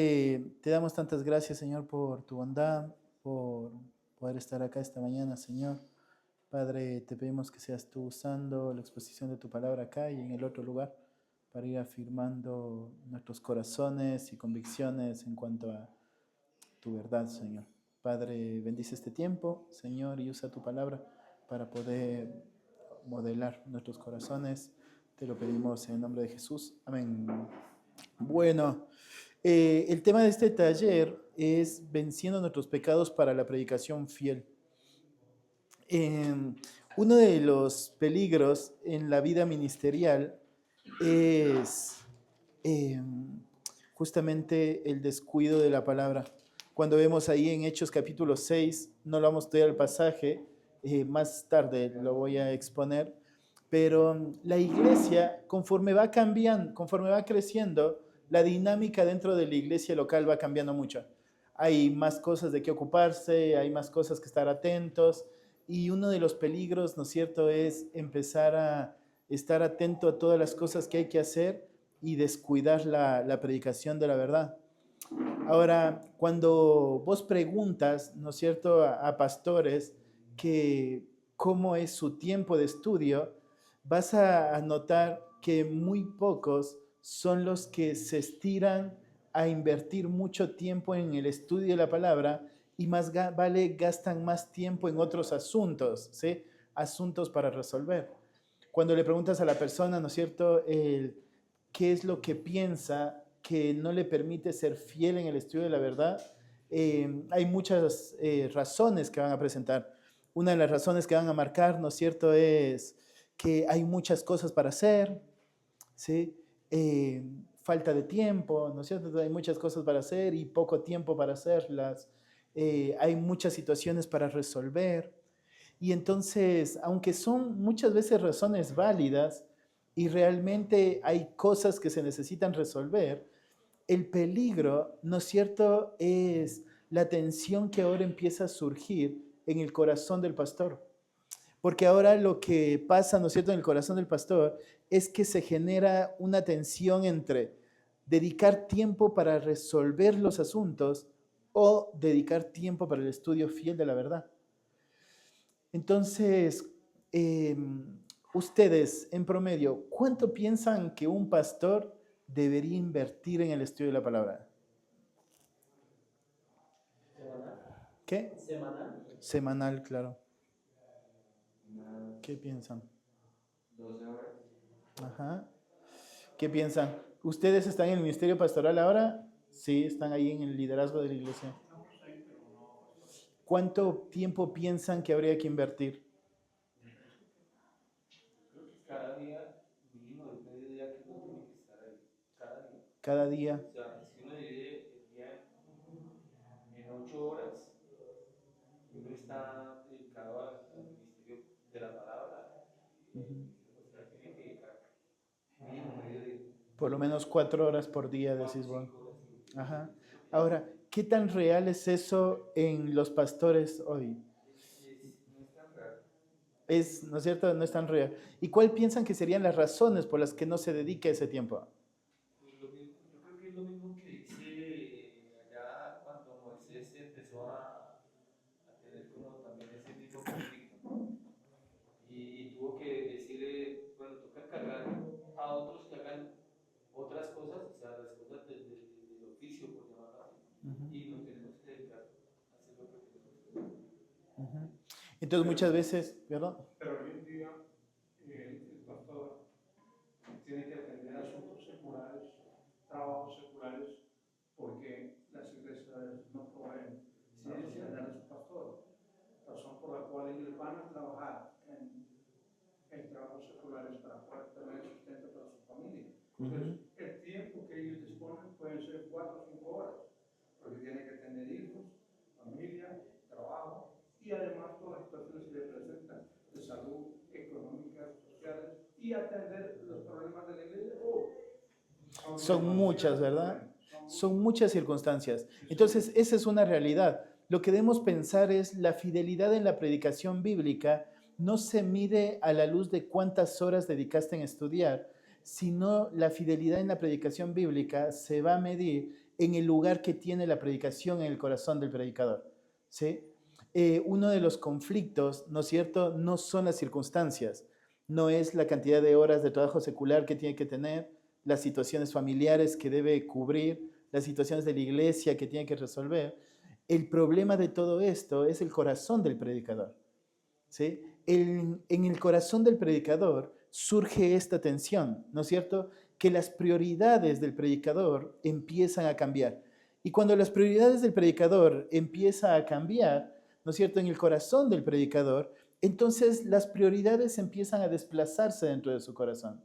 Te damos tantas gracias, Señor, por tu bondad, por poder estar acá esta mañana, Señor. Padre, te pedimos que seas tú usando la exposición de tu palabra acá y en el otro lugar para ir afirmando nuestros corazones y convicciones en cuanto a tu verdad, Señor. Padre, bendice este tiempo, Señor, y usa tu palabra para poder modelar nuestros corazones. Te lo pedimos en el nombre de Jesús. Amén. Bueno, el tema de este taller es venciendo nuestros pecados para la predicación fiel. Uno de los peligros en la vida ministerial es justamente el descuido de la palabra. Cuando vemos ahí en Hechos capítulo 6, no lo vamos a estudiar el pasaje, más tarde lo voy a exponer, pero la iglesia, conforme va cambiando, conforme va creciendo, la dinámica dentro de la iglesia local va cambiando mucho. Hay más cosas de qué ocuparse, hay más cosas que estar atentos, y uno de los peligros, ¿no es cierto?, es empezar a estar atento a todas las cosas que hay que hacer y descuidar la predicación de la verdad. Ahora, cuando vos preguntas, ¿no es cierto?, a pastores que cómo es su tiempo de estudio, vas a notar que muy pocos son los que se estiran a invertir mucho tiempo en el estudio de la palabra y más vale gastan más tiempo en otros asuntos, ¿sí? Asuntos para resolver. Cuando le preguntas a la persona, ¿no es cierto?, qué es lo que piensa que no le permite ser fiel en el estudio de la verdad, hay muchas razones que van a presentar. Una de las razones que van a marcar, ¿no es cierto?, es que hay muchas cosas para hacer, ¿sí? Falta de tiempo, ¿no es cierto? Hay muchas cosas para hacer y poco tiempo para hacerlas. Hay muchas situaciones para resolver. Y entonces, aunque son muchas veces razones válidas y realmente hay cosas que se necesitan resolver, el peligro, ¿no es cierto?, es la tensión que ahora empieza a surgir en el corazón del pastor. Porque ahora lo que pasa, ¿no es cierto?, en el corazón del pastor es que se genera una tensión entre dedicar tiempo para resolver los asuntos o dedicar tiempo para el estudio fiel de la verdad. Entonces, ustedes, en promedio, ¿cuánto piensan que un pastor debería invertir en el estudio de la palabra? ¿Semanal? ¿Qué? ¿Semanal? Semanal, claro. ¿Qué piensan? 12 horas. Ajá. ¿Qué piensan? ¿Ustedes están en el ministerio pastoral ahora? Sí, están ahí en el liderazgo de la iglesia. ¿Cuánto tiempo piensan que habría que invertir? Creo que cada día, mínimo el mediodía que uno tiene que estar ahí. Cada día. Cada día. O sea, si uno divide el día en 8 horas y uno está dedicado al ministerio de la palabra, o sea, tiene que dedicar mínimo mediodía. Por lo menos 4 horas por día, 4 decís o vos. 5 horas. Ajá. Ahora, ¿qué tan real es eso en los pastores hoy? No es tan real. Es, ¿no es cierto? No es tan real. ¿Y cuál piensan que serían las razones por las que no se dedique ese tiempo? Pues yo creo que es lo mismo que dice allá cuando Moisés empezó a tener como también ese mismo conflicto, ¿no? Y tuvo que decirle, bueno, toca encargar a otros que hagan otras cosas, o sea, las cosas del oficio, por llamarlo así, y nos tenemos que dedicar a hacer lo que tenemos que hacer. Entonces muchas veces, ¿verdad? Pero hoy en día el pastor tiene que atender asuntos seculares, trabajos seculares, porque las iglesias no proveen para sostener a su pastor. Razón por la cual ellos van a trabajar en trabajos seculares para poder tener sustento para su familia. Entonces, el tiempo que ellos disponen pueden ser 4 o 5 horas, porque tienen que tener hijos, familia, trabajo y además todas las situaciones que le presentan de salud, económicas, sociales y atender los problemas de la iglesia. Son muchas, ¿verdad? Son muchas circunstancias. Entonces, esa es una realidad. Lo que debemos pensar es la fidelidad en la predicación bíblica no se mide a la luz de cuántas horas dedicaste en estudiar, sino la fidelidad en la predicación bíblica se va a medir en el lugar que tiene la predicación en el corazón del predicador, ¿sí? Uno de los conflictos, ¿no es cierto?, no son las circunstancias, no es la cantidad de horas de trabajo secular que tiene que tener, las situaciones familiares que debe cubrir, las situaciones de la iglesia que tiene que resolver. El problema de todo esto es el corazón del predicador, ¿sí? En el corazón del predicador surge esta tensión, ¿no es cierto?, que las prioridades del predicador empiezan a cambiar. Y cuando las prioridades del predicador empiezan a cambiar, ¿no es cierto?, en el corazón del predicador, entonces las prioridades empiezan a desplazarse dentro de su corazón.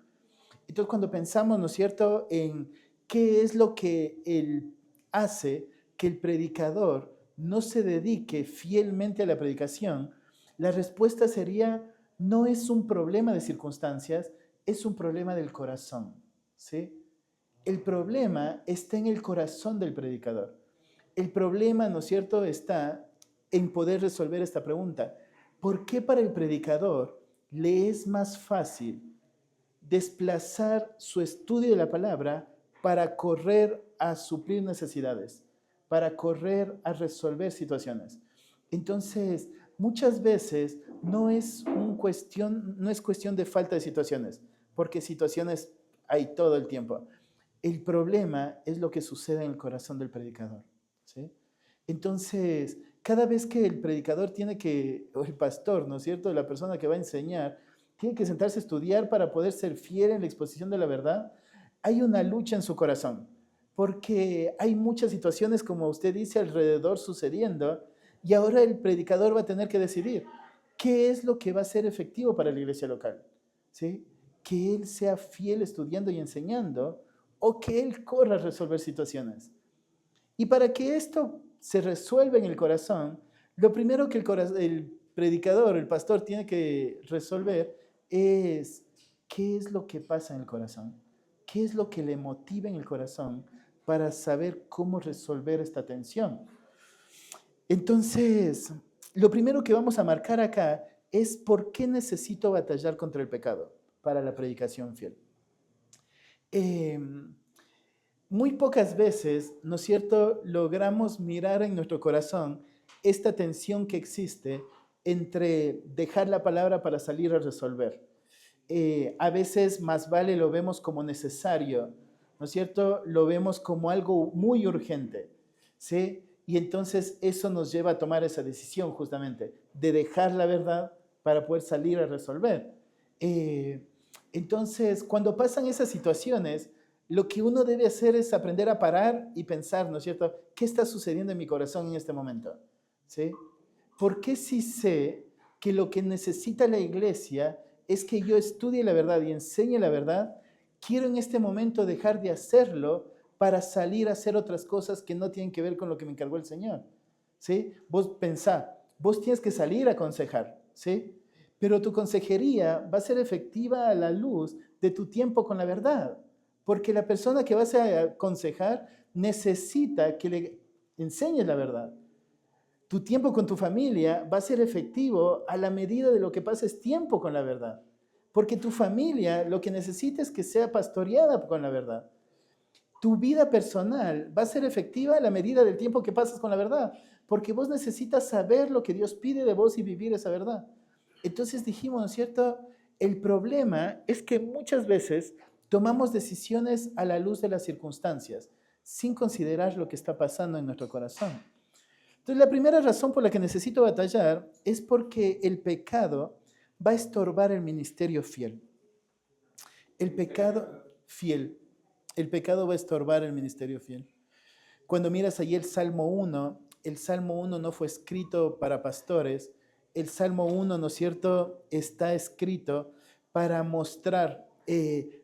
Entonces cuando pensamos, ¿no es cierto?, en qué es lo que él hace que el predicador no se dedique fielmente a la predicación, la respuesta sería, no es un problema de circunstancias, es un problema del corazón, ¿sí? El problema está en el corazón del predicador. El problema, ¿no es cierto?, está en poder resolver esta pregunta. ¿Por qué para el predicador le es más fácil desplazar su estudio de la palabra para correr a suplir necesidades, para correr a resolver situaciones? Entonces, muchas veces no es cuestión de falta de situaciones, porque situaciones hay todo el tiempo. El problema es lo que sucede en el corazón del predicador, ¿sí? Entonces, cada vez que el predicador o el pastor, ¿no es cierto?, la persona que va a enseñar, tiene que sentarse a estudiar para poder ser fiel en la exposición de la verdad, hay una lucha en su corazón, porque hay muchas situaciones, como usted dice, alrededor sucediendo, y ahora el predicador va a tener que decidir qué es lo que va a ser efectivo para la iglesia local, ¿sí? Que él sea fiel estudiando y enseñando, o que él corra a resolver situaciones. Y para que esto se resuelva en el corazón, lo primero que el predicador, el pastor, tiene que resolver es qué es lo que pasa en el corazón, qué es lo que le motiva en el corazón para saber cómo resolver esta tensión. Entonces, lo primero que vamos a marcar acá es por qué necesito batallar contra el pecado para la predicación fiel. Muy pocas veces, ¿no es cierto?, logramos mirar en nuestro corazón esta tensión que existe entre dejar la palabra para salir a resolver. A veces más vale lo vemos como necesario, ¿no es cierto? Lo vemos como algo muy urgente, ¿sí? Y entonces eso nos lleva a tomar esa decisión justamente de dejar la verdad para poder salir a resolver. Entonces, cuando pasan esas situaciones, lo que uno debe hacer es aprender a parar y pensar, ¿no es cierto? ¿Qué está sucediendo en mi corazón en este momento? ¿Sí? ¿Por qué si sé que lo que necesita la iglesia es que yo estudie la verdad y enseñe la verdad? Quiero en este momento dejar de hacerlo para salir a hacer otras cosas que no tienen que ver con lo que me encargó el Señor, ¿sí? Vos pensá, vos tienes que salir a aconsejar, ¿sí? Pero tu consejería va a ser efectiva a la luz de tu tiempo con la verdad, porque la persona que vas a aconsejar necesita que le enseñes la verdad. Tu tiempo con tu familia va a ser efectivo a la medida de lo que pases tiempo con la verdad, porque tu familia lo que necesita es que sea pastoreada con la verdad. Tu vida personal va a ser efectiva a la medida del tiempo que pasas con la verdad, porque vos necesitas saber lo que Dios pide de vos y vivir esa verdad. Entonces dijimos, ¿no es cierto? El problema es que muchas veces tomamos decisiones a la luz de las circunstancias, sin considerar lo que está pasando en nuestro corazón. Entonces, la primera razón por la que necesito batallar es porque el pecado va a estorbar el ministerio fiel. El pecado fiel. El pecado va a estorbar el ministerio fiel. Cuando miras allí el Salmo 1 no fue escrito para pastores. El Salmo 1, ¿no es cierto?, está escrito para mostrar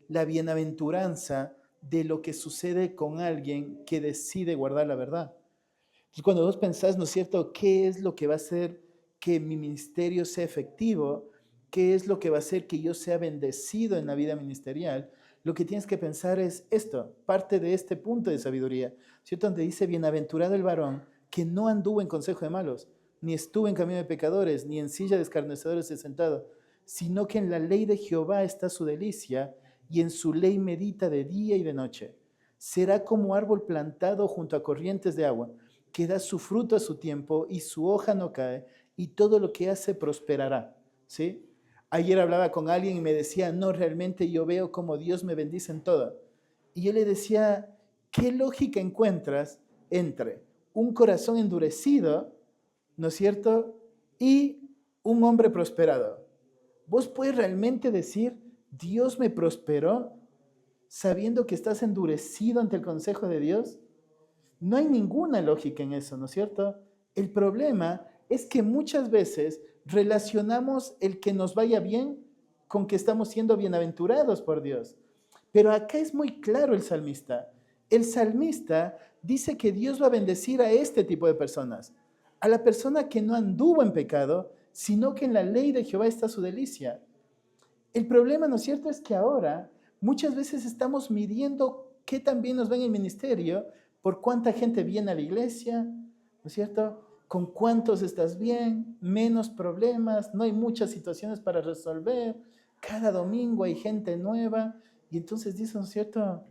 la bienaventuranza de lo que sucede con alguien que decide guardar la verdad. Entonces, cuando vos pensás, ¿no es cierto?, ¿qué es lo que va a hacer que mi ministerio sea efectivo? ¿Qué es lo que va a hacer que yo sea bendecido en la vida ministerial? Lo que tienes que pensar es esto, parte de este punto de sabiduría, ¿cierto? Donde dice, bienaventurado el varón que no anduvo en consejo de malos, ni estuvo en camino de pecadores, ni en silla de escarnecedores se sentado, sino que en la ley de Jehová está su delicia, y en su ley medita de día y de noche. será como árbol plantado junto a corrientes de agua, que da su fruto a su tiempo y su hoja no cae, y todo lo que hace prosperará. ¿Sí? Ayer hablaba con alguien y me decía, no, realmente yo veo como Dios me bendice en todo. Y yo le decía, ¿qué lógica encuentras entre un corazón endurecido, ¿no es cierto?, y un hombre prosperado? ¿Vos puedes realmente decir, Dios me prosperó sabiendo que estás endurecido ante el consejo de Dios? No hay ninguna lógica en eso, ¿no es cierto? El problema es que muchas veces relacionamos el que nos vaya bien con que estamos siendo bienaventurados por Dios. Pero acá es muy claro el salmista. El salmista dice que Dios va a bendecir a este tipo de personas, a la persona que no anduvo en pecado, sino que en la ley de Jehová está su delicia. El problema, ¿no es cierto?, es que ahora muchas veces estamos midiendo qué tan bien nos va en el ministerio por cuánta gente viene a la iglesia, ¿no es cierto? Con cuántos estás bien, menos problemas, no hay muchas situaciones para resolver, cada domingo hay gente nueva y entonces dicen, ¿no es cierto?,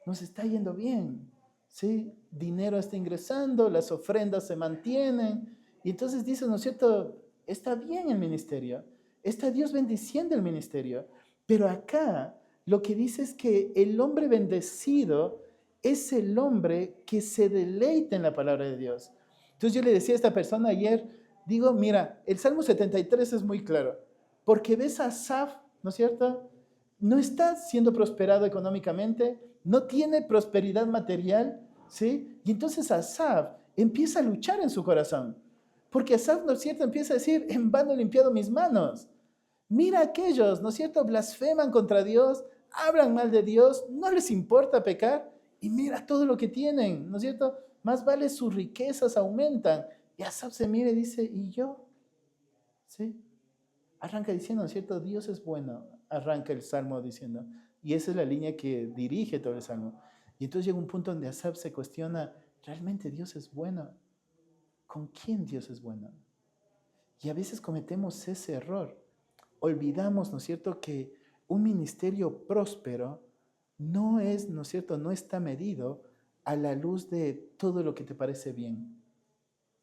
nos está yendo bien, ¿sí? Dinero está ingresando, las ofrendas se mantienen y entonces dicen, ¿no es cierto?, está bien el ministerio. Está Dios bendiciendo el ministerio. Pero acá lo que dice es que el hombre bendecido es el hombre que se deleita en la palabra de Dios. Entonces yo le decía a esta persona ayer, digo, mira, el Salmo 73 es muy claro, porque ves a Asaf, ¿no es cierto? No está siendo prosperado económicamente, no tiene prosperidad material, ¿sí? Y entonces Asaf empieza a luchar en su corazón, porque Asaf, ¿no es cierto?, empieza a decir, en vano he limpiado mis manos. Mira a aquellos, ¿no es cierto?, blasfeman contra Dios, hablan mal de Dios, no les importa pecar, y mira todo lo que tienen, ¿no es cierto? Más vale sus riquezas aumentan. Y Asaf se mira y dice, ¿y yo? ¿Sí? Arranca diciendo, ¿no es cierto?, Dios es bueno, arranca el Salmo diciendo. Y esa es la línea que dirige todo el Salmo. Y entonces llega un punto donde Asaf se cuestiona, ¿realmente Dios es bueno? ¿Con quién Dios es bueno? Y a veces cometemos ese error. Olvidamos, ¿no es cierto?, que un ministerio próspero no es, ¿no es cierto?, no está medido a la luz de todo lo que te parece bien.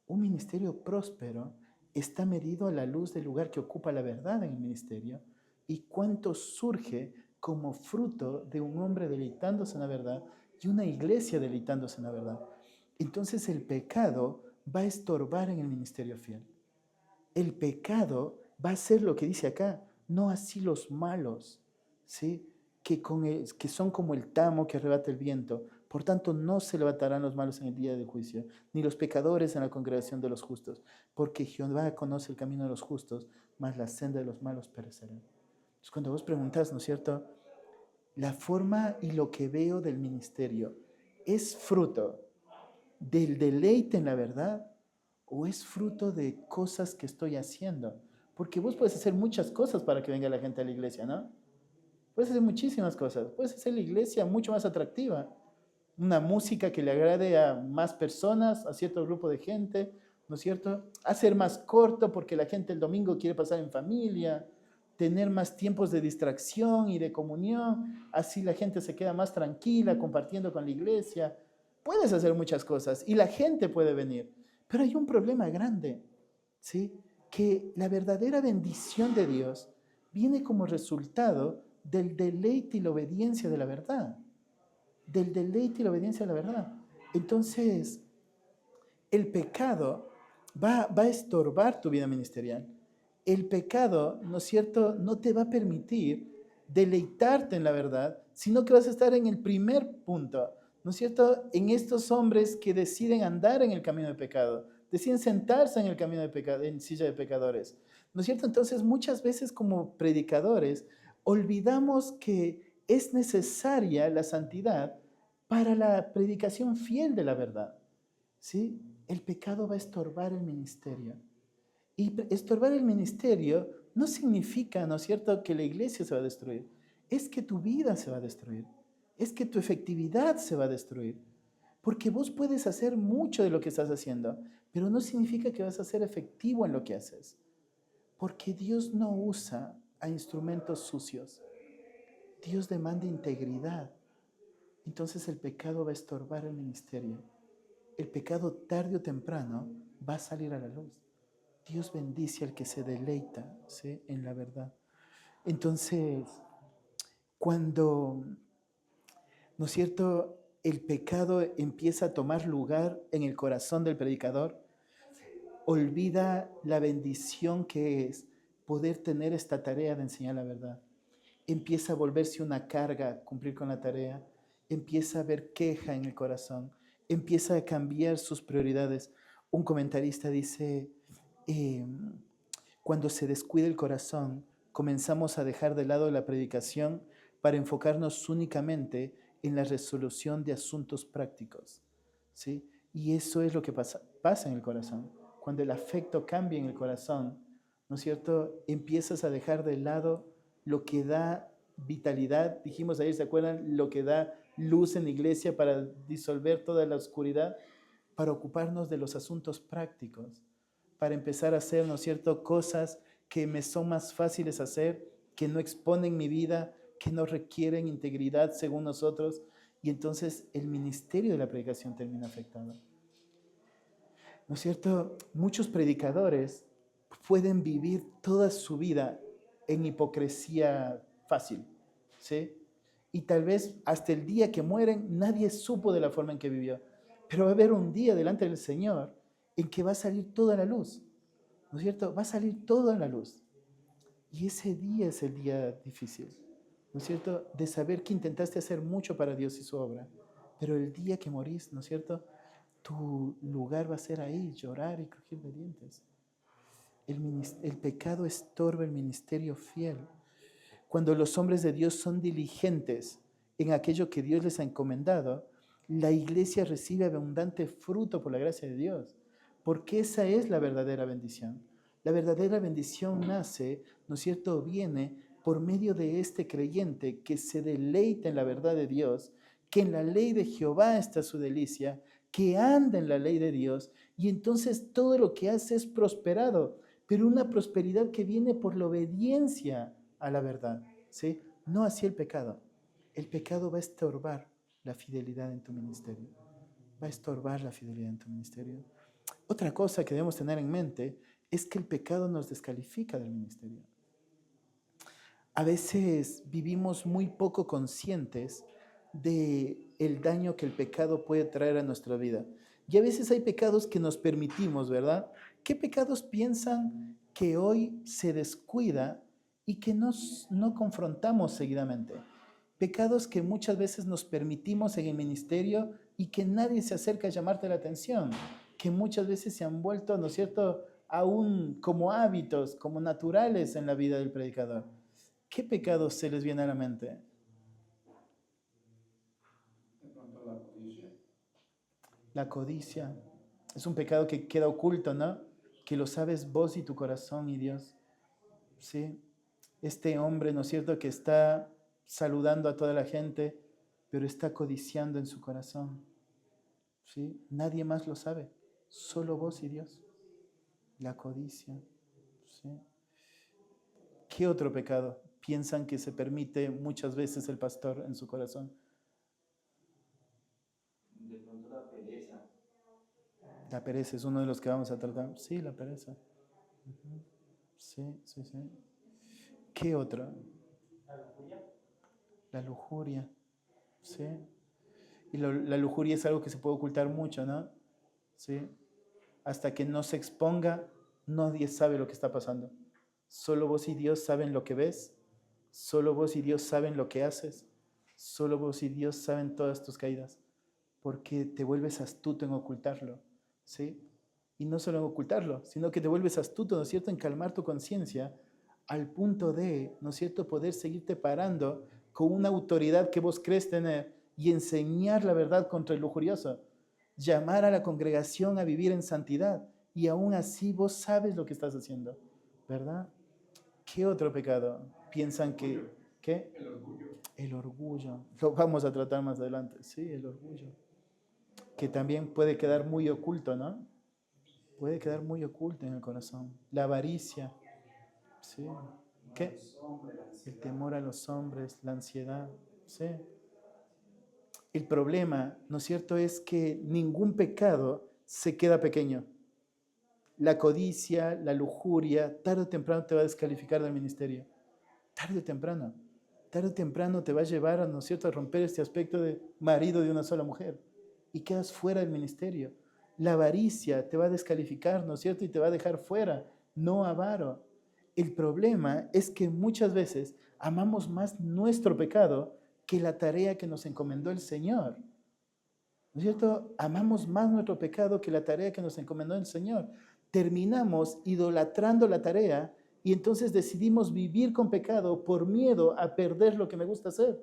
Un ministerio próspero está medido a la luz del lugar que ocupa la verdad en el ministerio y cuánto surge como fruto de un hombre deleitándose en la verdad y una iglesia deleitándose en la verdad. Entonces el pecado va a estorbar en el ministerio fiel. El pecado va a ser lo que dice acá, no así los malos, ¿sí? Que son como el tamo que arrebata el viento. Por tanto, no se levantarán los malos en el día del juicio, ni los pecadores en la congregación de los justos, porque Jehová conoce el camino de los justos, mas la senda de los malos perecerá. Entonces, cuando vos preguntás, ¿no es cierto?, la forma y lo que veo del ministerio, ¿es fruto del deleite en la verdad o es fruto de cosas que estoy haciendo? Porque vos puedes hacer muchas cosas para que venga la gente a la iglesia, ¿no? Puedes hacer muchísimas cosas. Puedes hacer la iglesia mucho más atractiva. Una música que le agrade a más personas, a cierto grupo de gente, ¿no es cierto? Hacer más corto porque la gente el domingo quiere pasar en familia, tener más tiempos de distracción y de comunión, así la gente se queda más tranquila compartiendo con la iglesia. Puedes hacer muchas cosas y la gente puede venir, pero hay un problema grande, ¿sí? Que la verdadera bendición de Dios viene como resultado del deleite y la obediencia de la verdad. Del deleite y la obediencia de la verdad. Entonces, el pecado va a estorbar tu vida ministerial. El pecado, ¿no es cierto?, no te va a permitir deleitarte en la verdad, sino que vas a estar en el primer punto, ¿no es cierto?, en estos hombres que deciden andar en el camino de pecado, deciden sentarse en el camino de pecado, en silla de pecadores, ¿no es cierto? Entonces, muchas veces como predicadores olvidamos que es necesaria la santidad para la predicación fiel de la verdad, ¿sí? El pecado va a estorbar el ministerio. Y estorbar el ministerio no significa, ¿no es cierto?, que la iglesia se va a destruir. Es que tu vida se va a destruir. Es que tu efectividad se va a destruir. Porque vos puedes hacer mucho de lo que estás haciendo, pero no significa que vas a ser efectivo en lo que haces. Porque Dios no usa a instrumentos sucios. Dios demanda integridad. entonces el pecado va a estorbar el ministerio. El pecado tarde o temprano va a salir a la luz. Dios bendice al que se deleita, ¿sí?, en la verdad. Entonces, cuando, ¿no es cierto?, el pecado empieza a tomar lugar en el corazón del predicador, olvida la bendición que es poder tener esta tarea de enseñar la verdad. Empieza a volverse una carga cumplir con la tarea, empieza a haber queja en el corazón, empieza a cambiar sus prioridades. Un comentarista dice, cuando se descuida el corazón, comenzamos a dejar de lado la predicación para enfocarnos únicamente en la resolución de asuntos prácticos, ¿sí? Y eso es lo que pasa en el corazón. Cuando el afecto cambia en el corazón, ¿no es cierto?, empiezas a dejar de lado lo que da vitalidad. Dijimos ayer, ¿se acuerdan? Lo que da luz en la iglesia para disolver toda la oscuridad, para ocuparnos de los asuntos prácticos, para empezar a hacer, ¿no es cierto?, cosas que me son más fáciles hacer, que no exponen mi vida, que no requieren integridad según nosotros, y entonces el ministerio de la predicación termina afectado. ¿No es cierto? Muchos predicadores pueden vivir toda su vida en hipocresía fácil, ¿sí? Y tal vez hasta el día que mueren nadie supo de la forma en que vivió. Pero va a haber un día delante del Señor en que va a salir toda la luz, ¿no es cierto? Va a salir toda la luz. Y ese día es el día difícil, ¿no es cierto?, de saber que intentaste hacer mucho para Dios y su obra, pero el día que morís, ¿no es cierto?, tu lugar va a ser ahí, llorar y crujir de dientes. El pecado estorba el ministerio fiel. Cuando los hombres de Dios son diligentes en aquello que Dios les ha encomendado, la iglesia recibe abundante fruto por la gracia de Dios, porque esa es la verdadera bendición. La verdadera bendición nace, ¿no es cierto?, viene por medio de este creyente que se deleita en la verdad de Dios, que en la ley de Jehová está su delicia, que anda en la ley de Dios, y entonces todo lo que hace es prosperado, pero una prosperidad que viene por la obediencia a la verdad, ¿sí? No así el pecado. El pecado va a estorbar la fidelidad en tu ministerio. Va a estorbar la fidelidad en tu ministerio. Otra cosa que debemos tener en mente es que el pecado nos descalifica del ministerio. A veces vivimos muy poco conscientes del daño que el pecado puede traer a nuestra vida. Y a veces hay pecados que nos permitimos, ¿verdad? ¿Qué pecados piensan que hoy se descuida y que no confrontamos seguidamente? Pecados que muchas veces nos permitimos en el ministerio y que nadie se acerca a llamarte la atención, que muchas veces se han vuelto, ¿no es cierto?, aún como hábitos, como naturales en la vida del predicador. ¿Qué pecados se les viene a la mente? De pronto la codicia. La codicia. Es un pecado que queda oculto, ¿no? Que lo sabes vos y tu corazón y Dios. ¿Sí? Este hombre, ¿no es cierto?, que está saludando a toda la gente, pero está codiciando en su corazón. ¿Sí? Nadie más lo sabe, solo vos y Dios. La codicia. ¿Sí? ¿Qué otro pecado piensan que se permite muchas veces el pastor en su corazón? De pronto la pereza. La pereza es uno de los que vamos a tratar. Sí, la pereza. Ujú. Sí, sí, sí. ¿Qué otro? La lujuria. La lujuria. Sí. Y la lujuria es algo que se puede ocultar mucho, ¿no? Sí. Hasta que no se exponga, nadie sabe lo que está pasando. Solo vos y Dios saben lo que ves. Solo vos y Dios saben lo que haces. Solo vos y Dios saben todas tus caídas. Porque te vuelves astuto en ocultarlo, ¿sí? Y no solo en ocultarlo, sino que te vuelves astuto, ¿no es cierto?, en calmar tu conciencia al punto de, ¿no es cierto?, poder seguirte parando con una autoridad que vos crees tener y enseñar la verdad contra el lujurioso. Llamar a la congregación a vivir en santidad y aún así vos sabes lo que estás haciendo, ¿verdad? ¿Qué otro pecado piensan que... ¿Qué? El orgullo. El orgullo. Lo vamos a tratar más adelante. Sí, el orgullo. Que también puede quedar muy oculto, ¿no? Puede quedar muy oculto en el corazón. La avaricia. Sí. ¿Qué? El temor a los hombres, la ansiedad. Sí. El problema, ¿no es cierto?, es que ningún pecado se queda pequeño. La codicia, la lujuria, tarde o temprano te va a descalificar del ministerio. Tarde o temprano. Tarde o temprano te va a llevar, ¿no es cierto?, a romper este aspecto de marido de una sola mujer. Y quedas fuera del ministerio. La avaricia te va a descalificar, ¿no es cierto?, y te va a dejar fuera. No avaro. El problema es que muchas veces amamos más nuestro pecado que la tarea que nos encomendó el Señor. ¿No es cierto? Amamos más nuestro pecado que la tarea que nos encomendó el Señor. Terminamos idolatrando la tarea y entonces decidimos vivir con pecado por miedo a perder lo que me gusta hacer.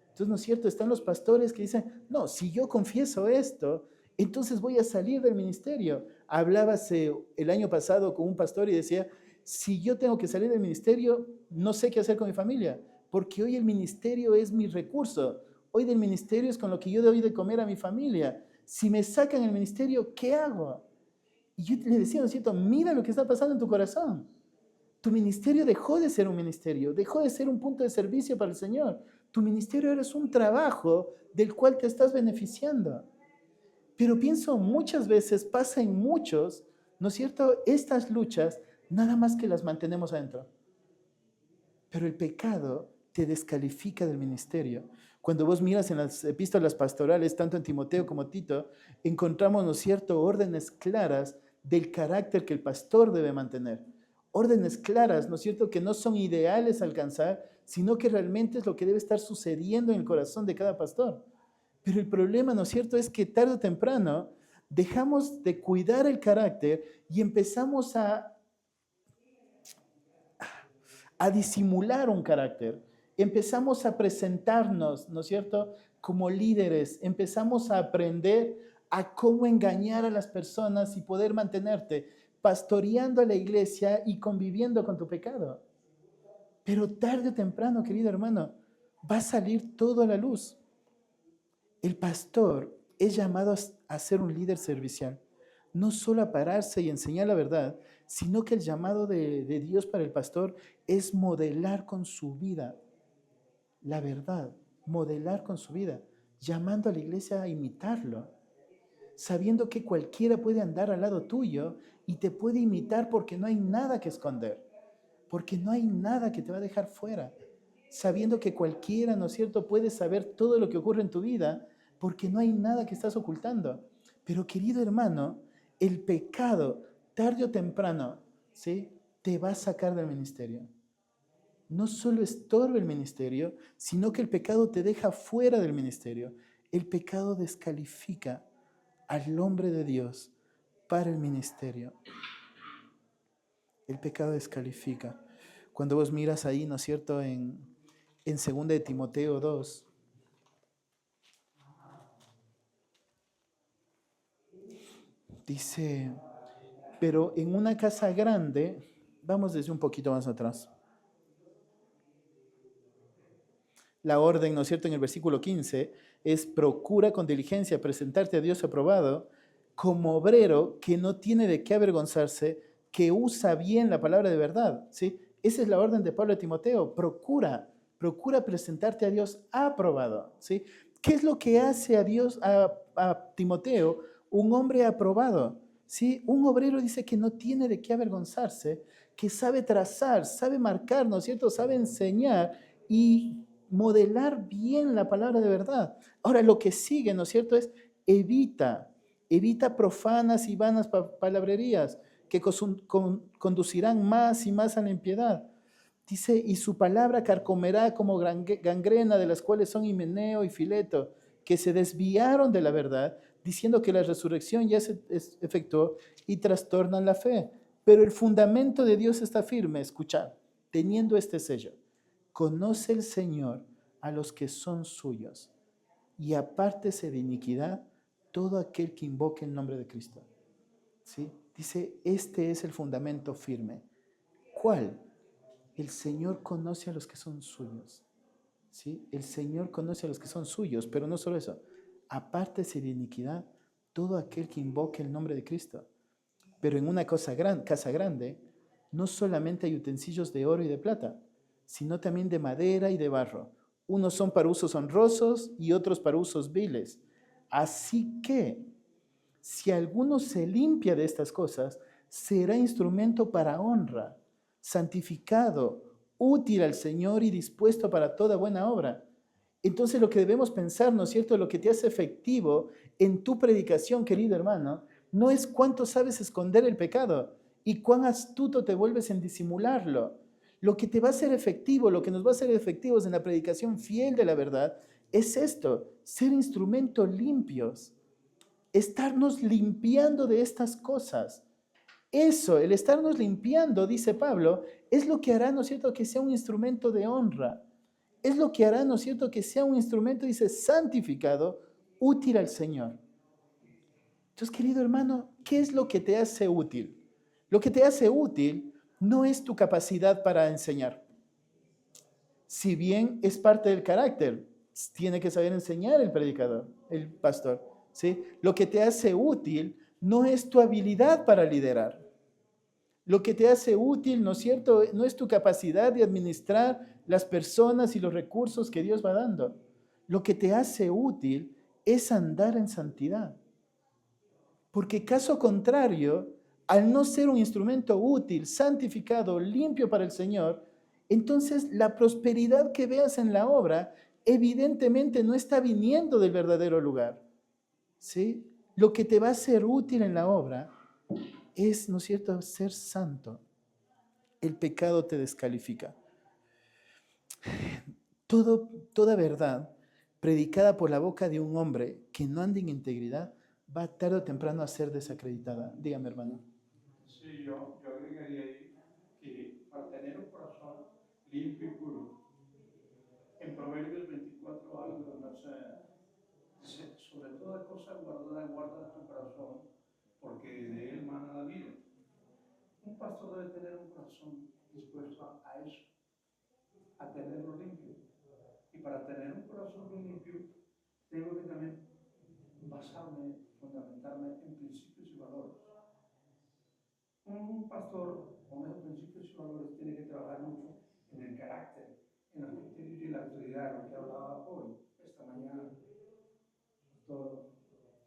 Entonces, ¿no es cierto? Están los pastores que dicen, no, si yo confieso esto, entonces voy a salir del ministerio. Hablábase el año pasado con un pastor y decía, si yo tengo que salir del ministerio, no sé qué hacer con mi familia, porque hoy el ministerio es mi recurso. Hoy del ministerio es con lo que yo doy de comer a mi familia. Si me sacan el ministerio, ¿qué hago? Y yo le decía, ¿no es cierto? Mira lo que está pasando en tu corazón. Tu ministerio dejó de ser un ministerio, dejó de ser un punto de servicio para el Señor. Tu ministerio ahora es un trabajo del cual te estás beneficiando. Pero pienso muchas veces, pasa en muchos, ¿no es cierto? Estas luchas, nada más que las mantenemos adentro. Pero el pecado te descalifica del ministerio. Cuando vos miras en las epístolas pastorales, tanto en Timoteo como Tito, encontramos, ¿no es cierto?, órdenes claras del carácter que el pastor debe mantener. Órdenes claras, ¿no es cierto?, que no son ideales a alcanzar, sino que realmente es lo que debe estar sucediendo en el corazón de cada pastor. Pero el problema, ¿no es cierto?, es que tarde o temprano dejamos de cuidar el carácter y empezamos a disimular un carácter. Empezamos a presentarnos, ¿no es cierto?, como líderes. Empezamos a aprender a cómo engañar a las personas y poder mantenerte pastoreando a la iglesia y conviviendo con tu pecado. Pero tarde o temprano, querido hermano, va a salir todo a la luz. El pastor es llamado a ser un líder servicial. No solo a pararse y enseñar la verdad, sino que el llamado de Dios para el pastor es modelar con su vida la verdad, modelar con su vida, llamando a la iglesia a imitarlo, sabiendo que cualquiera puede andar al lado tuyo y te puede imitar porque no hay nada que esconder, porque no hay nada que te va a dejar fuera, sabiendo que cualquiera, ¿no es cierto?, puede saber todo lo que ocurre en tu vida porque no hay nada que estás ocultando. Pero querido hermano, el pecado, tarde o temprano, ¿sí?, te va a sacar del ministerio. No solo estorba el ministerio, sino que el pecado te deja fuera del ministerio. El pecado descalifica al hombre de Dios para el ministerio. El pecado descalifica. Cuando vos miras ahí, ¿no es cierto?, en 2 de Timoteo 2, dice, pero en una casa grande, vamos desde un poquito más atrás. La orden, ¿no es cierto?, en el versículo 15 es procura con diligencia presentarte a Dios aprobado como obrero que no tiene de qué avergonzarse, que usa bien la palabra de verdad, ¿sí? Esa es la orden de Pablo a Timoteo, procura presentarte a Dios aprobado, ¿sí? ¿Qué es lo que hace a Dios, a Timoteo, un hombre aprobado? ¿Sí? Un obrero dice que no tiene de qué avergonzarse, que sabe trazar, sabe marcar, ¿no es cierto?, sabe enseñar y modelar bien la palabra de verdad. Ahora, lo que sigue, ¿no es cierto?, es evita profanas y vanas palabrerías que conducirán más y más a la impiedad. Dice, y su palabra carcomerá como gangrena, de las cuales son Himeneo y Fileto, que se desviaron de la verdad, diciendo que la resurrección ya se efectuó y trastornan la fe. Pero el fundamento de Dios está firme, escuchad, teniendo este sello. Conoce el Señor a los que son suyos y apártese de iniquidad todo aquel que invoque el nombre de Cristo. ¿Sí? Dice, este es el fundamento firme. ¿Cuál? El Señor conoce a los que son suyos. ¿Sí? El Señor conoce a los que son suyos, pero no solo eso. Apártese de iniquidad todo aquel que invoque el nombre de Cristo. Pero en una casa grande, no solamente hay utensilios de oro y de plata, sino también de madera y de barro, Unos son para usos honrosos y otros para usos viles. Así que, si alguno se limpia de estas cosas, será instrumento para honra, santificado, útil al Señor y dispuesto para toda buena obra. Entonces lo que debemos pensar, ¿no es cierto? Lo que te hace efectivo en tu predicación, querido hermano, no es cuánto sabes esconder el pecado y cuán astuto te vuelves en disimularlo. Lo que te va a hacer efectivo, lo que nos va a hacer efectivos en la predicación fiel de la verdad, es esto, ser instrumentos limpios, estarnos limpiando de estas cosas. Eso, el estarnos limpiando, dice Pablo, es lo que hará, ¿no es cierto?, que sea un instrumento de honra. Es lo que hará, ¿no es cierto?, que sea un instrumento, dice, santificado, útil al Señor. Entonces, querido hermano, ¿qué es lo que te hace útil? Lo que te hace útil no es tu capacidad para enseñar. Si bien es parte del carácter, tiene que saber enseñar el predicador, el pastor, ¿sí? Lo que te hace útil no es tu habilidad para liderar. Lo que te hace útil, ¿no es cierto?, no es tu capacidad de administrar las personas y los recursos que Dios va dando. Lo que te hace útil es andar en santidad. Porque caso contrario, al no ser un instrumento útil, santificado, limpio para el Señor, entonces la prosperidad que veas en la obra evidentemente no está viniendo del verdadero lugar. ¿Sí? Lo que te va a ser útil en la obra es, ¿no es cierto?, ser santo. El pecado te descalifica. Toda verdad predicada por la boca de un hombre que no anda en integridad va tarde o temprano a ser desacreditada. Dígame, hermano. Sí, yo agregaría ahí que para tener un corazón limpio y puro, en Proverbios 24 algo nos dice, sobre toda cosa guardada, guarda tu corazón, porque de él mana la vida. Un pastor debe tener un corazón dispuesto a eso, a tenerlo limpio. Y para tener un corazón bien limpio, tengo que también basarme, fundamentarme en principios y valores. Un pastor con esos principios y valores tiene que trabajar mucho en el carácter, en los criterios y la autoridad, lo que hablaba hoy, esta mañana, todo,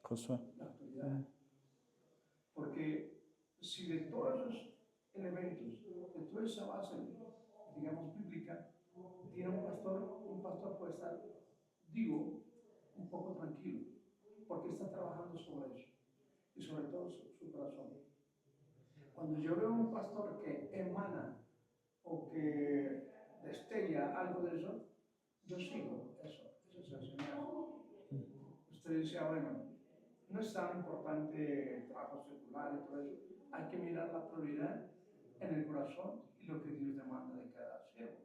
Josué. la autoridad. Porque si de todos esos elementos, de toda esa base, digamos, bíblica, tiene un pastor puede estar, digo, un poco tranquilo, porque está trabajando sobre eso, y sobre todo su corazón. Cuando yo veo un pastor que emana o que destella algo de eso, yo sigo eso es enseñanza. Usted decía, bueno, no es tan importante el trabajo secular y todo eso, hay que mirar la prioridad en el corazón y lo que Dios demanda de cada siervo,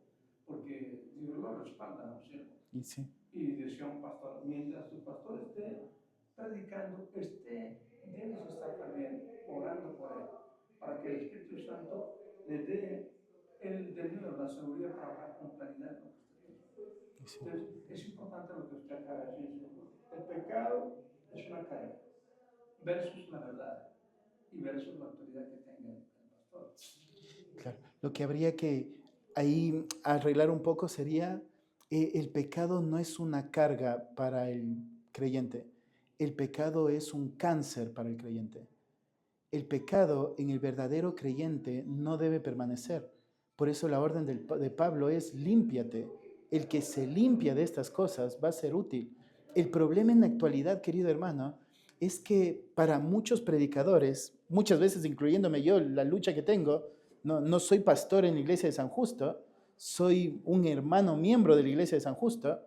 porque Dios lo respalda a un siervo. Y sí. Y decía un pastor, mientras tu pastor esté predicando, debes estar también orando por él, para que el Espíritu Santo le dé el denudo, la seguridad para hablar con claridad con usted. Sí. Entonces, es importante lo que usted acaba de decir. El pecado es una cadena, versus la verdad y versus la autoridad que tenga el pastor. Claro. Lo que habría que ahí arreglar un poco sería, el pecado no es una carga para el creyente, el pecado es un cáncer para el creyente. El pecado en el verdadero creyente no debe permanecer. Por eso la orden de Pablo es límpiate. El que se limpia de estas cosas va a ser útil. El problema en la actualidad, querido hermano, es que para muchos predicadores, muchas veces incluyéndome yo, la lucha que tengo, no soy pastor en la iglesia de San Justo, soy un hermano miembro de la iglesia de San Justo,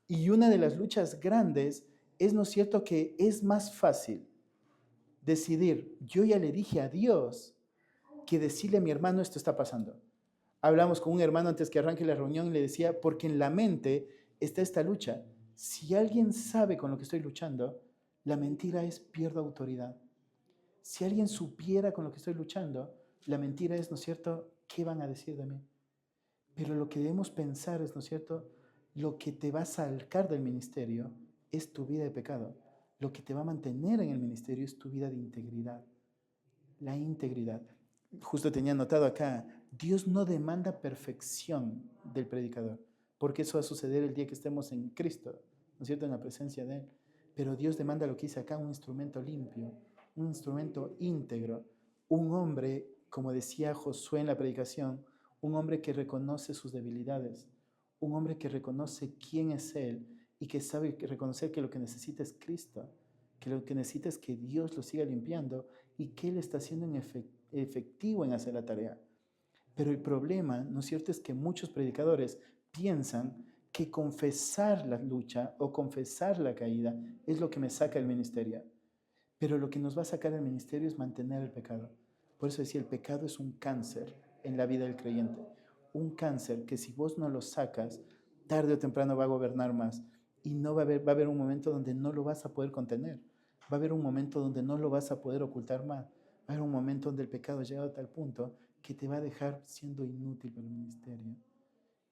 y una de las luchas grandes es, ¿no es cierto?, que es más fácil decidir, yo ya le dije a Dios, que decirle a mi hermano esto está pasando. Hablamos con un hermano antes que arranque la reunión y le decía, porque en la mente está esta lucha. Si alguien sabe con lo que estoy luchando, la mentira es pierdo autoridad. Si alguien supiera con lo que estoy luchando, la mentira es, ¿no es cierto?, ¿qué van a decir de mí? Pero lo que debemos pensar es, ¿no es cierto?, lo que te va a sacar del ministerio es tu vida de pecado. Lo que te va a mantener en el ministerio es tu vida de integridad. La integridad. Justo tenía anotado acá, Dios no demanda perfección del predicador, porque eso va a suceder el día que estemos en Cristo, ¿no es cierto?, en la presencia de Él. Pero Dios demanda lo que dice acá, un instrumento limpio, un instrumento íntegro, un hombre, como decía Josué en la predicación, un hombre que reconoce sus debilidades, un hombre que reconoce quién es Él y que sabe reconocer que lo que necesita es Cristo, que lo que necesita es que Dios lo siga limpiando y que Él está siendo efectivo en hacer la tarea. Pero el problema, ¿no es cierto?, es que muchos predicadores piensan que confesar la lucha o confesar la caída es lo que me saca del ministerio. Pero lo que nos va a sacar del ministerio es mantener el pecado. Por eso decía, el pecado es un cáncer en la vida del creyente. Un cáncer que si vos no lo sacas, tarde o temprano va a gobernar más. Y no va a haber un momento donde no lo vas a poder contener. Va a haber un momento donde no lo vas a poder ocultar más. Va a haber un momento donde el pecado ha llegado a tal punto que te va a dejar siendo inútil para el ministerio.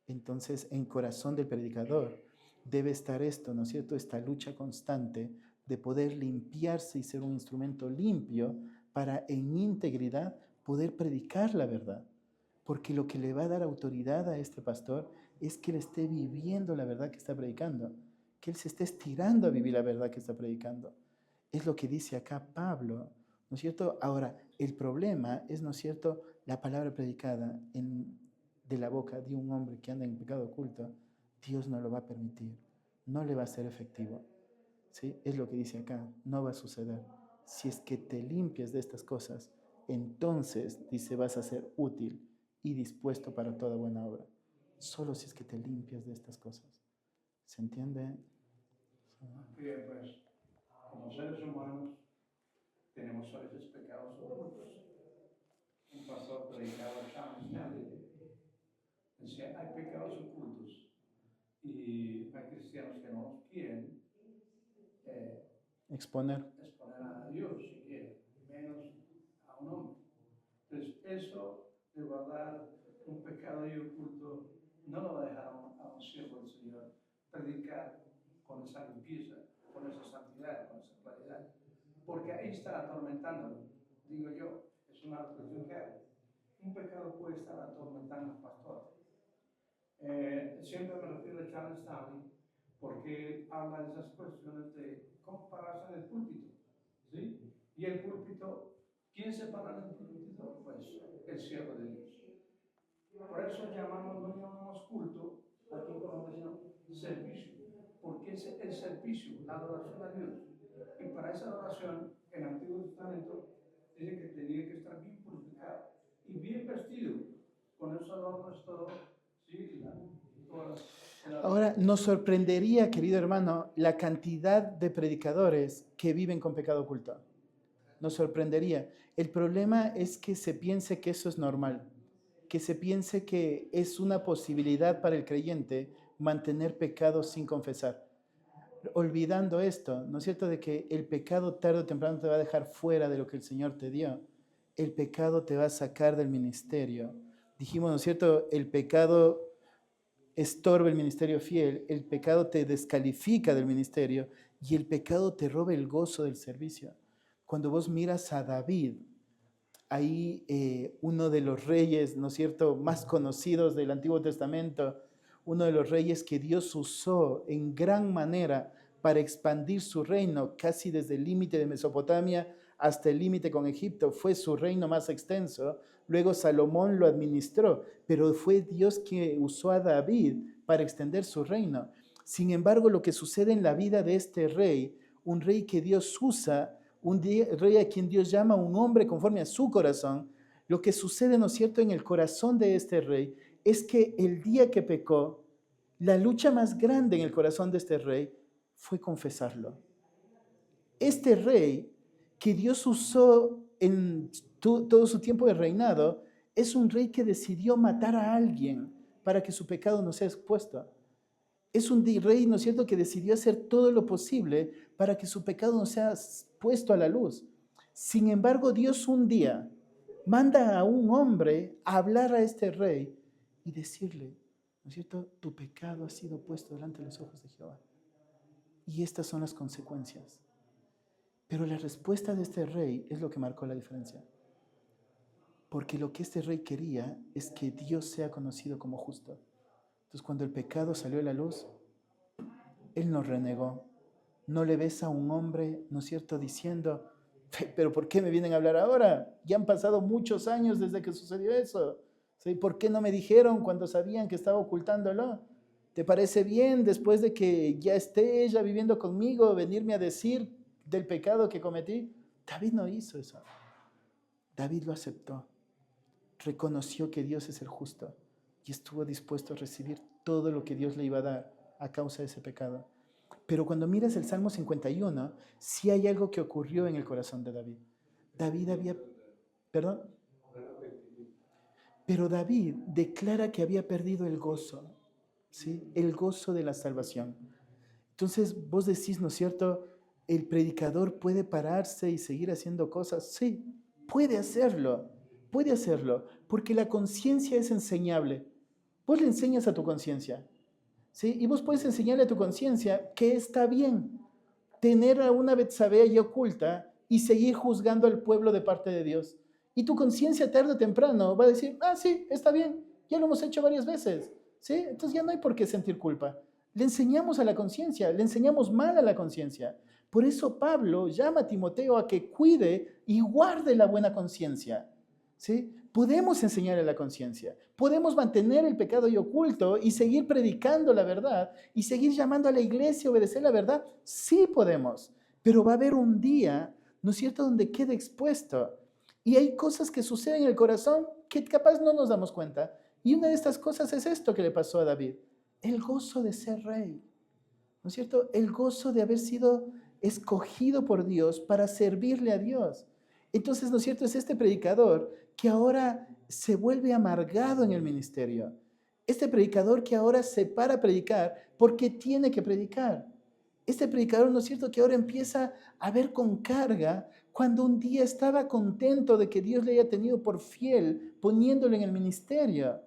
Entonces, en corazón del predicador debe estar esto, ¿no es cierto?, esta lucha constante de poder limpiarse y ser un instrumento limpio para en integridad poder predicar la verdad. Porque lo que le va a dar autoridad a este pastor es que él esté viviendo la verdad que está predicando, que él se esté estirando a vivir la verdad que está predicando. Es lo que dice acá Pablo, ¿no es cierto? Ahora, el problema es, ¿no es cierto?, la palabra predicada de la boca de un hombre que anda en pecado oculto. Dios no lo va a permitir, no le va a ser efectivo. ¿Sí? Es lo que dice acá, no va a suceder. Si es que te limpias de estas cosas, entonces, dice, vas a ser útil y dispuesto para toda buena obra. Solo si es que te limpias de estas cosas. ¿Se entiende? Bien, pues, como seres humanos, tenemos a veces pecados ocultos. Un pastor predicaba Charles Stanley. Decía, hay pecados ocultos y hay cristianos que no los quieren exponer a Dios, si quieren, menos a un hombre. Entonces, eso de guardar un pecado y oculto no lo va a dejar a un siervo del Señor predicar con esa limpieza, con esa santidad, con esa claridad, porque ahí está atormentándolo. Digo yo, es una reflexión que hago. Un pecado puede estar atormentando al pastor. Siempre me refiero a Charles Stanley porque habla de esas cuestiones de cómo pararse en el púlpito, ¿sí? Y el púlpito, ¿quién se para en el púlpito? Pues el siervo de Dios. Por eso no llamamos culto, aquí en Colombia servicio, porque es el servicio, la adoración a Dios. Y para esa adoración, el Antiguo Testamento dice que tenía que estar bien purificado y bien vestido, con esos adornos todo, ¿sí? Ahora, nos sorprendería, querido hermano, la cantidad de predicadores que viven con pecado oculto. Nos sorprendería. El problema es que se piense que eso es normal, que se piense que es una posibilidad para el creyente mantener pecado sin confesar. Olvidando esto, ¿no es cierto?, de que el pecado tarde o temprano te va a dejar fuera de lo que el Señor te dio. El pecado te va a sacar del ministerio. Dijimos, ¿no es cierto?, el pecado estorba el ministerio fiel, el pecado te descalifica del ministerio y el pecado te roba el gozo del servicio. Cuando vos miras a David, ahí uno de los reyes, ¿no es cierto?, más conocidos del Antiguo Testamento, uno de los reyes que Dios usó en gran manera para expandir su reino, casi desde el límite de Mesopotamia hasta el límite con Egipto, fue su reino más extenso. Luego Salomón lo administró, pero fue Dios que usó a David para extender su reino. Sin embargo, lo que sucede en la vida de este rey, un rey que Dios usa, un rey a quien Dios llama un hombre conforme a su corazón, lo que sucede, ¿no es cierto?, en el corazón de este rey, es que el día que pecó, la lucha más grande en el corazón de este rey fue confesarlo. Este rey que Dios usó en todo su tiempo de reinado, es un rey que decidió matar a alguien para que su pecado no sea expuesto. Es un rey, ¿no es cierto?, que decidió hacer todo lo posible para que su pecado no sea puesto a la luz. Sin embargo, Dios un día manda a un hombre a hablar a este rey y decirle, ¿no es cierto?, tu pecado ha sido puesto delante de los ojos de Jehová. Y estas son las consecuencias. Pero la respuesta de este rey es lo que marcó la diferencia. Porque lo que este rey quería es que Dios sea conocido como justo. Entonces, cuando el pecado salió a la luz, él nos renegó. No le ves a un hombre, ¿no es cierto?, diciendo, pero ¿por qué me vienen a hablar ahora? Ya han pasado muchos años desde que sucedió eso. ¿Sí? ¿Por qué no me dijeron cuando sabían que estaba ocultándolo? ¿Te parece bien, después de que ya esté ella viviendo conmigo, venirme a decir del pecado que cometí? David no hizo eso. David lo aceptó. Reconoció que Dios es el justo y estuvo dispuesto a recibir todo lo que Dios le iba a dar a causa de ese pecado. Pero cuando miras el Salmo 51, sí hay algo que ocurrió en el corazón de David. David había, perdón, pero David declara que había perdido el gozo, ¿sí? El gozo de la salvación. Entonces vos decís, ¿no es cierto? ¿El predicador puede pararse y seguir haciendo cosas? Sí, puede hacerlo, porque la conciencia es enseñable. Vos le enseñas a tu conciencia, ¿sí? Y vos puedes enseñarle a tu conciencia que está bien tener a una Betsabé ahí oculta y seguir juzgando al pueblo de parte de Dios. Y tu conciencia tarde o temprano va a decir, sí, está bien, ya lo hemos hecho varias veces, ¿sí? Entonces ya no hay por qué sentir culpa. Le enseñamos a la conciencia, le enseñamos mal a la conciencia. Por eso Pablo llama a Timoteo a que cuide y guarde la buena conciencia, ¿sí? Podemos enseñar a la conciencia, podemos mantener el pecado y oculto y seguir predicando la verdad y seguir llamando a la iglesia a obedecer la verdad. Sí podemos, pero va a haber un día, ¿no es cierto?, donde quede expuesto. Y hay cosas que suceden en el corazón que capaz no nos damos cuenta. Y una de estas cosas es esto que le pasó a David, el gozo de ser rey, ¿no es cierto? El gozo de haber sido escogido por Dios para servirle a Dios. Entonces, ¿no es cierto? Es este predicador que ahora se vuelve amargado en el ministerio. Este predicador que ahora se para a predicar porque tiene que predicar. Este predicador, ¿no es cierto?, que ahora empieza a ver con carga cuando un día estaba contento de que Dios le haya tenido por fiel poniéndolo en el ministerio.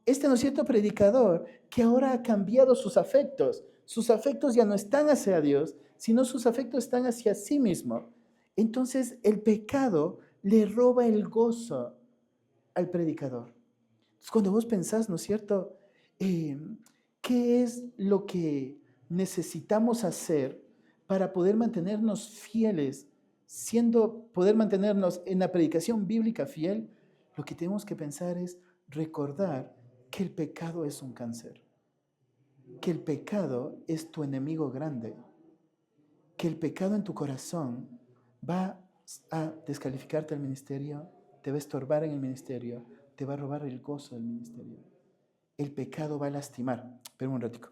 Este, ¿no es cierto?, predicador que ahora ha cambiado sus afectos. Sus afectos ya no están hacia Dios, sino sus afectos están hacia sí mismo. Entonces el pecado le roba el gozo al predicador. Entonces, cuando vos pensás, ¿no es cierto?, ¿qué es lo que necesitamos hacer para poder mantenernos fieles, poder mantenernos en la predicación bíblica fiel? Lo que tenemos que pensar es recordar que el pecado es un cáncer, que el pecado es tu enemigo grande, que el pecado en tu corazón va a descalificarte del ministerio, te va a estorbar en el ministerio, te va a robar el gozo del ministerio. El pecado va a lastimar. Espérame un ratico.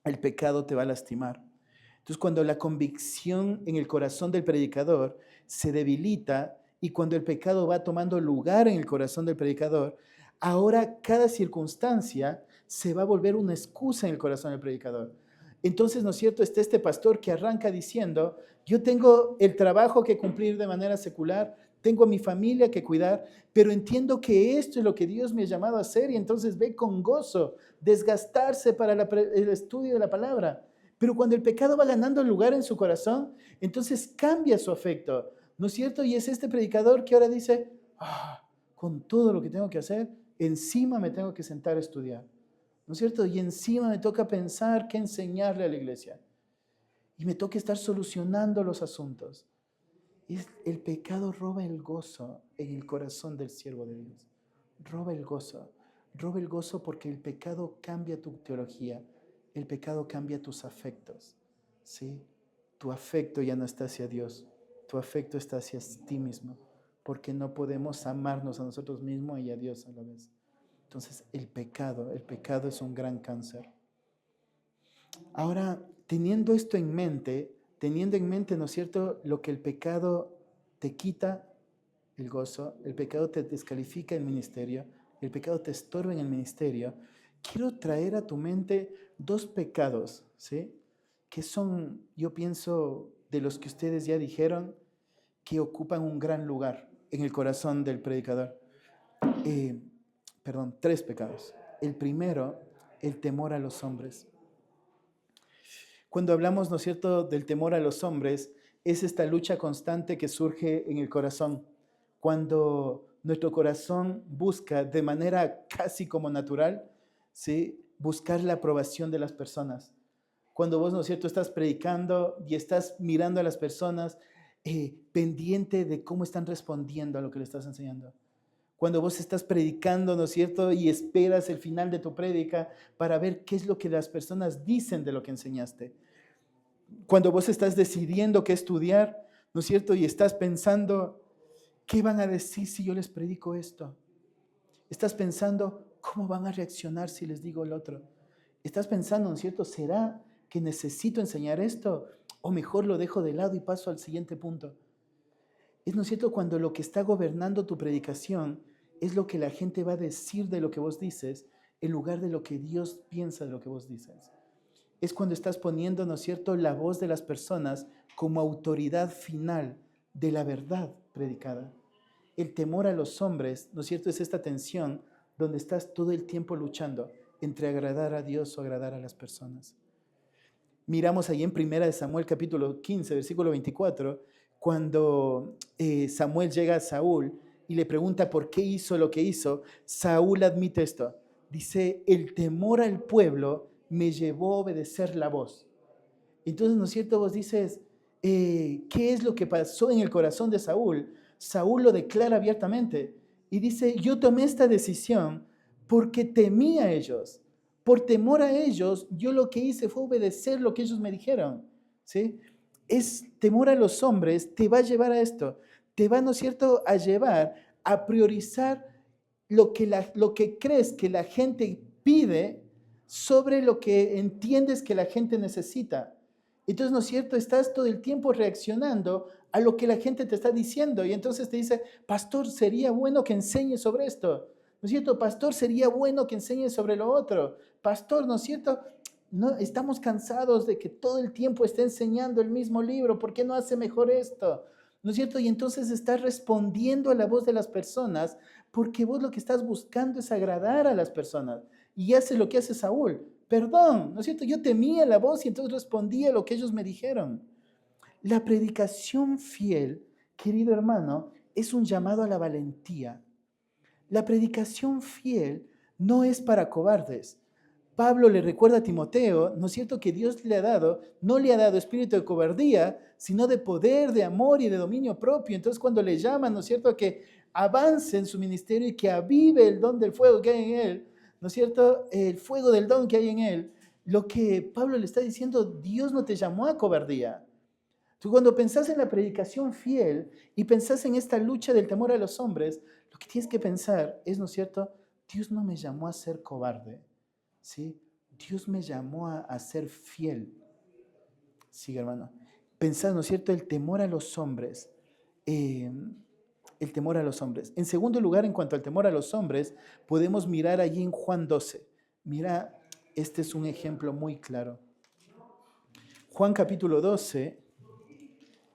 El pecado te va a lastimar. Entonces, cuando la convicción en el corazón del predicador se debilita y cuando el pecado va tomando lugar en el corazón del predicador, ahora cada circunstancia se va a volver una excusa en el corazón del predicador. Entonces, ¿no es cierto?, está este pastor que arranca diciendo, yo tengo el trabajo que cumplir de manera secular, tengo a mi familia que cuidar, pero entiendo que esto es lo que Dios me ha llamado a hacer y entonces ve con gozo desgastarse para el estudio de la palabra. Pero cuando el pecado va ganando lugar en su corazón, entonces cambia su afecto, ¿no es cierto? Y es este predicador que ahora dice, con todo lo que tengo que hacer, encima me tengo que sentar a estudiar, ¿no es cierto? Y encima me toca pensar qué enseñarle a la iglesia. Y me toca estar solucionando los asuntos. El pecado roba el gozo en el corazón del siervo de Dios. Roba el gozo porque el pecado cambia tu teología, el pecado cambia tus afectos, ¿sí? Tu afecto ya no está hacia Dios, tu afecto está hacia ti mismo, porque no podemos amarnos a nosotros mismos y a Dios a la vez. Entonces el pecado es un gran cáncer. Ahora, teniendo esto en mente, ¿no es cierto?, lo que el pecado te quita el gozo, el pecado te descalifica el ministerio, el pecado te estorba en el ministerio, quiero traer a tu mente dos pecados, ¿sí?, que son, yo pienso, de los que ustedes ya dijeron, que ocupan un gran lugar en el corazón del predicador. Tres pecados. El primero, el temor a los hombres. Cuando hablamos, ¿no es cierto?, del temor a los hombres, es esta lucha constante que surge en el corazón. Cuando nuestro corazón busca de manera casi como natural, ¿sí?, buscar la aprobación de las personas. Cuando vos, ¿no es cierto?, estás predicando y estás mirando a las personas pendiente de cómo están respondiendo a lo que le estás enseñando. Cuando vos estás predicando, ¿no es cierto?, y esperas el final de tu prédica para ver qué es lo que las personas dicen de lo que enseñaste. Cuando vos estás decidiendo qué estudiar, ¿no es cierto?, y estás pensando, ¿qué van a decir si yo les predico esto? Estás pensando, ¿cómo van a reaccionar si les digo el otro? Estás pensando, ¿no es cierto?, ¿será que necesito enseñar esto? O mejor lo dejo de lado y paso al siguiente punto. Es, ¿no es cierto?, cuando lo que está gobernando tu predicación es lo que la gente va a decir de lo que vos dices, en lugar de lo que Dios piensa de lo que vos dices. Es cuando estás poniendo, ¿no es cierto?, la voz de las personas como autoridad final de la verdad predicada. El temor a los hombres, ¿no es cierto?, es esta tensión donde estás todo el tiempo luchando entre agradar a Dios o agradar a las personas. Miramos ahí en 1 Samuel capítulo 15, versículo 24, cuando Samuel llega a Saúl y le pregunta por qué hizo lo que hizo. Saúl admite esto. Dice, el temor al pueblo me llevó a obedecer la voz. Entonces, ¿no es cierto? Vos dices, ¿qué es lo que pasó en el corazón de Saúl? Saúl lo declara abiertamente y dice, yo tomé esta decisión porque temí a ellos. Por temor a ellos, yo lo que hice fue obedecer lo que ellos me dijeron, ¿sí? Es temor a los hombres, te va a llevar a esto, te va, ¿no es cierto?, a llevar a priorizar lo que crees que la gente pide sobre lo que entiendes que la gente necesita. Entonces, ¿no es cierto?, estás todo el tiempo reaccionando a lo que la gente te está diciendo y entonces te dice, pastor, sería bueno que enseñe sobre esto. ¿No es cierto? Pastor, sería bueno que enseñe sobre lo otro. Pastor, ¿no es cierto? No, estamos cansados de que todo el tiempo esté enseñando el mismo libro. ¿Por qué no hace mejor esto? ¿No es cierto? Y entonces estás respondiendo a la voz de las personas porque vos lo que estás buscando es agradar a las personas. Y hace lo que hace Saúl. Perdón, ¿no es cierto? Yo temía la voz y entonces respondía a lo que ellos me dijeron. La predicación fiel, querido hermano, es un llamado a la valentía. La predicación fiel no es para cobardes. Pablo le recuerda a Timoteo, ¿no es cierto?, que Dios no le ha dado espíritu de cobardía, sino de poder, de amor y de dominio propio. Entonces, cuando le llaman, ¿no es cierto?, a que avance en su ministerio y que avive el don del fuego que hay en él, ¿no es cierto?, el fuego del don que hay en él, lo que Pablo le está diciendo, Dios no te llamó a cobardía. Tú cuando pensás en la predicación fiel y pensás en esta lucha del temor a los hombres, lo que tienes que pensar es, ¿no es cierto?, Dios no me llamó a ser cobarde, ¿sí? Dios me llamó a ser fiel. Sí, hermano. Pensad, ¿no es cierto?, el temor a los hombres. El temor a los hombres. En segundo lugar, en cuanto al temor a los hombres, podemos mirar allí en Juan 12. Mira, este es un ejemplo muy claro. Juan capítulo 12,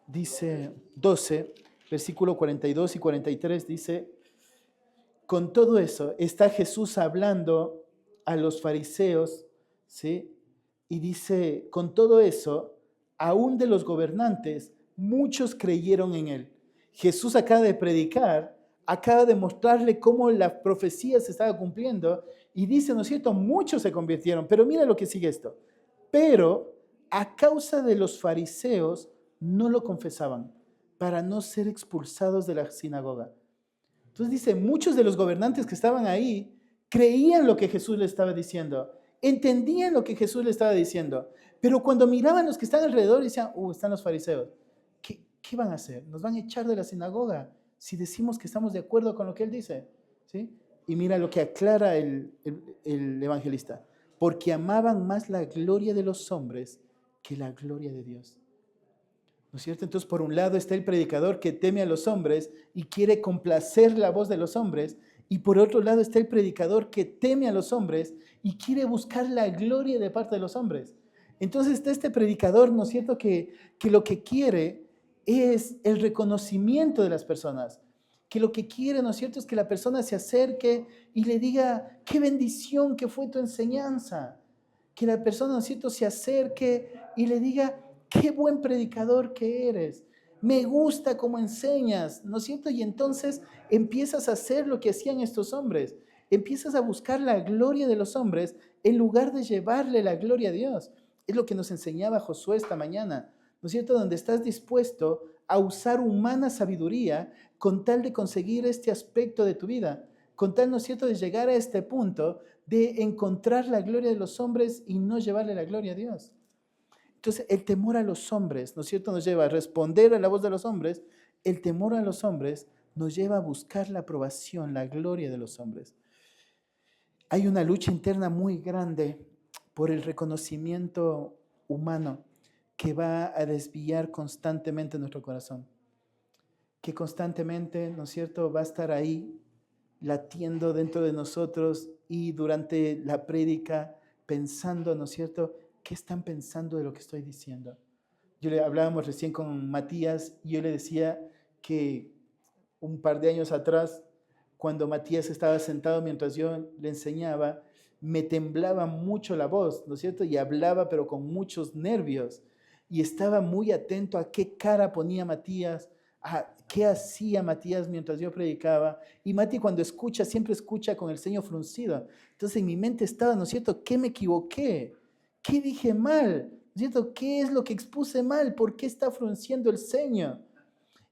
dice 12, versículo 42 y 43, dice, con todo eso está Jesús hablando a los fariseos, ¿sí? Y dice, con todo eso, aún de los gobernantes, muchos creyeron en él. Jesús acaba de predicar, acaba de mostrarle cómo la profecía se estaba cumpliendo y dice, ¿no es cierto?, muchos se convirtieron, pero mira lo que sigue esto. Pero a causa de los fariseos no lo confesaban para no ser expulsados de la sinagoga. Entonces dice, muchos de los gobernantes que estaban ahí creían lo que Jesús les estaba diciendo, entendían lo que Jesús les estaba diciendo, pero cuando miraban los que están alrededor decían, están los fariseos, ¿qué van a hacer? Nos van a echar de la sinagoga si decimos que estamos de acuerdo con lo que él dice, ¿sí? Y mira lo que aclara el evangelista, porque amaban más la gloria de los hombres que la gloria de Dios. ¿No es cierto? Entonces, por un lado está el predicador que teme a los hombres y quiere complacer la voz de los hombres, y por otro lado está el predicador que teme a los hombres y quiere buscar la gloria de parte de los hombres. Entonces está este predicador, ¿no es cierto?, que lo que quiere es el reconocimiento de las personas, que lo que quiere, ¿no es cierto?, es que la persona se acerque y le diga, qué bendición que fue tu enseñanza, que la persona, ¿no es cierto?, se acerque y le diga, qué buen predicador que eres, me gusta cómo enseñas, ¿no es cierto? Y entonces empiezas a hacer lo que hacían estos hombres. empiezas a buscar la gloria de los hombres en lugar de llevarle la gloria a Dios. Es lo que nos enseñaba Josué esta mañana, ¿no es cierto? Donde estás dispuesto a usar humana sabiduría con tal de conseguir este aspecto de tu vida, con tal, ¿no es cierto?, de llegar a este punto de encontrar la gloria de los hombres y no llevarle la gloria a Dios. Entonces, el temor a los hombres, ¿no es cierto?, nos lleva a responder a la voz de los hombres. El temor a los hombres nos lleva a buscar la aprobación, la gloria de los hombres. Hay una lucha interna muy grande por el reconocimiento humano que va a desviar constantemente nuestro corazón, que constantemente, ¿no es cierto?, va a estar ahí latiendo dentro de nosotros y durante la prédica pensando, ¿no es cierto?, ¿qué están pensando de lo que estoy diciendo? Hablábamos recién con Matías y yo le decía que un par de años atrás, cuando Matías estaba sentado mientras yo le enseñaba, me temblaba mucho la voz, ¿no es cierto? Y hablaba pero con muchos nervios y estaba muy atento a qué cara ponía Matías, a qué hacía Matías mientras yo predicaba. Y Mati cuando escucha, siempre escucha con el ceño fruncido. Entonces en mi mente estaba, ¿no es cierto?, ¿qué me equivoqué? ¿Qué dije mal? ¿No es cierto? ¿Qué es lo que expuse mal? ¿Por qué está frunciendo el ceño?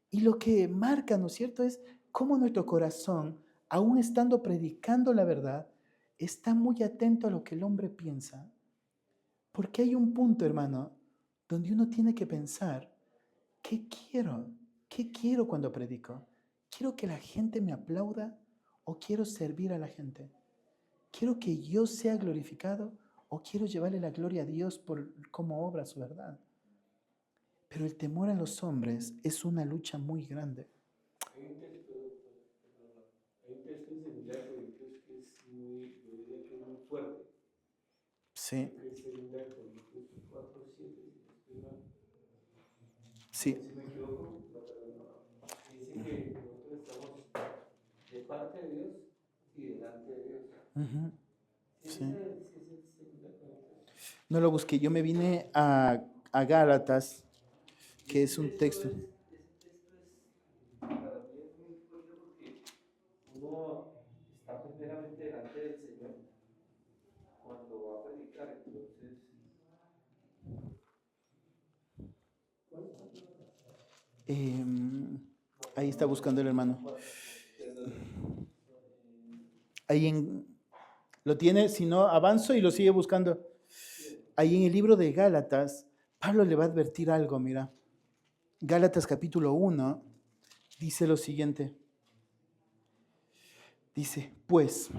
Y lo que marca, ¿no es cierto?, es cómo nuestro corazón, aún estando predicando la verdad, está muy atento a lo que el hombre piensa. Porque hay un punto, hermano, donde uno tiene que pensar, ¿qué quiero? ¿Qué quiero cuando predico? ¿Quiero que la gente me aplauda o quiero servir a la gente? ¿Quiero que yo sea glorificado o quiero llevarle la gloria a Dios por cómo obra su verdad? Pero el temor a los hombres es una lucha muy grande. Hay un texto, perdón, hay un texto en Segunda de Corintios que es muy, yo diría que es muy fuerte. Sí, Que es Segunda de Corintios 4, 7, si no estoy mal. sí. Si me equivoco, no, perdón, no. Dice que nosotros estamos de parte de Dios y delante de Dios. Ujú, ¿Sí sí. es el Segunda de Corintios? No lo busqué, yo me vine a Gálatas, que es un texto. Ese texto es, para mí es muy fuerte porque uno está primeramente delante del Señor cuando va a predicar, entonces, em, ahí está buscando el hermano. perdón, Ahí lo tiene, si no, avanzo y lo sigue buscando. Ahí en el libro de Gálatas, Pablo le va a advertir algo, mira. Gálatas capítulo 1 dice lo siguiente. Dice, pues,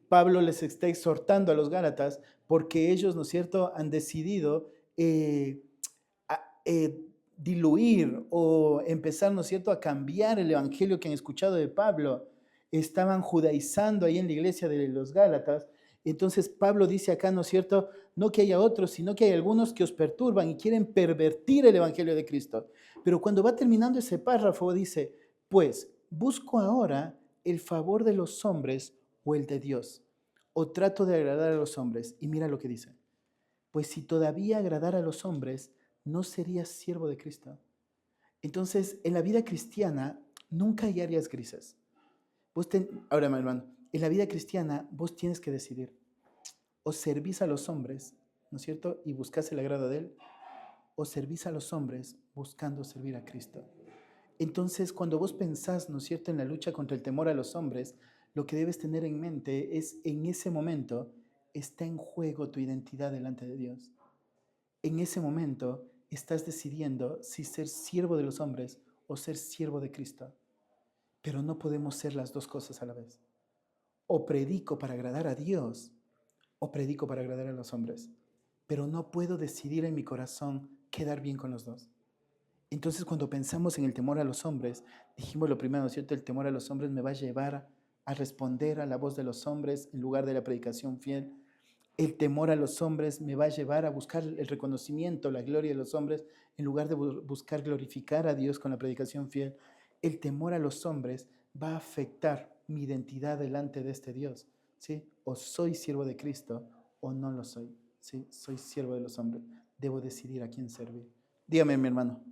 Pablo les está exhortando a los Gálatas porque ellos, ¿no es cierto?, han decidido diluir o empezar, ¿no es cierto?, a cambiar el evangelio que han escuchado de Pablo. Estaban judaizando ahí en la iglesia de los Gálatas. Entonces Pablo dice acá, ¿no es cierto?, no que haya otros, sino que hay algunos que os perturban y quieren pervertir el evangelio de Cristo. Pero cuando va terminando ese párrafo dice, pues busco ahora el favor de los hombres o el de Dios, o trato de agradar a los hombres. Y mira lo que dice, pues si todavía agradara a los hombres, no serías siervo de Cristo. Entonces, en la vida cristiana nunca hay áreas grises. Ahora, mi hermano, en la vida cristiana vos tienes que decidir, o servís a los hombres, ¿no es cierto?, y buscás el agrado de Él, o servís a los hombres buscando servir a Cristo. Entonces, cuando vos pensás, ¿no es cierto?, en la lucha contra el temor a los hombres, lo que debes tener en mente es, en ese momento, está en juego tu identidad delante de Dios. En ese momento, estás decidiendo si ser siervo de los hombres o ser siervo de Cristo. Pero no podemos ser las dos cosas a la vez. O predico para agradar a Dios o predico para agradar a los hombres. Pero no puedo decidir en mi corazón quedar bien con los dos. Entonces, cuando pensamos en el temor a los hombres, dijimos lo primero, ¿no es cierto? El temor a los hombres me va a llevar a responder a la voz de los hombres en lugar de la predicación fiel. El temor a los hombres me va a llevar a buscar el reconocimiento, la gloria de los hombres, en lugar de buscar glorificar a Dios con la predicación fiel. El temor a los hombres va a afectar mi identidad delante de este Dios, ¿sí? O soy siervo de Cristo o no lo soy, ¿sí? Soy siervo de los hombres. Debo decidir a quién servir. Dígame, mi hermano.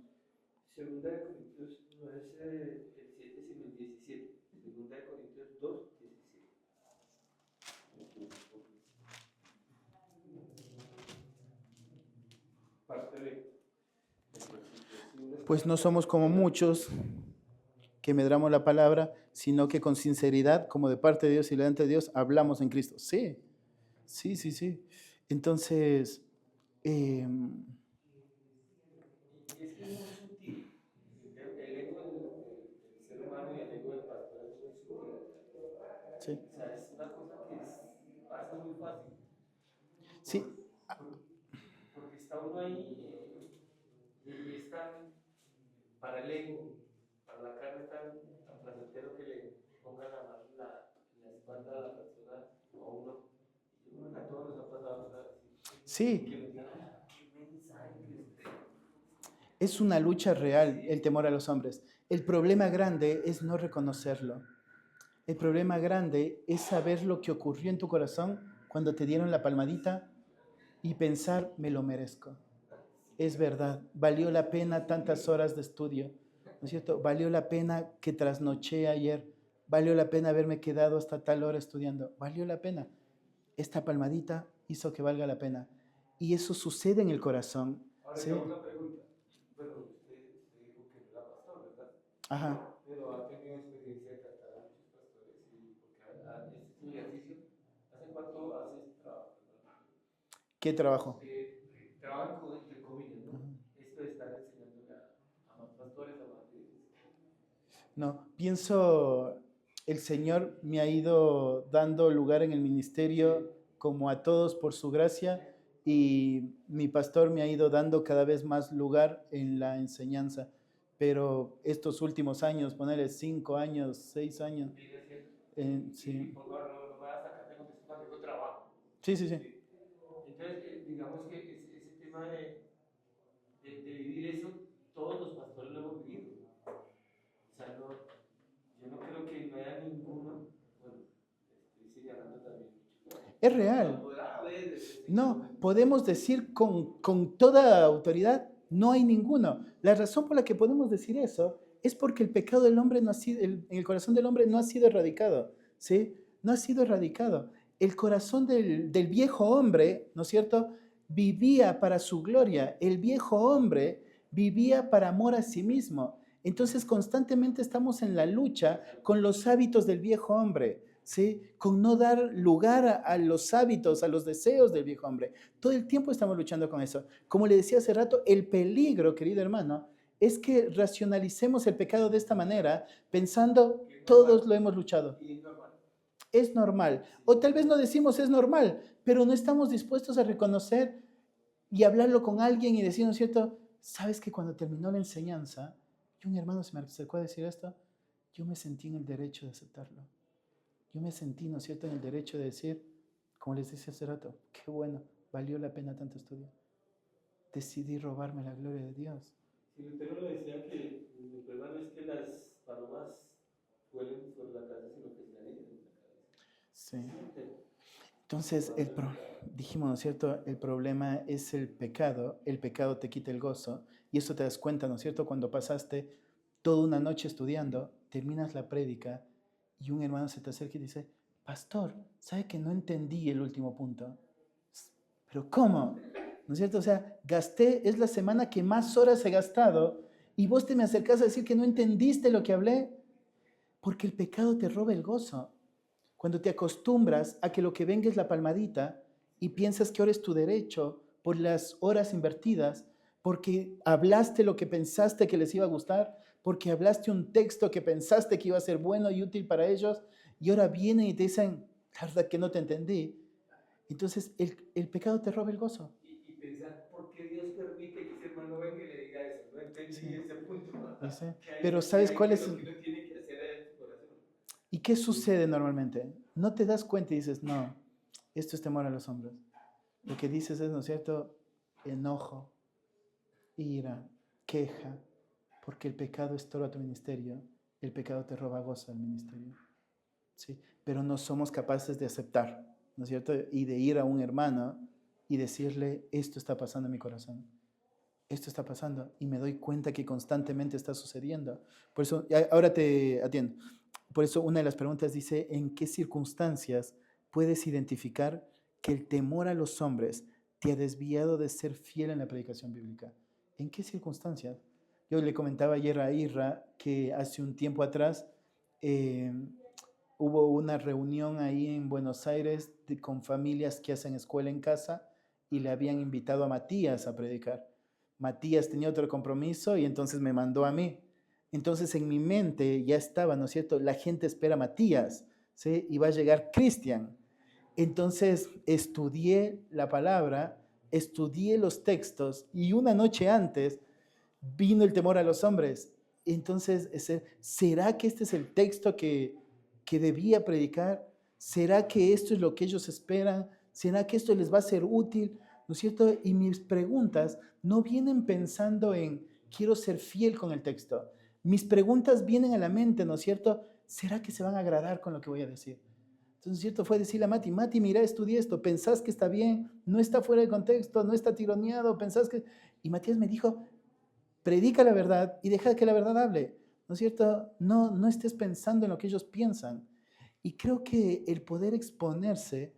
Segunda de Corintios no es el 7, sino el 17. Segunda de Corintios 2, Pues no somos como muchos que medramos la palabra, sino que con sinceridad, como de parte de Dios y delante de Dios, hablamos en Cristo. Sí, sí, sí, sí. Entonces, eh, Y es que es muy sutil. El ego del ser humano y el ego del pastor es muy sutil. sí, O sea, es una cosa que pasa muy fácil. sí, Por- porque está uno ahí y es tan, para el ego, para la carne, tan placentero que le pongan la mano en la espalda a la persona o a uno. Y yo creo que a todos nos ha pasado, ¿sabes? Y que sí, nos digan, "Ah, qué mensaje que usted". es una lucha real el temor a los hombres. El problema grande es no reconocerlo. El problema grande es saber lo que ocurrió en tu corazón cuando te dieron la palmadita y pensar, me lo merezco. Es verdad, valió la pena tantas horas de estudio, ¿no es cierto? Valió la pena que trasnoché ayer, valió la pena haberme quedado hasta tal hora estudiando, valió la pena. Esta palmadita hizo que valga la pena. Y eso sucede en el corazón, Ahora ¿sí? yo hago una pregunta. Bueno, usted dijo que no era pastor, ¿verdad? Ajá. Pero ha tenido experiencia de tratar a muchos pastores y porque este es su ejercicio. ¿Hace cuánto hace este trabajo? Perdón? ¿Qué trabajo? Trabajan con, entre comillas, ¿no? Esto de estar enseñándole a más pastores, a más líderes. No, pienso, el Señor me ha ido dando lugar en el ministerio como a todos por su gracia y mi pastor me ha ido dando cada vez más lugar en la enseñanza. Pero estos últimos años, ponerle 5 años, 6 años, Viene haciendo. Y sí, por favor, no me va a sacar de contexto cuando digo trabajo. sí, sí, sí. Sí. Entonces, digamos que ese tema de vivir eso, todos los pastores lo hemos vivido. O sea, no, yo no creo que no haya ninguno, bueno, estoy señalando también mucho. Es No real. podrá haber ese No, sector. podemos decir con toda autoridad, no hay ninguno. La razón por la que podemos decir eso es porque el pecado del hombre no ha sido, en el corazón del hombre no ha sido erradicado, ¿sí? No ha sido erradicado. El corazón del viejo hombre, ¿no es cierto?, vivía para su gloria. El viejo hombre vivía para amor a sí mismo. Entonces constantemente estamos en la lucha con los hábitos del viejo hombre. ¿Sí? Con no dar lugar a los hábitos, a los deseos del viejo hombre. Todo el tiempo estamos luchando con eso. Como le decía hace rato, el peligro, querido hermano, es que racionalicemos el pecado de esta manera, pensando, todos lo hemos luchado. Y es normal. Es normal. O tal vez no decimos es normal, pero no estamos dispuestos a reconocer y hablarlo con alguien y decir, ¿no es cierto? ¿Sabes que cuando terminó la enseñanza, y un hermano se me acercó a decir esto, yo me sentí en el derecho de aceptarlo? Yo me sentí, ¿no es cierto?, en el derecho de decir, como les decía hace rato, qué bueno, valió la pena tanto estudio. Decidí robarme la gloria de Dios. Si Lutero lo decía que el problema no es que las palomas vuelen sobre la cabeza, sino que se anillan en la cabeza. Sí. Entonces, dijimos, ¿no es cierto?, el problema es el pecado te quita el gozo, y eso te das cuenta, ¿no es cierto?, cuando pasaste toda una noche estudiando, terminas la prédica, y un hermano se te acerca y dice, pastor, ¿sabe que no entendí el último punto? ¿Pero cómo? ¿No es cierto? O sea, es la semana que más horas he gastado, y vos te me acercás a decir que no entendiste lo que hablé, porque el pecado te roba el gozo. Cuando te acostumbras a que lo que venga es la palmadita y piensas que ahora es tu derecho por las horas invertidas, porque hablaste lo que pensaste que les iba a gustar, porque hablaste un texto que pensaste que iba a ser bueno y útil para ellos, y ahora vienen y te dicen, la verdad que no te entendí. Entonces el pecado te roba el gozo. Y pensar, ¿por qué Dios permite que ese hermano venga y le diga eso? No entendí Sí, ese punto. dice, ¿Qué hay, pero qué ¿sabes hay, cuál qué es es? lo que uno tiene que hacer en tu corazón? ¿Y qué sucede normalmente? No te das cuenta y dices, no, esto es temor a los hombres. Lo que dices es, ¿no es cierto?, enojo, ira, queja, porque el pecado estorba tu ministerio, el pecado te roba gozo al ministerio. ¿Sí? Pero no somos capaces de aceptar, ¿no es cierto?, y de ir a un hermano y decirle, esto está pasando en mi corazón, esto está pasando, y me doy cuenta que constantemente está sucediendo. Por eso, ahora te atiendo. Por eso una de las preguntas dice, ¿en qué circunstancias puedes identificar que el temor a los hombres te ha desviado de ser fiel en la predicación bíblica? ¿En qué circunstancias? Yo le comentaba ayer a Irra que hace un tiempo atrás hubo una reunión ahí en Buenos Aires con familias que hacen escuela en casa y le habían invitado a Matías a predicar. Matías tenía otro compromiso y entonces me mandó a mí. Entonces en mi mente ya estaba, ¿no es cierto? La gente espera a Matías, ¿sí? Y va a llegar Cristian. Entonces estudié la palabra, estudié los textos y una noche antes vino el temor a los hombres. Entonces, ¿será que este es el texto que debía predicar? ¿Será que esto es lo que ellos esperan? ¿Será que esto les va a ser útil? ¿No es cierto? Y mis preguntas no vienen pensando en quiero ser fiel con el texto. Mis preguntas vienen a la mente, ¿no es cierto? ¿Será que se van a agradar con lo que voy a decir? Entonces, ¿cierto? Fue decirle a Mati, mira, estudié esto, ¿pensás que está bien? ¿No está fuera de contexto? ¿No está tironeado? ¿Pensás que...? Y Matías me dijo, predica la verdad y deja que la verdad hable, ¿no es cierto? No estés pensando en lo que ellos piensan. Y creo que el poder exponerse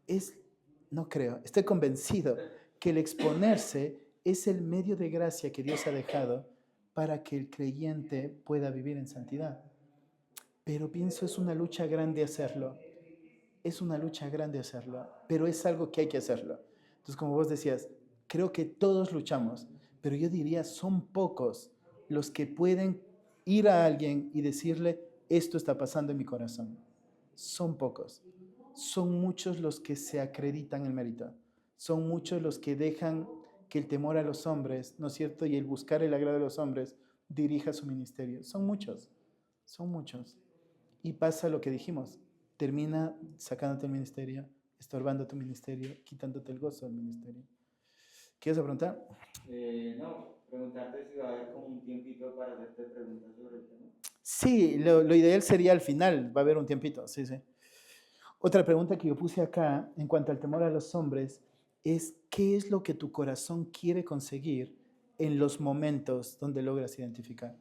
estoy convencido que el exponerse es el medio de gracia que Dios ha dejado para que el creyente pueda vivir en santidad. Pero pienso, es una lucha grande hacerlo. Es una lucha grande hacerlo, pero es algo que hay que hacerlo. Entonces, como vos decías, creo que todos luchamos, pero yo diría, son pocos los que pueden ir a alguien y decirle, esto está pasando en mi corazón. Son pocos. Son muchos los que se acreditan el mérito. Son muchos los que dejan que el temor a los hombres, ¿no es cierto? Y el buscar el agrado de los hombres dirija su ministerio. Son muchos. Y pasa lo que dijimos. Termina sacándote el ministerio, estorbando tu ministerio, quitándote el gozo del ministerio. ¿Quieres preguntar? No, preguntarte si va a haber como un tiempito para hacerte preguntas sobre el tema. Sí, lo ideal sería al final, va a haber un tiempito, sí. Otra pregunta que yo puse acá en cuanto al temor a los hombres es, ¿qué es lo que tu corazón quiere conseguir en los momentos donde logras identificar?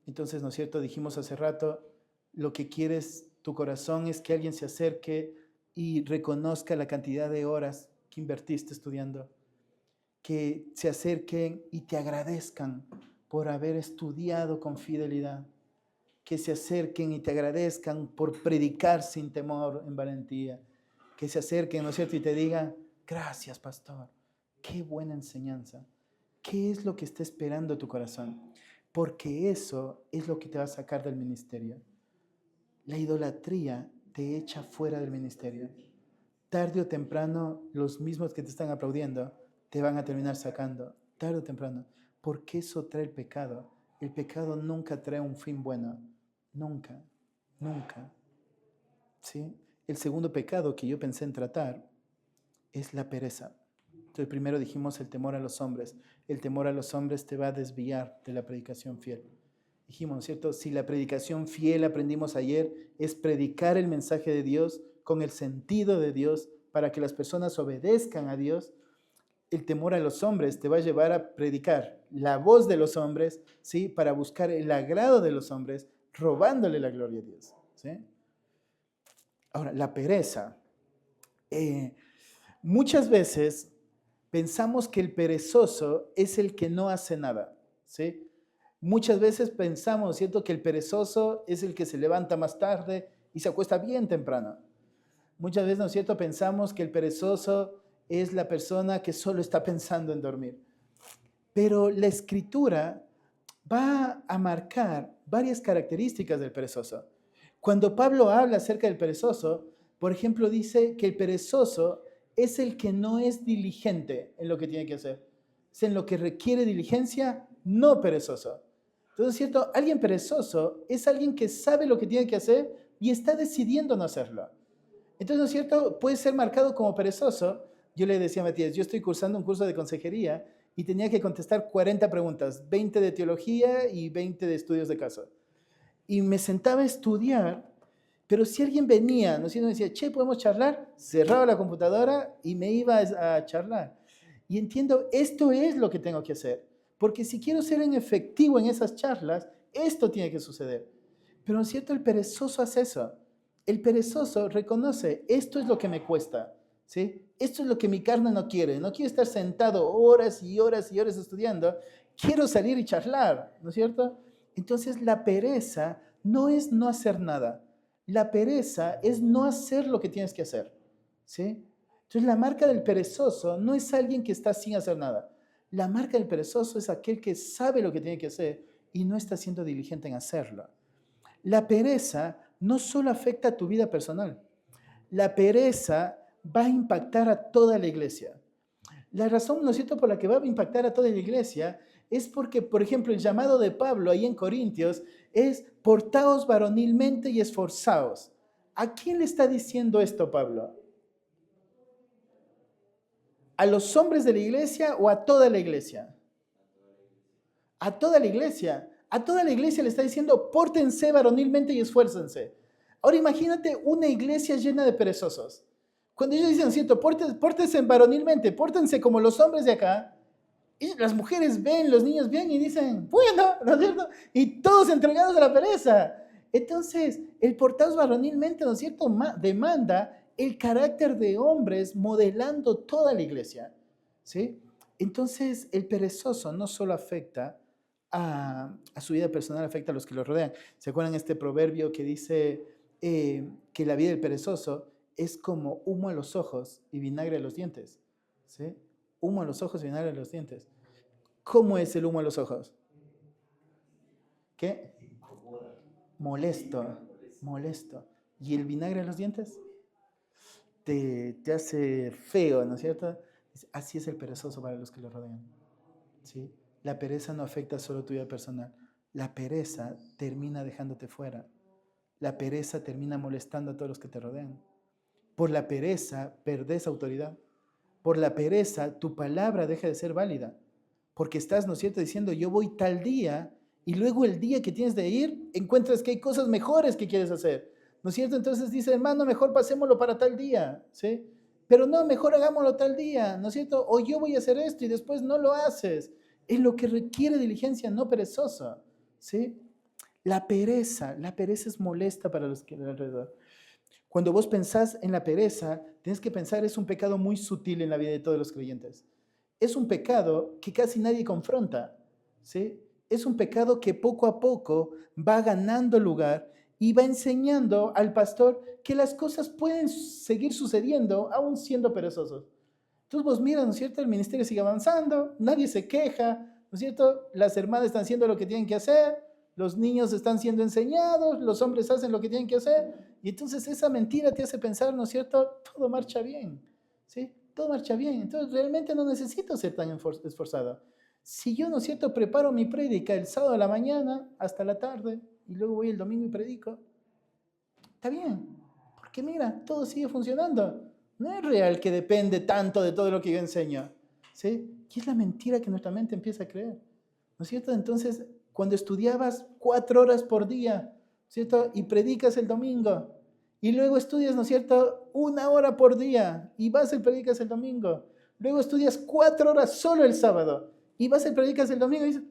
Entonces, ¿no es cierto? Dijimos hace rato, lo que quieres tu corazón es que alguien se acerque y reconozca la cantidad de horas que invertiste estudiando, que se acerquen y te agradezcan por haber estudiado con fidelidad, que se acerquen y te agradezcan por predicar sin temor, en valentía, que se acerquen, ¿no es cierto? Y te digan, gracias, pastor, qué buena enseñanza. ¿Qué es lo que está esperando tu corazón? Porque eso es lo que te va a sacar del ministerio. La idolatría te echa fuera del ministerio. Tarde o temprano, los mismos que te están aplaudiendo te van a terminar sacando. Tarde o temprano. Porque eso trae el pecado. El pecado nunca trae un fin bueno. Nunca. ¿Sí? El segundo pecado que yo pensé en tratar es la pereza. Entonces, primero dijimos el temor a los hombres. El temor a los hombres te va a desviar de la predicación fiel. Dijimos, ¿cierto? Si la predicación fiel, aprendimos ayer, es predicar el mensaje de Dios con el sentido de Dios para que las personas obedezcan a Dios, el temor a los hombres te va a llevar a predicar la voz de los hombres, ¿sí? Para buscar el agrado de los hombres, robándole la gloria a Dios, ¿sí? Ahora, la pereza. Muchas veces pensamos que el perezoso es el que no hace nada, ¿sí? Muchas veces pensamos, ¿cierto?, que el perezoso es el que se levanta más tarde y se acuesta bien temprano. Muchas veces, ¿no es cierto?, pensamos que el perezoso es la persona que solo está pensando en dormir. Pero la Escritura va a marcar varias características del perezoso. Cuando Pablo habla acerca del perezoso, por ejemplo, dice que el perezoso es el que no es diligente en lo que tiene que hacer. Es en lo que requiere diligencia, no perezoso. Entonces, ¿cierto? Alguien perezoso es alguien que sabe lo que tiene que hacer y está decidiendo no hacerlo. Entonces, ¿no es cierto? Puede ser marcado como perezoso. Yo le decía a Matías, yo estoy cursando un curso de consejería y tenía que contestar 40 preguntas, 20 de teología y 20 de estudios de caso. Y me sentaba a estudiar, pero si alguien venía, ¿no es cierto? Me decía, che, ¿podemos charlar? Cerraba la computadora y me iba a charlar. Y entiendo, esto es lo que tengo que hacer. Porque si quiero ser en efectivo en esas charlas, esto tiene que suceder. Pero, ¿no es cierto? El perezoso hace eso. El perezoso reconoce, esto es lo que me cuesta, ¿sí? Esto es lo que mi carne no quiere. No quiero estar sentado horas y horas y horas estudiando. quiero salir y charlar, ¿no es cierto? Entonces la pereza no es no hacer nada. La pereza es no hacer lo que tienes que hacer, ¿sí? Entonces la marca del perezoso no es alguien que está sin hacer nada. La marca del perezoso es aquel que sabe lo que tiene que hacer y no está siendo diligente en hacerlo. La pereza no solo afecta a tu vida personal. La pereza va a impactar a toda la iglesia. La razón, ¿no es cierto?, por la que va a impactar a toda la iglesia es porque, por ejemplo, el llamado de Pablo ahí en Corintios es portaos varonilmente y esforzaos. ¿A quién le está diciendo esto Pablo? ¿A los hombres de la iglesia o a toda la iglesia? A toda la iglesia. A toda la iglesia le está diciendo, pórtense varonilmente y esfuércense. Ahora imagínate una iglesia llena de perezosos. Cuando ellos dicen, cierto, pórtense varonilmente, pórtense como los hombres de acá, y las mujeres ven, los niños ven y dicen, bueno, ¿no es cierto? Y todos entregados a la pereza. Entonces, el portaos varonilmente, ¿no es cierto?, demanda el carácter de hombres modelando toda la iglesia, ¿sí? Entonces, el perezoso no solo afecta a su vida personal, afecta a los que lo rodean. ¿Se acuerdan este proverbio que dice que la vida del perezoso es como humo a los ojos y vinagre a los dientes? ¿Sí? Humo a los ojos y vinagre a los dientes. ¿Cómo es el humo a los ojos? ¿Qué? Molesto, molesto. ¿Y el vinagre a los dientes? Te hace feo, ¿no es cierto? Así es el perezoso para los que lo rodean, ¿sí? La pereza no afecta solo tu vida personal. La pereza termina dejándote fuera. La pereza termina molestando a todos los que te rodean. Por la pereza perdés autoridad. Por la pereza tu palabra deja de ser válida. Porque estás, ¿no es cierto?, diciendo yo voy tal día y luego el día que tienes de ir encuentras que hay cosas mejores que quieres hacer. ¿No es cierto? Entonces dice, hermano, mejor pasémoslo para tal día, ¿sí? Pero no, mejor hagámoslo tal día, ¿no es cierto? O yo voy a hacer esto y después no lo haces. Es lo que requiere diligencia, no perezosa, ¿sí? La pereza es molesta para los que están alrededor. Cuando vos pensás en la pereza, tienes que pensar, es un pecado muy sutil en la vida de todos los creyentes. Es un pecado que casi nadie confronta, ¿sí? Es un pecado que poco a poco va ganando lugar y va enseñando al pastor que las cosas pueden seguir sucediendo aún siendo perezosos. Entonces vos miras, ¿no es cierto? El ministerio sigue avanzando, nadie se queja, ¿no es cierto? Las hermanas están haciendo lo que tienen que hacer, los niños están siendo enseñados, los hombres hacen lo que tienen que hacer, y entonces esa mentira te hace pensar, ¿no es cierto? Todo marcha bien, ¿sí? Todo marcha bien, entonces realmente no necesito ser tan esforzado. Si yo, ¿no es cierto?, preparo mi prédica el sábado a la mañana hasta la tarde, y luego voy el domingo y predico, está bien, porque mira, todo sigue funcionando. No es real que depende tanto de todo lo que yo enseño, ¿sí? Y es la mentira que nuestra mente empieza a creer, ¿no es cierto? Entonces, cuando estudiabas 4 horas por día, ¿cierto? Y predicas el domingo, y luego estudias, ¿no es cierto?, 1 hora por día, y vas y predicas el domingo. Luego estudias 4 horas solo el sábado, y vas y predicas el domingo, y dices,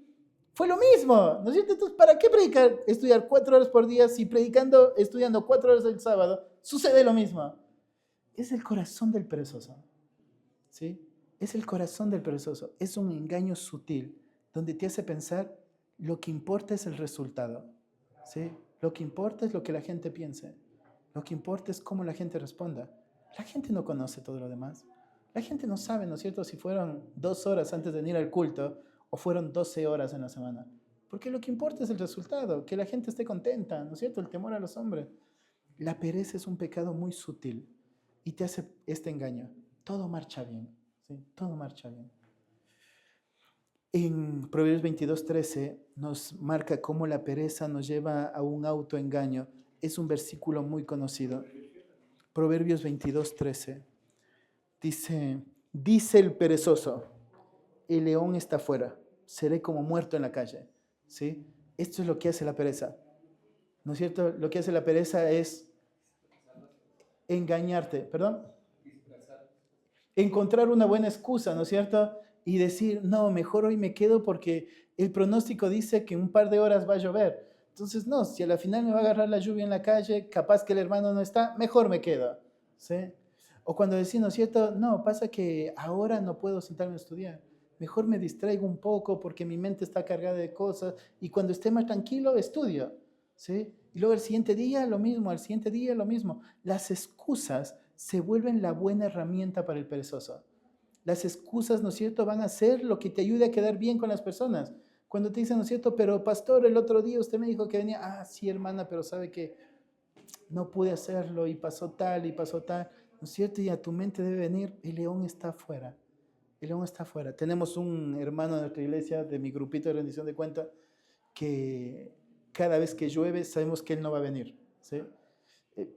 fue lo mismo, ¿no es cierto? Entonces, ¿para qué estudiar 4 horas por día si estudiando 4 horas el sábado, sucede lo mismo? Es el corazón del perezoso, ¿sí? Es el corazón del perezoso. Es un engaño sutil donde te hace pensar lo que importa es el resultado, ¿sí? Lo que importa es lo que la gente piense. Lo que importa es cómo la gente responda. La gente no conoce todo lo demás. La gente no sabe, ¿no es cierto?, si fueron 2 horas antes de venir al culto o fueron 12 horas en la semana. Porque lo que importa es el resultado, que la gente esté contenta, ¿no es cierto? El temor a los hombres. La pereza es un pecado muy sutil y te hace este engaño. Todo marcha bien, ¿sí? Todo marcha bien. En Proverbios 22:13 nos marca cómo la pereza nos lleva a un autoengaño. Es un versículo muy conocido. Proverbios 22:13 dice el perezoso, el león está afuera, seré como muerto en la calle, ¿sí? Esto es lo que hace la pereza, ¿no es cierto? Lo que hace la pereza es engañarte, ¿perdón? Encontrar una buena excusa, ¿no es cierto? Y decir, no, mejor hoy me quedo porque el pronóstico dice que en un par de horas va a llover. Entonces, no, si a la final me va a agarrar la lluvia en la calle, capaz que el hermano no está, mejor me quedo, ¿sí? O cuando decís, ¿no es cierto? No, pasa que ahora no puedo sentarme a estudiar. mejor me distraigo un poco porque mi mente está cargada de cosas y cuando esté más tranquilo estudio, ¿sí? Y luego al siguiente día lo mismo, al siguiente día lo mismo. Las excusas se vuelven la buena herramienta para el perezoso. Las excusas, ¿no es cierto?, van a ser lo que te ayude a quedar bien con las personas. Cuando te dicen, ¿no es cierto?, pero pastor, el otro día usted me dijo que venía, sí, hermana, pero sabe que no pude hacerlo y pasó tal, ¿no es cierto? Y a tu mente debe venir, el león está afuera. El león está afuera. Tenemos un hermano de nuestra iglesia, de mi grupito de rendición de cuenta, que cada vez que llueve sabemos que él no va a venir, ¿sí?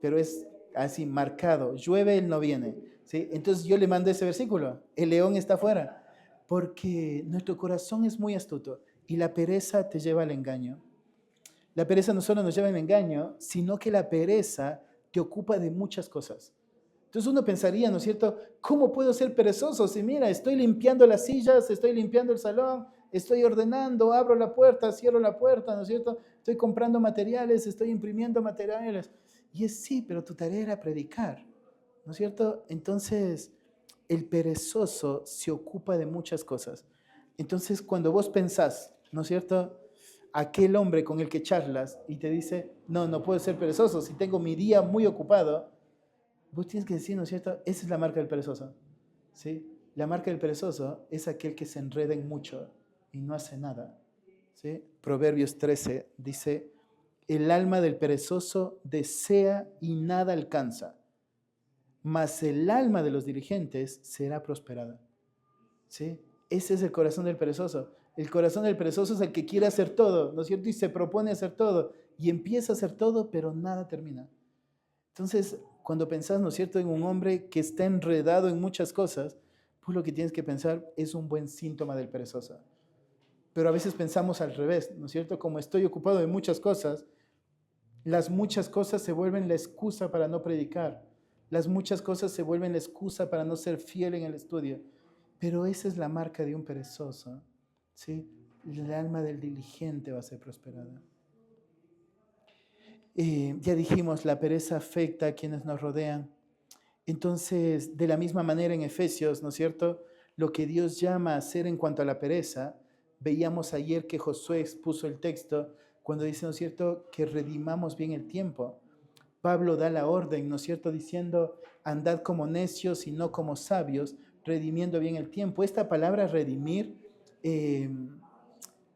Pero es así, marcado. Llueve, él no viene, ¿sí? Entonces yo le mando ese versículo. El león está afuera. Porque nuestro corazón es muy astuto y la pereza te lleva al engaño. La pereza no solo nos lleva al engaño, sino que la pereza te ocupa de muchas cosas. Entonces uno pensaría, ¿no es cierto? ¿Cómo puedo ser perezoso? Si mira, estoy limpiando las sillas, estoy limpiando el salón, estoy ordenando, abro la puerta, cierro la puerta, ¿no es cierto? Estoy comprando materiales, estoy imprimiendo materiales. Y es sí, pero tu tarea era predicar, ¿no es cierto? Entonces, el perezoso se ocupa de muchas cosas. Entonces, cuando vos pensás, ¿no es cierto? Aquel hombre con el que charlas y te dice, no puedo ser perezoso, si tengo mi día muy ocupado, vos tienes que decir, ¿no es cierto? Esa es la marca del perezoso, ¿sí? La marca del perezoso es aquel que se enreda en mucho y no hace nada, ¿sí? Proverbios 13 dice, el alma del perezoso desea y nada alcanza, mas el alma de los diligentes será prosperada, ¿sí? Ese es el corazón del perezoso. El corazón del perezoso es el que quiere hacer todo, ¿no es cierto? Y se propone hacer todo y empieza a hacer todo, pero nada termina. Entonces, cuando pensás, ¿no es cierto?, en un hombre que está enredado en muchas cosas, pues lo que tienes que pensar es un buen síntoma del perezoso. Pero a veces pensamos al revés, ¿no es cierto? Como estoy ocupado de muchas cosas, las muchas cosas se vuelven la excusa para no predicar. Las muchas cosas se vuelven la excusa para no ser fiel en el estudio. Pero esa es la marca de un perezoso, ¿sí? El alma del diligente va a ser prosperada. Ya dijimos, la pereza afecta a quienes nos rodean. Entonces, de la misma manera en Efesios, ¿no es cierto?, lo que Dios llama a hacer en cuanto a la pereza, veíamos ayer que Josué expuso el texto cuando dice, ¿no es cierto?, que redimamos bien el tiempo. Pablo da la orden, ¿no es cierto?, diciendo, andad como necios y no como sabios, redimiendo bien el tiempo. Esta palabra redimir,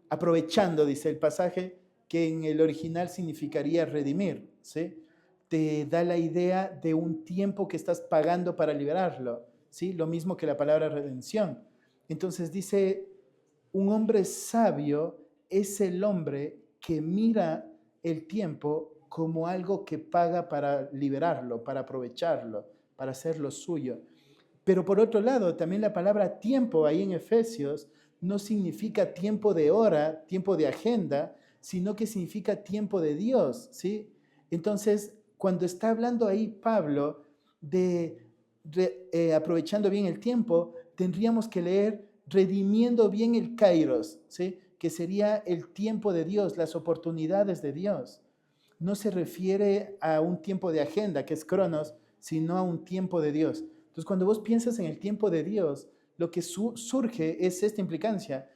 aprovechando, dice el pasaje, que en el original significaría redimir, ¿sí? Te da la idea de un tiempo que estás pagando para liberarlo, ¿sí? Lo mismo que la palabra redención. Entonces dice, un hombre sabio es el hombre que mira el tiempo como algo que paga para liberarlo, para aprovecharlo, para hacerlo suyo. Pero por otro lado, también la palabra tiempo ahí en Efesios no significa tiempo de hora, tiempo de agenda, sino que significa tiempo de Dios, ¿sí? Entonces, cuando está hablando ahí Pablo de aprovechando bien el tiempo, tendríamos que leer redimiendo bien el kairos, ¿sí? Que sería el tiempo de Dios, las oportunidades de Dios. No se refiere a un tiempo de agenda, que es cronos, sino a un tiempo de Dios. Entonces, cuando vos piensas en el tiempo de Dios, lo que surge es esta implicancia.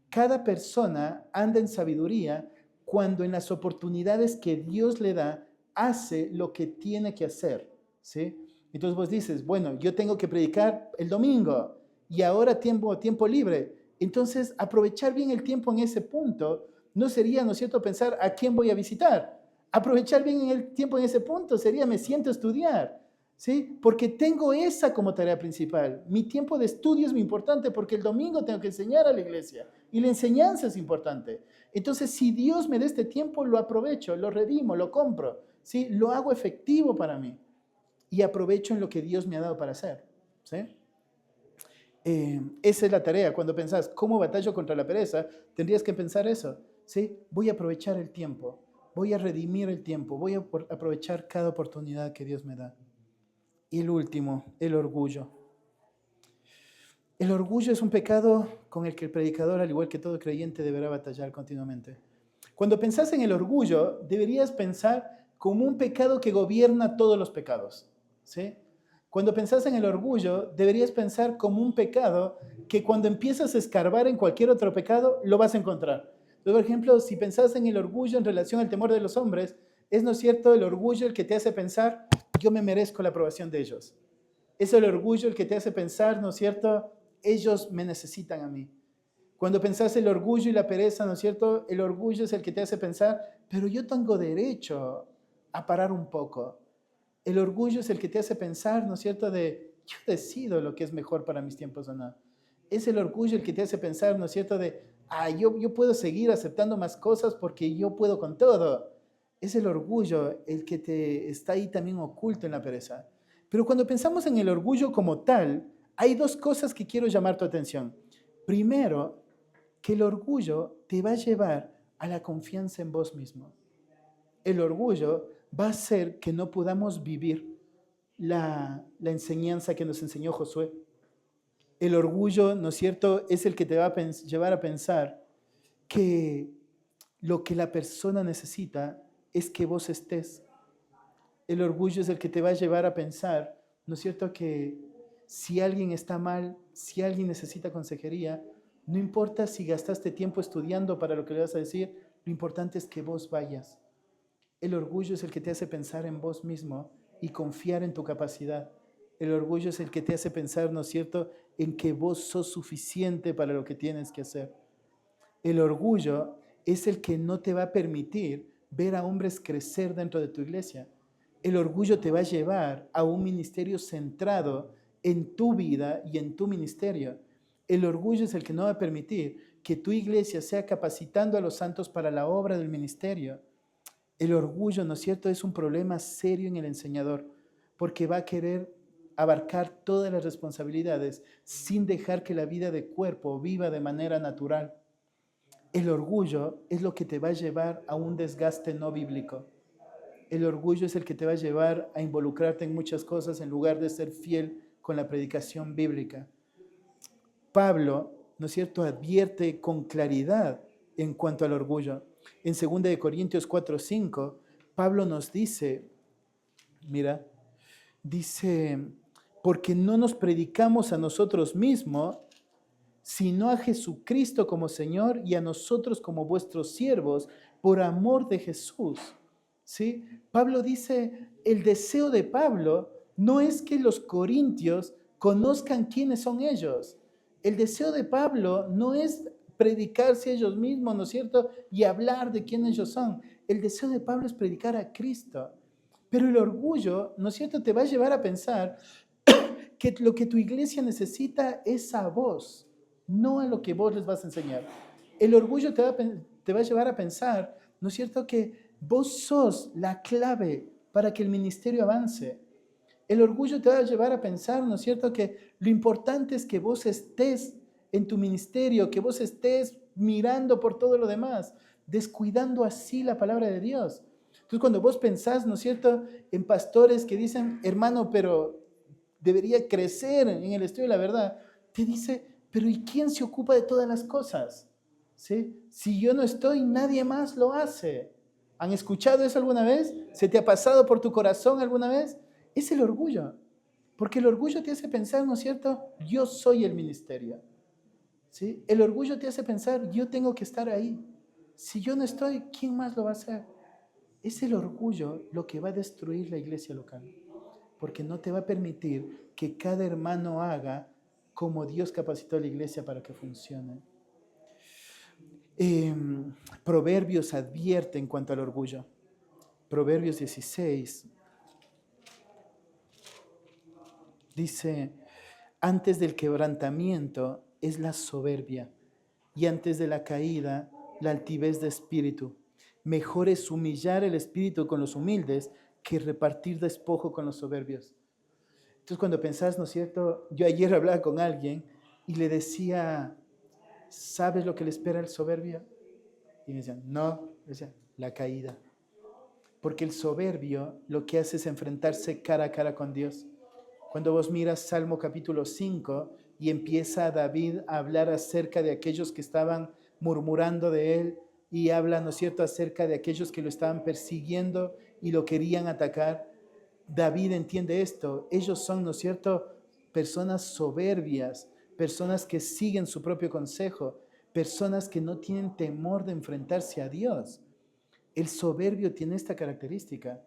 Cada persona anda en sabiduría cuando en las oportunidades que Dios le da, hace lo que tiene que hacer, ¿sí? Entonces vos dices, bueno, yo tengo que predicar el domingo y ahora tiempo libre. Entonces, aprovechar bien el tiempo en ese punto no sería, ¿no es cierto?, pensar a quién voy a visitar. Aprovechar bien el tiempo en ese punto sería me siento a estudiar, ¿sí? Porque tengo esa como tarea principal. Mi tiempo de estudio es muy importante porque el domingo tengo que enseñar a la iglesia y la enseñanza es importante. Entonces, si Dios me da este tiempo, lo aprovecho, lo redimo, lo compro, ¿sí? Lo hago efectivo para mí y aprovecho en lo que Dios me ha dado para hacer, ¿sí? Esa es la tarea. Cuando pensás, ¿cómo batallo contra la pereza? Tendrías que pensar eso, ¿sí? Voy a aprovechar el tiempo, voy a redimir el tiempo, voy a aprovechar cada oportunidad que Dios me da. Y el último, el orgullo. El orgullo es un pecado con el que el predicador, al igual que todo creyente, deberá batallar continuamente. Cuando pensás en el orgullo, deberías pensar como un pecado que gobierna todos los pecados, ¿sí? Cuando pensás en el orgullo, deberías pensar como un pecado que cuando empiezas a escarbar en cualquier otro pecado, lo vas a encontrar. Entonces, por ejemplo, si pensás en el orgullo en relación al temor de los hombres, ¿no es cierto, el orgullo el que te hace pensar, yo me merezco la aprobación de ellos? Es el orgullo el que te hace pensar, ¿no es cierto?, ellos me necesitan a mí. Cuando pensás el orgullo y la pereza, ¿no es cierto?, el orgullo es el que te hace pensar, pero yo tengo derecho a parar un poco. El orgullo es el que te hace pensar, ¿no es cierto?, de yo decido lo que es mejor para mis tiempos o no. Es el orgullo el que te hace pensar, ¿no es cierto?, de yo puedo seguir aceptando más cosas porque yo puedo con todo. Es el orgullo el que te está ahí también oculto en la pereza. Pero cuando pensamos en el orgullo como tal, hay dos cosas que quiero llamar tu atención. Primero, que el orgullo te va a llevar a la confianza en vos mismo. El orgullo va a hacer que no podamos vivir la enseñanza que nos enseñó Josué. El orgullo, ¿no es cierto?, es el que te va a llevar a pensar que lo que la persona necesita es que vos estés. El orgullo es el que te va a llevar a pensar, ¿no es cierto?, que si alguien está mal, si alguien necesita consejería, no importa si gastaste tiempo estudiando para lo que le vas a decir, lo importante es que vos vayas. El orgullo es el que te hace pensar en vos mismo y confiar en tu capacidad. El orgullo es el que te hace pensar, ¿no es cierto?, en que vos sos suficiente para lo que tienes que hacer. El orgullo es el que no te va a permitir ver a hombres crecer dentro de tu iglesia. El orgullo te va a llevar a un ministerio centrado en tu vida y en tu ministerio. El orgullo es el que no va a permitir que tu iglesia sea capacitando a los santos para la obra del ministerio. El orgullo, ¿no es cierto?, es un problema serio en el enseñador, porque va a querer abarcar todas las responsabilidades sin dejar que la vida de cuerpo viva de manera natural. El orgullo es lo que te va a llevar a un desgaste no bíblico. El orgullo es el que te va a llevar a involucrarte en muchas cosas en lugar de ser fiel con la predicación bíblica. Pablo, ¿no es cierto?, advierte con claridad en cuanto al orgullo. En 2 Corintios 4:5, Pablo nos dice, mira, dice, porque no nos predicamos a nosotros mismos, sino a Jesucristo como Señor y a nosotros como vuestros siervos, por amor de Jesús. ¿Sí? Pablo dice, el deseo de Pablo no es que los corintios conozcan quiénes son ellos. El deseo de Pablo no es predicarse a ellos mismos, ¿no es cierto?, y hablar de quién ellos son. El deseo de Pablo es predicar a Cristo. Pero el orgullo, ¿no es cierto?, te va a llevar a pensar que lo que tu iglesia necesita es a vos, no a lo que vos les vas a enseñar. El orgullo te va a llevar a pensar, ¿no es cierto?, que vos sos la clave para que el ministerio avance. El orgullo te va a llevar a pensar, ¿no es cierto?, que lo importante es que vos estés en tu ministerio, que vos estés mirando por todo lo demás, descuidando así la palabra de Dios. Entonces, cuando vos pensás, ¿no es cierto?, en pastores que dicen, hermano, pero debería crecer en el estudio de la verdad, te dice, pero ¿y quién se ocupa de todas las cosas? ¿Sí? Si yo no estoy, nadie más lo hace. ¿Han escuchado eso alguna vez? ¿Se te ha pasado por tu corazón alguna vez? Es el orgullo. Porque el orgullo te hace pensar, ¿no es cierto?, yo soy el ministerio. ¿Sí? El orgullo te hace pensar, yo tengo que estar ahí. Si yo no estoy, ¿quién más lo va a hacer? Es el orgullo lo que va a destruir la iglesia local. Porque no te va a permitir que cada hermano haga como Dios capacitó a la iglesia para que funcione. Proverbios advierte en cuanto al orgullo. Proverbios 16 dice, antes del quebrantamiento es la soberbia y antes de la caída la altivez de espíritu. Mejor es humillar el espíritu con los humildes que repartir despojo con los soberbios. Entonces cuando pensás, ¿no es cierto? Yo ayer hablaba con alguien y le decía, ¿sabes lo que le espera al soberbio? Y me decían, no, decía, la caída. Porque el soberbio lo que hace es enfrentarse cara a cara con Dios. Cuando vos miras Salmo capítulo 5 y empieza David a hablar acerca de aquellos que estaban murmurando de él y habla, ¿no es cierto?, acerca de aquellos que lo estaban persiguiendo y lo querían atacar, David entiende esto. Ellos son, ¿no es cierto?, personas soberbias, personas que siguen su propio consejo, personas que no tienen temor de enfrentarse a Dios. El soberbio tiene esta característica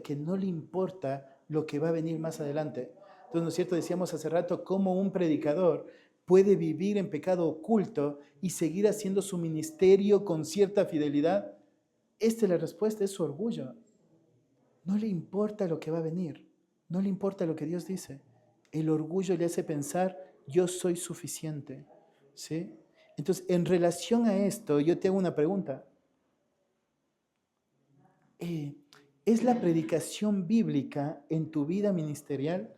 que no le importa lo que va a venir más adelante. Entonces, ¿no es cierto? Decíamos hace rato cómo un predicador puede vivir en pecado oculto y seguir haciendo su ministerio con cierta fidelidad. Esta es la respuesta, es su orgullo. No le importa lo que va a venir, no le importa lo que Dios dice. El orgullo le hace pensar, yo soy suficiente. ¿Sí? Entonces, en relación a esto, yo te hago una pregunta. ¿Es la predicación bíblica en tu vida ministerial?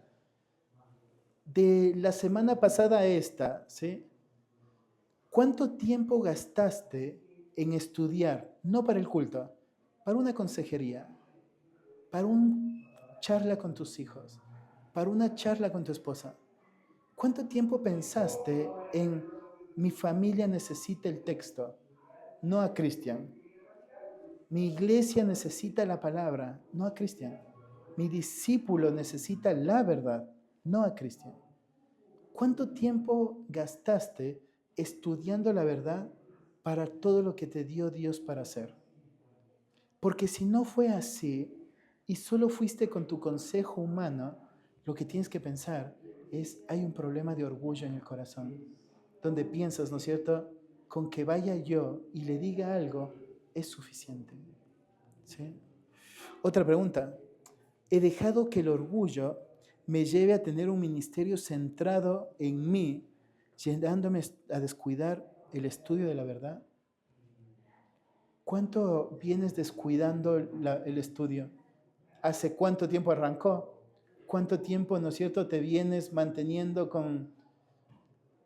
De la semana pasada a esta, ¿sí? ¿Cuánto tiempo gastaste en estudiar, no para el culto, para una consejería, para una charla con tus hijos, para una charla con tu esposa? ¿Cuánto tiempo pensaste en mi familia necesita el texto, no a Cristian? Mi iglesia necesita la palabra, no a Cristian. Mi discípulo necesita la verdad, no a Cristian. ¿Cuánto tiempo gastaste estudiando la verdad para todo lo que te dio Dios para hacer? Porque si no fue así y solo fuiste con tu consejo humano, lo que tienes que pensar es, hay un problema de orgullo en el corazón, donde piensas, ¿no es cierto?, con que vaya yo y le diga algo es suficiente. ¿Sí? Otra pregunta. ¿He dejado que el orgullo me lleve a tener un ministerio centrado en mí, llevándome a descuidar el estudio de la verdad? ¿Cuánto vienes descuidando el estudio? ¿Hace cuánto tiempo arrancó? ¿Cuánto tiempo, ¿no es cierto?, te vienes manteniendo con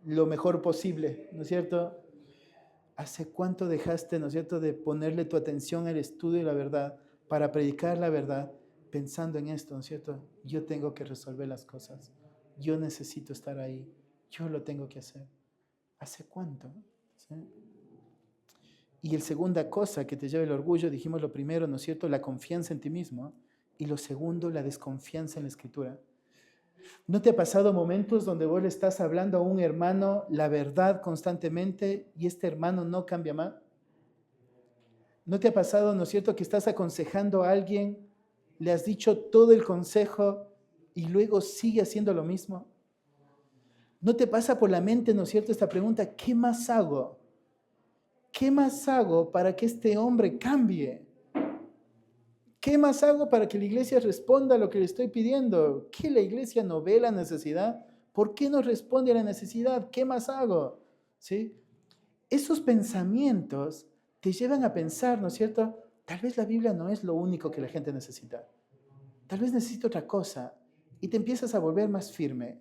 lo mejor posible, ¿no es cierto? ¿Hace cuánto dejaste, ¿no es cierto?, de ponerle tu atención al estudio de la verdad para predicar la verdad, pensando en esto, ¿no es cierto? Yo tengo que resolver las cosas. Yo necesito estar ahí. Yo lo tengo que hacer. ¿Hace cuánto? ¿Sí? Y la segunda cosa que te lleva el orgullo, dijimos lo primero, ¿no es cierto?, la confianza en ti mismo. Y lo segundo, la desconfianza en la Escritura. ¿No te ha pasado momentos donde vos le estás hablando a un hermano la verdad constantemente y este hermano no cambia más? ¿No te ha pasado, ¿no es cierto?, que estás aconsejando a alguien, le has dicho todo el consejo y luego sigue haciendo lo mismo? ¿No te pasa por la mente, ¿no es cierto?, esta pregunta, ¿qué más hago? ¿Qué más hago para que este hombre cambie? ¿Qué más hago para que la iglesia responda a lo que le estoy pidiendo? ¿Qué la iglesia no ve la necesidad? ¿Por qué no responde a la necesidad? ¿Qué más hago? ¿Sí? Esos pensamientos te llevan a pensar, ¿no es cierto? Tal vez la Biblia no es lo único que la gente necesita. Tal vez necesita otra cosa. Y te empiezas a volver más firme,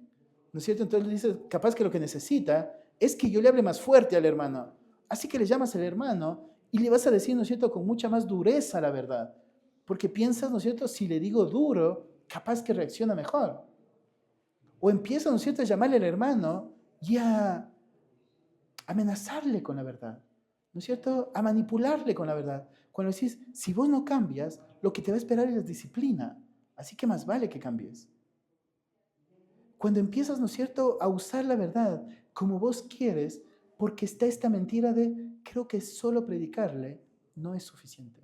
¿no es cierto? Entonces dices, capaz que lo que necesita es que yo le hable más fuerte al hermano. Así que le llamas al hermano y le vas a decir, ¿no es cierto?, con mucha más dureza la verdad. Porque piensas, ¿no es cierto?, si le digo duro, capaz que reacciona mejor. O empiezas, ¿no es cierto?, a llamarle al hermano y a amenazarle con la verdad, ¿no es cierto?, a manipularle con la verdad. Cuando decís, si vos no cambias, lo que te va a esperar es disciplina. Así que más vale que cambies. Cuando empiezas, ¿no es cierto?, a usar la verdad como vos quieres, porque está esta mentira de, creo que solo predicarle no es suficiente.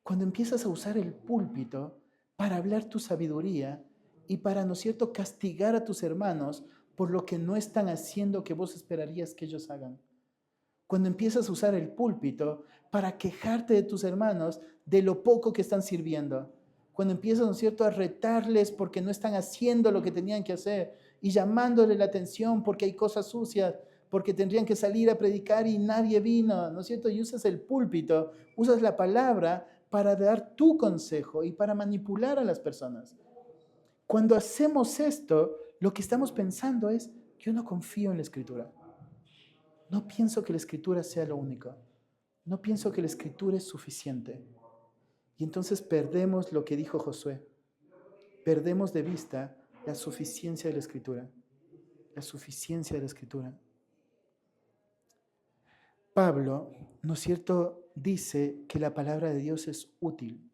Cuando empiezas a usar el púlpito para hablar tu sabiduría y para, ¿no es cierto?, castigar a tus hermanos por lo que no están haciendo que vos esperarías que ellos hagan. Cuando empiezas a usar el púlpito para quejarte de tus hermanos de lo poco que están sirviendo. Cuando empiezas, ¿no es cierto?, a retarles porque no están haciendo lo que tenían que hacer y llamándole la atención porque hay cosas sucias, porque tendrían que salir a predicar y nadie vino, ¿no es cierto? Y usas el púlpito, usas la palabra para dar tu consejo y para manipular a las personas. Cuando hacemos esto, lo que estamos pensando es, yo no confío en la Escritura. No pienso que la Escritura sea lo único. No pienso que la Escritura es suficiente. Y entonces perdemos lo que dijo Josué. Perdemos de vista la suficiencia de la Escritura. La suficiencia de la Escritura. Pablo, ¿no es cierto?, dice que la palabra de Dios es útil.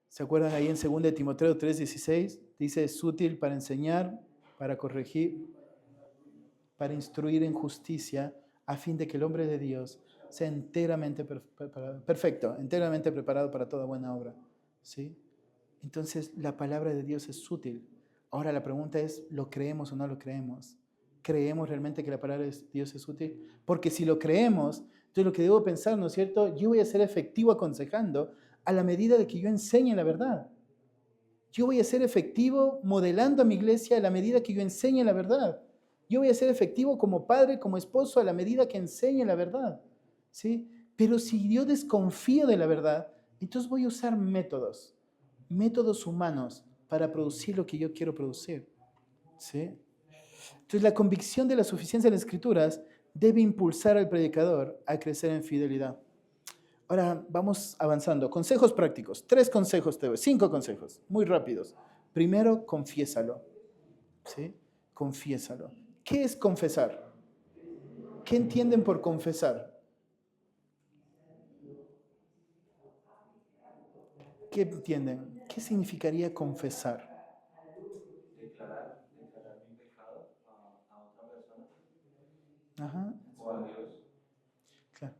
¿Se acuerdan ahí en 2 Timoteo 3:16? Dice, es útil para enseñar, para corregir, para instruir en justicia, a fin de que el hombre de Dios sea enteramente perfecto, enteramente preparado para toda buena obra. ¿Sí? Entonces, la palabra de Dios es útil. Ahora la pregunta es, ¿lo creemos o no lo creemos? ¿Creemos realmente que la palabra de Dios es útil? Porque si lo creemos, entonces lo que debo pensar, ¿no es cierto? Yo voy a ser efectivo aconsejando a la medida de que yo enseñe la verdad. Yo voy a ser efectivo modelando a mi iglesia a la medida que yo enseñe la verdad. Yo voy a ser efectivo como padre, como esposo, a la medida que enseñe la verdad. ¿Sí? Pero si yo desconfío de la verdad, entonces voy a usar métodos humanos para producir lo que yo quiero producir. ¿Sí? Entonces la convicción de la suficiencia de las Escrituras debe impulsar al predicador a crecer en fidelidad. Ahora vamos avanzando. Consejos prácticos. 3 consejos te doy, 5 consejos, muy rápidos. Primero, confiésalo. ¿Sí? Confiésalo. ¿Qué es confesar? ¿Qué entienden por confesar? ¿Qué entienden? ¿Qué significaría confesar? Declarar mi pecado a otra persona Ajá. o a Dios. Claro.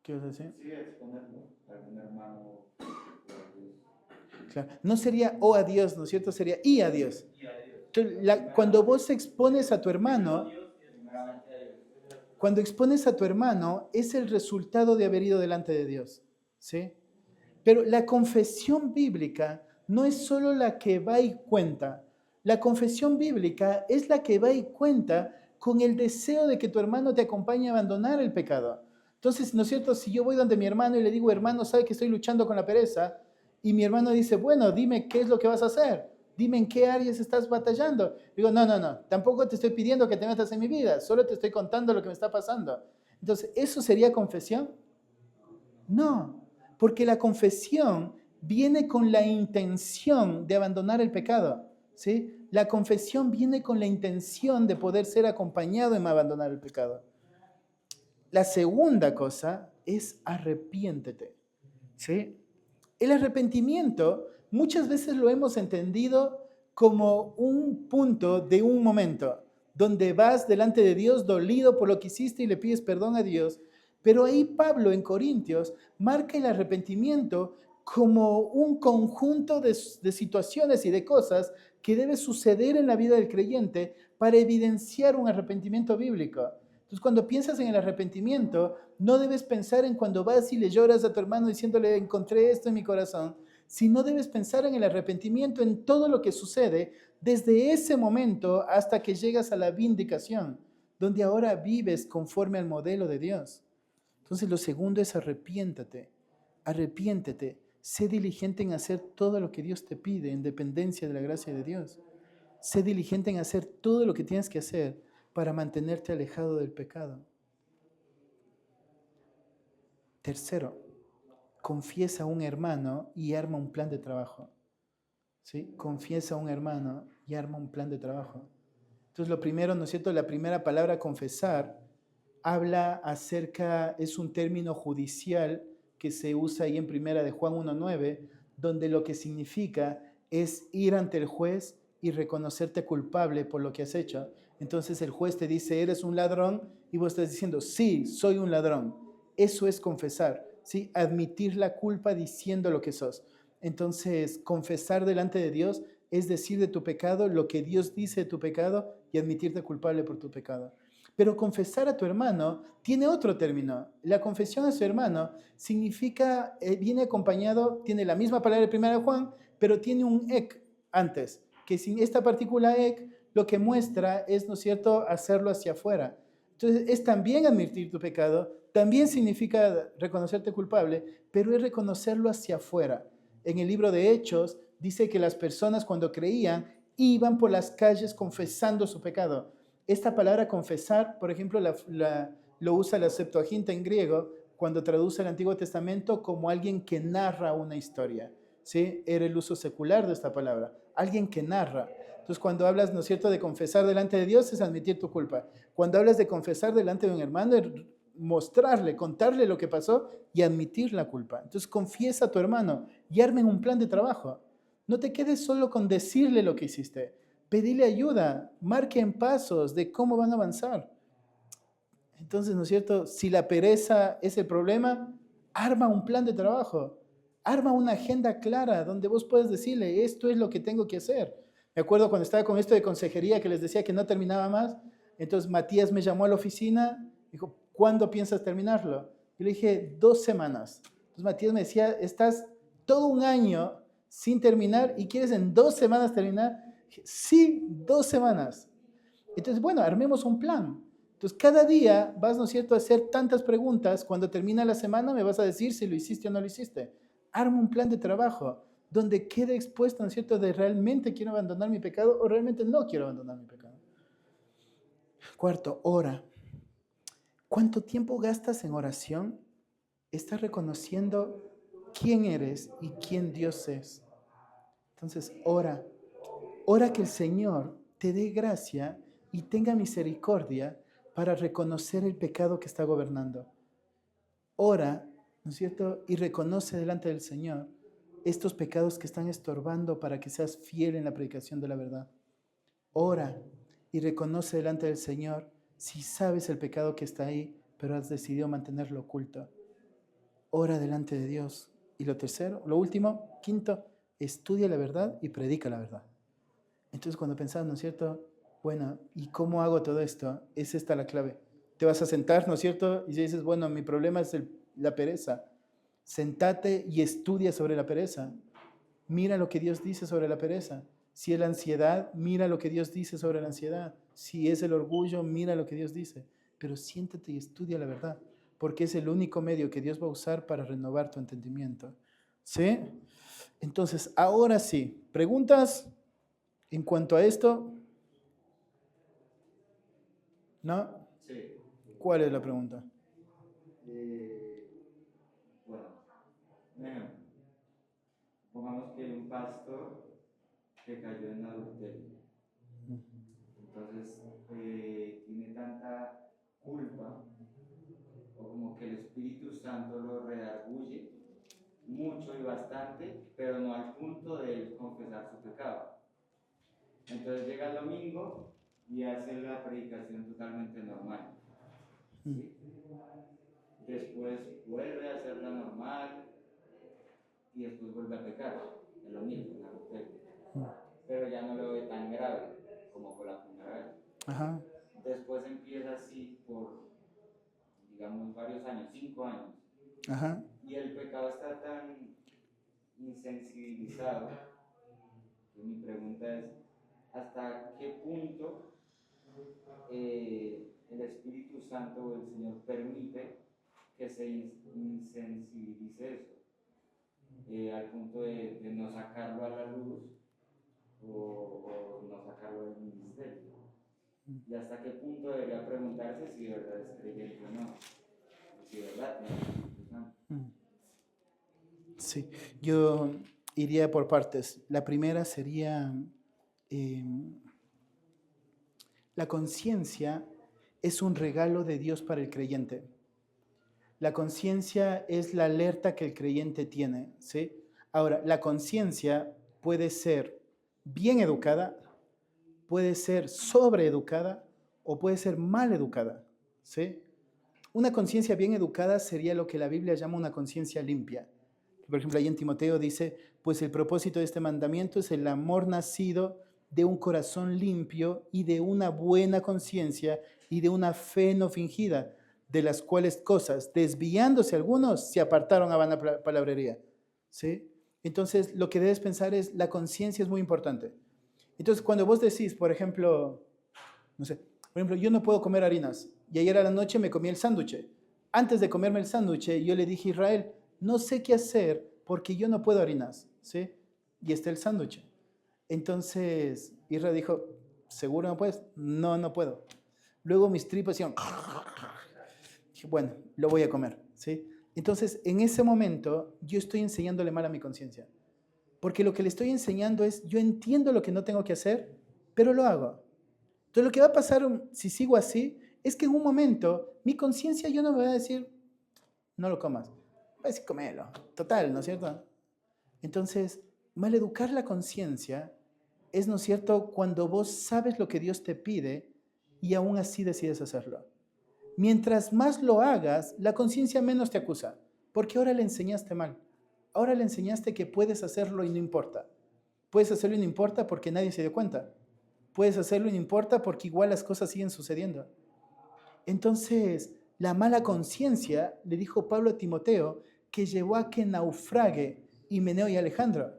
¿Qué vas a decir? Sí, exponerlo a algún hermano o a Dios. Claro. No sería o a Dios, ¿no es cierto? Sería y a Dios. Y a Dios. Entonces, cuando vos expones a tu hermano, Primeramente a Dios. cuando expones a tu hermano, es el resultado de haber ido delante de Dios. ¿Sí? Pero la confesión bíblica no es solo la que va y cuenta. La confesión bíblica es la que va y cuenta con el deseo de que tu hermano te acompañe a abandonar el pecado. Entonces, ¿no es cierto? Si yo voy donde mi hermano y le digo, hermano, ¿sabe que estoy luchando con la pereza? Y mi hermano dice, bueno, dime qué es lo que vas a hacer. Dime en qué áreas estás batallando. Digo, no, tampoco te estoy pidiendo que te metas en mi vida, solo te estoy contando lo que me está pasando. Entonces, ¿eso sería confesión? No, porque la confesión viene con la intención de abandonar el pecado, ¿sí? La confesión viene con la intención de poder ser acompañado en abandonar el pecado. La segunda cosa es arrepiéntete, ¿sí? El arrepentimiento muchas veces lo hemos entendido como un punto de un momento, donde vas delante de Dios dolido por lo que hiciste y le pides perdón a Dios. Pero ahí Pablo en Corintios marca el arrepentimiento como un conjunto de situaciones y de cosas que debe suceder en la vida del creyente para evidenciar un arrepentimiento bíblico. Entonces, cuando piensas en el arrepentimiento, no debes pensar en cuando vas y le lloras a tu hermano diciéndole, encontré esto en mi corazón, sino debes pensar en el arrepentimiento en todo lo que sucede desde ese momento hasta que llegas a la vindicación, donde ahora vives conforme al modelo de Dios. Entonces, lo segundo es arrepiéntate, sé diligente en hacer todo lo que Dios te pide en dependencia de la gracia de Dios. Sé diligente en hacer todo lo que tienes que hacer para mantenerte alejado del pecado. Tercero, confiesa a un hermano y arma un plan de trabajo. ¿Sí? Confiesa a un hermano y arma un plan de trabajo. Entonces, lo primero, ¿no es cierto? La primera palabra, confesar, habla acerca, es un término judicial que se usa ahí en primera de Juan 1:9, donde lo que significa es ir ante el juez y reconocerte culpable por lo que has hecho. Entonces el juez te dice, eres un ladrón, y vos estás diciendo, sí, soy un ladrón. Eso es confesar, ¿sí? Admitir la culpa diciendo lo que sos. Entonces, confesar delante de Dios es decir de tu pecado lo que Dios dice de tu pecado y admitirte culpable por tu pecado. Pero confesar a tu hermano tiene otro término. La confesión a su hermano significa, viene acompañado, tiene la misma palabra de 1 Juan, pero tiene un ek antes, que sin esta partícula ek lo que muestra es, ¿no es cierto?, hacerlo hacia afuera. Entonces, es también admitir tu pecado, también significa reconocerte culpable, pero es reconocerlo hacia afuera. En el libro de Hechos dice que las personas cuando creían iban por las calles confesando su pecado. Esta palabra confesar, por ejemplo, lo usa la Septuaginta en griego cuando traduce el Antiguo Testamento como alguien que narra una historia. ¿Sí? Era el uso secular de esta palabra, alguien que narra. Entonces, cuando hablas, ¿no es cierto?, de confesar delante de Dios, es admitir tu culpa. Cuando hablas de confesar delante de un hermano, es mostrarle, contarle lo que pasó y admitir la culpa. Entonces, confiesa a tu hermano y armen un plan de trabajo. No te quedes solo con decirle lo que hiciste. Pedile ayuda, marquen pasos de cómo van a avanzar. Entonces, ¿no es cierto? Si la pereza es el problema, arma un plan de trabajo, arma una agenda clara donde vos puedes decirle, esto es lo que tengo que hacer. Me acuerdo cuando estaba con esto de consejería que les decía que no terminaba más, entonces Matías me llamó a la oficina, dijo, ¿cuándo piensas terminarlo? Yo le dije, 2 semanas. Entonces Matías me decía, estás todo un año sin terminar y quieres en 2 semanas terminar. Dije, sí, 2 semanas. Entonces, bueno, armemos un plan. Entonces, cada día vas, ¿no es cierto?, a hacer tantas preguntas. Cuando termina la semana me vas a decir si lo hiciste o no lo hiciste. Arma un plan de trabajo donde quede expuesto, ¿no es cierto?, de realmente quiero abandonar mi pecado o realmente no quiero abandonar mi pecado. Cuarto, ora. ¿Cuánto tiempo gastas en oración? Estás reconociendo quién eres y quién Dios es. Entonces, ora. Ora que el Señor te dé gracia y tenga misericordia para reconocer el pecado que está gobernando. Ora, ¿no es cierto? Y reconoce delante del Señor estos pecados que están estorbando para que seas fiel en la predicación de la verdad. Ora y reconoce delante del Señor si sabes el pecado que está ahí, pero has decidido mantenerlo oculto. Ora delante de Dios. Y lo tercero, lo último, quinto, estudia la verdad y predica la verdad. Entonces cuando pensamos, ¿no es cierto? Bueno, ¿y cómo hago todo esto? Es esta la clave. Te vas a sentar, ¿no es cierto? Y si dices, bueno, mi problema es la pereza. Sentate y estudia sobre la pereza. Mira lo que Dios dice sobre la pereza. Si es la ansiedad, mira lo que Dios dice sobre la ansiedad. Si es el orgullo, mira lo que Dios dice. Pero siéntate y estudia la verdad, porque es el único medio que Dios va a usar para renovar tu entendimiento. ¿Sí? Entonces, ahora sí, ¿preguntas en cuanto a esto? ¿No? Sí. ¿Cuál es la pregunta? Bueno, un ejemplo. Pongamos que hay un pastor que cayó en adulterio. Entonces, tiene tanta culpa, o como que el Espíritu Santo lo redarguye mucho y bastante, pero no al punto de él confesar su pecado. Entonces llega el domingo y hace la predicación totalmente normal. ¿Sí? Después vuelve a hacerla normal y después vuelve a pecar, es lo mismo, en adulterio. Pero ya no lo ve tan grave como fue la primera vez. Ajá. Después empieza así por, digamos, varios años, 5 años. Ajá. Y el pecado está tan insensibilizado que mi pregunta es, ¿hasta qué punto el Espíritu Santo o el Señor permite que se insensibilice eso? Al punto de no sacarlo a la luz o no sacarlo del ministerio. ¿Y hasta qué punto debería preguntarse si de verdad es creyente o no? Si de verdad tiene el Espíritu Santo. Sí, yo iría por partes. La primera sería, la conciencia es un regalo de Dios para el creyente. La conciencia es la alerta que el creyente tiene, ¿sí? Ahora, la conciencia puede ser bien educada, puede ser sobreeducada o puede ser mal educada, ¿sí? Una conciencia bien educada sería lo que la Biblia llama una conciencia limpia. Por ejemplo, ahí en Timoteo dice, pues el propósito de este mandamiento es el amor nacido de un corazón limpio y de una buena conciencia y de una fe no fingida, de las cuales cosas, desviándose algunos, se apartaron a vana palabrería. ¿Sí? Entonces, lo que debes pensar es, la conciencia es muy importante. Entonces, cuando vos decís, por ejemplo, no sé, por ejemplo, yo no puedo comer harinas y ayer a la noche me comí el sándwich. Antes de comerme el sándwich, yo le dije a Israel, no sé qué hacer porque yo no puedo harinas, ¿sí? Y está el sándwich. Entonces, Israel dijo, ¿seguro no puedes? No, no puedo. Luego mis tripas hicieron, dije, bueno, lo voy a comer, ¿sí? Entonces, en ese momento, yo estoy enseñándole mal a mi conciencia. Porque lo que le estoy enseñando es, yo entiendo lo que no tengo que hacer, pero lo hago. Entonces, lo que va a pasar si sigo así, es que en un momento, mi conciencia yo no me va a decir, no lo comas. Va a decir, comelo. Total, ¿no es cierto? Entonces, maleducar la conciencia es, ¿no es cierto?, cuando vos sabes lo que Dios te pide y aún así decides hacerlo. Mientras más lo hagas, la conciencia menos te acusa, porque ahora le enseñaste mal. Ahora le enseñaste que puedes hacerlo y no importa. Puedes hacerlo y no importa porque nadie se dio cuenta. Puedes hacerlo y no importa porque igual las cosas siguen sucediendo. Entonces, la mala conciencia, le dijo Pablo a Timoteo, que llevó a que naufrague Himeneo y Alejandro.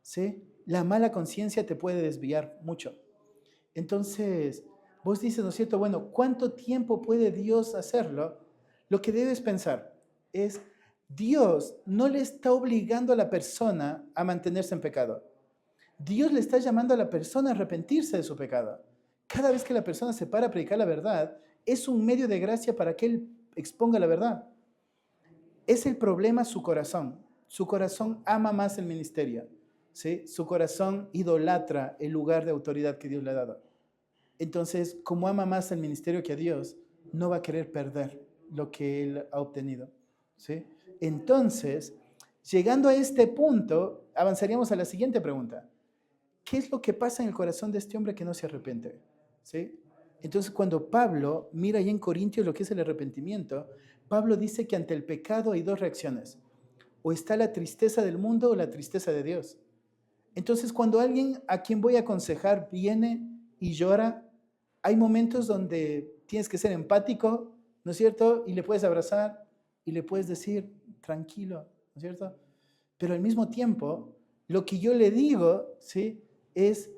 ¿Sí? La mala conciencia te puede desviar mucho. Entonces, vos dices, ¿no es cierto? Bueno, ¿cuánto tiempo puede Dios hacerlo? Lo que debes pensar es, Dios no le está obligando a la persona a mantenerse en pecado. Dios le está llamando a la persona a arrepentirse de su pecado. Cada vez que la persona se para a predicar la verdad, es un medio de gracia para que él exponga la verdad. Es el problema su corazón. Su corazón ama más el ministerio. ¿Sí? Su corazón idolatra el lugar de autoridad que Dios le ha dado. Entonces, como ama más el ministerio que a Dios, no va a querer perder lo que él ha obtenido. ¿Sí? Entonces, llegando a este punto, avanzaríamos a la siguiente pregunta. ¿Qué es lo que pasa en el corazón de este hombre que no se arrepiente? ¿Sí? Entonces, cuando Pablo mira ahí en Corintios lo que es el arrepentimiento, Pablo dice que ante el pecado hay dos reacciones. O está la tristeza del mundo o la tristeza de Dios. Entonces, cuando alguien a quien voy a aconsejar viene y llora, hay momentos donde tienes que ser empático, ¿no es cierto? Y le puedes abrazar y le puedes decir, tranquilo, ¿no es cierto? Pero al mismo tiempo, lo que yo le digo, ¿sí?, es,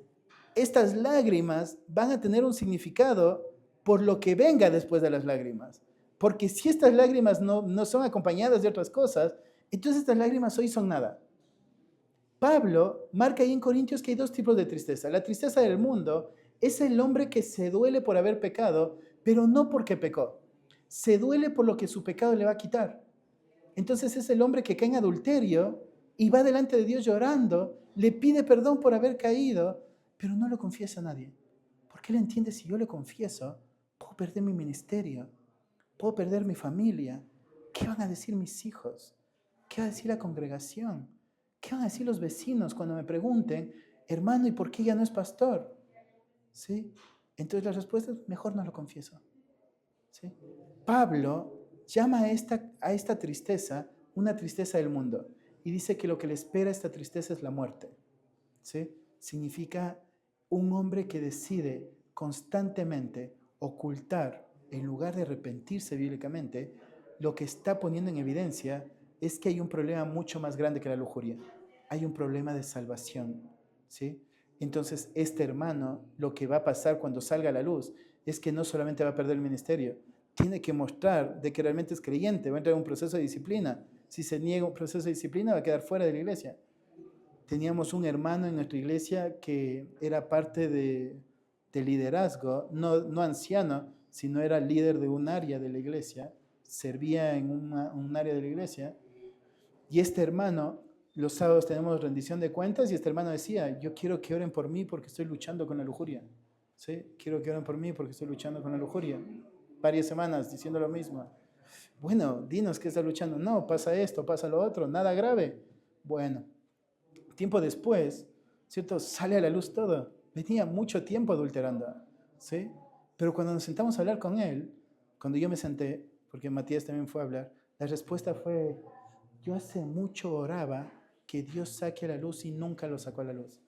estas lágrimas van a tener un significado por lo que venga después de las lágrimas. Porque si estas lágrimas no son acompañadas de otras cosas, entonces estas lágrimas hoy son nada. Pablo marca ahí en Corintios que hay dos tipos de tristeza. La tristeza del mundo es el hombre que se duele por haber pecado, pero no porque pecó. Se duele por lo que su pecado le va a quitar. Entonces es el hombre que cae en adulterio y va delante de Dios llorando, le pide perdón por haber caído, pero no lo confiesa a nadie. Porque él entiende, si yo le confieso, puedo perder mi ministerio, puedo perder mi familia. ¿Qué van a decir mis hijos? ¿Qué va a decir la congregación? ¿Qué van a decir los vecinos cuando me pregunten, hermano, ¿y por qué ya no es pastor? ¿Sí? Entonces la respuesta es, mejor no lo confieso. ¿Sí? Pablo llama a esta tristeza una tristeza del mundo y dice que lo que le espera a esta tristeza es la muerte. ¿Sí? Significa un hombre que decide constantemente ocultar, en lugar de arrepentirse bíblicamente, lo que está poniendo en evidencia es que hay un problema mucho más grande que la lujuria. Hay un problema de salvación. ¿Sí? Entonces, este hermano, lo que va a pasar cuando salga a la luz es que no solamente va a perder el ministerio, tiene que mostrar de que realmente es creyente, va a entrar en un proceso de disciplina. Si se niega un proceso de disciplina, va a quedar fuera de la iglesia. Teníamos un hermano en nuestra iglesia que era parte de liderazgo, no anciano, sino era líder de un área de la iglesia, servía en un área de la iglesia, y este hermano, los sábados tenemos rendición de cuentas, y este hermano decía, yo quiero que oren por mí porque estoy luchando con la lujuria. ¿Sí? Quiero que oren por mí porque estoy luchando con la lujuria. Varias semanas diciendo lo mismo. Bueno, dinos qué está luchando. No, pasa esto, pasa lo otro, nada grave. Bueno, tiempo después, ¿cierto? Sale a la luz todo. Venía mucho tiempo adulterando, ¿sí? Pero cuando nos sentamos a hablar con él, cuando yo me senté, porque Matías también fue a hablar, la respuesta fue, yo hace mucho oraba que Dios saque a la luz y nunca lo sacó a la luz.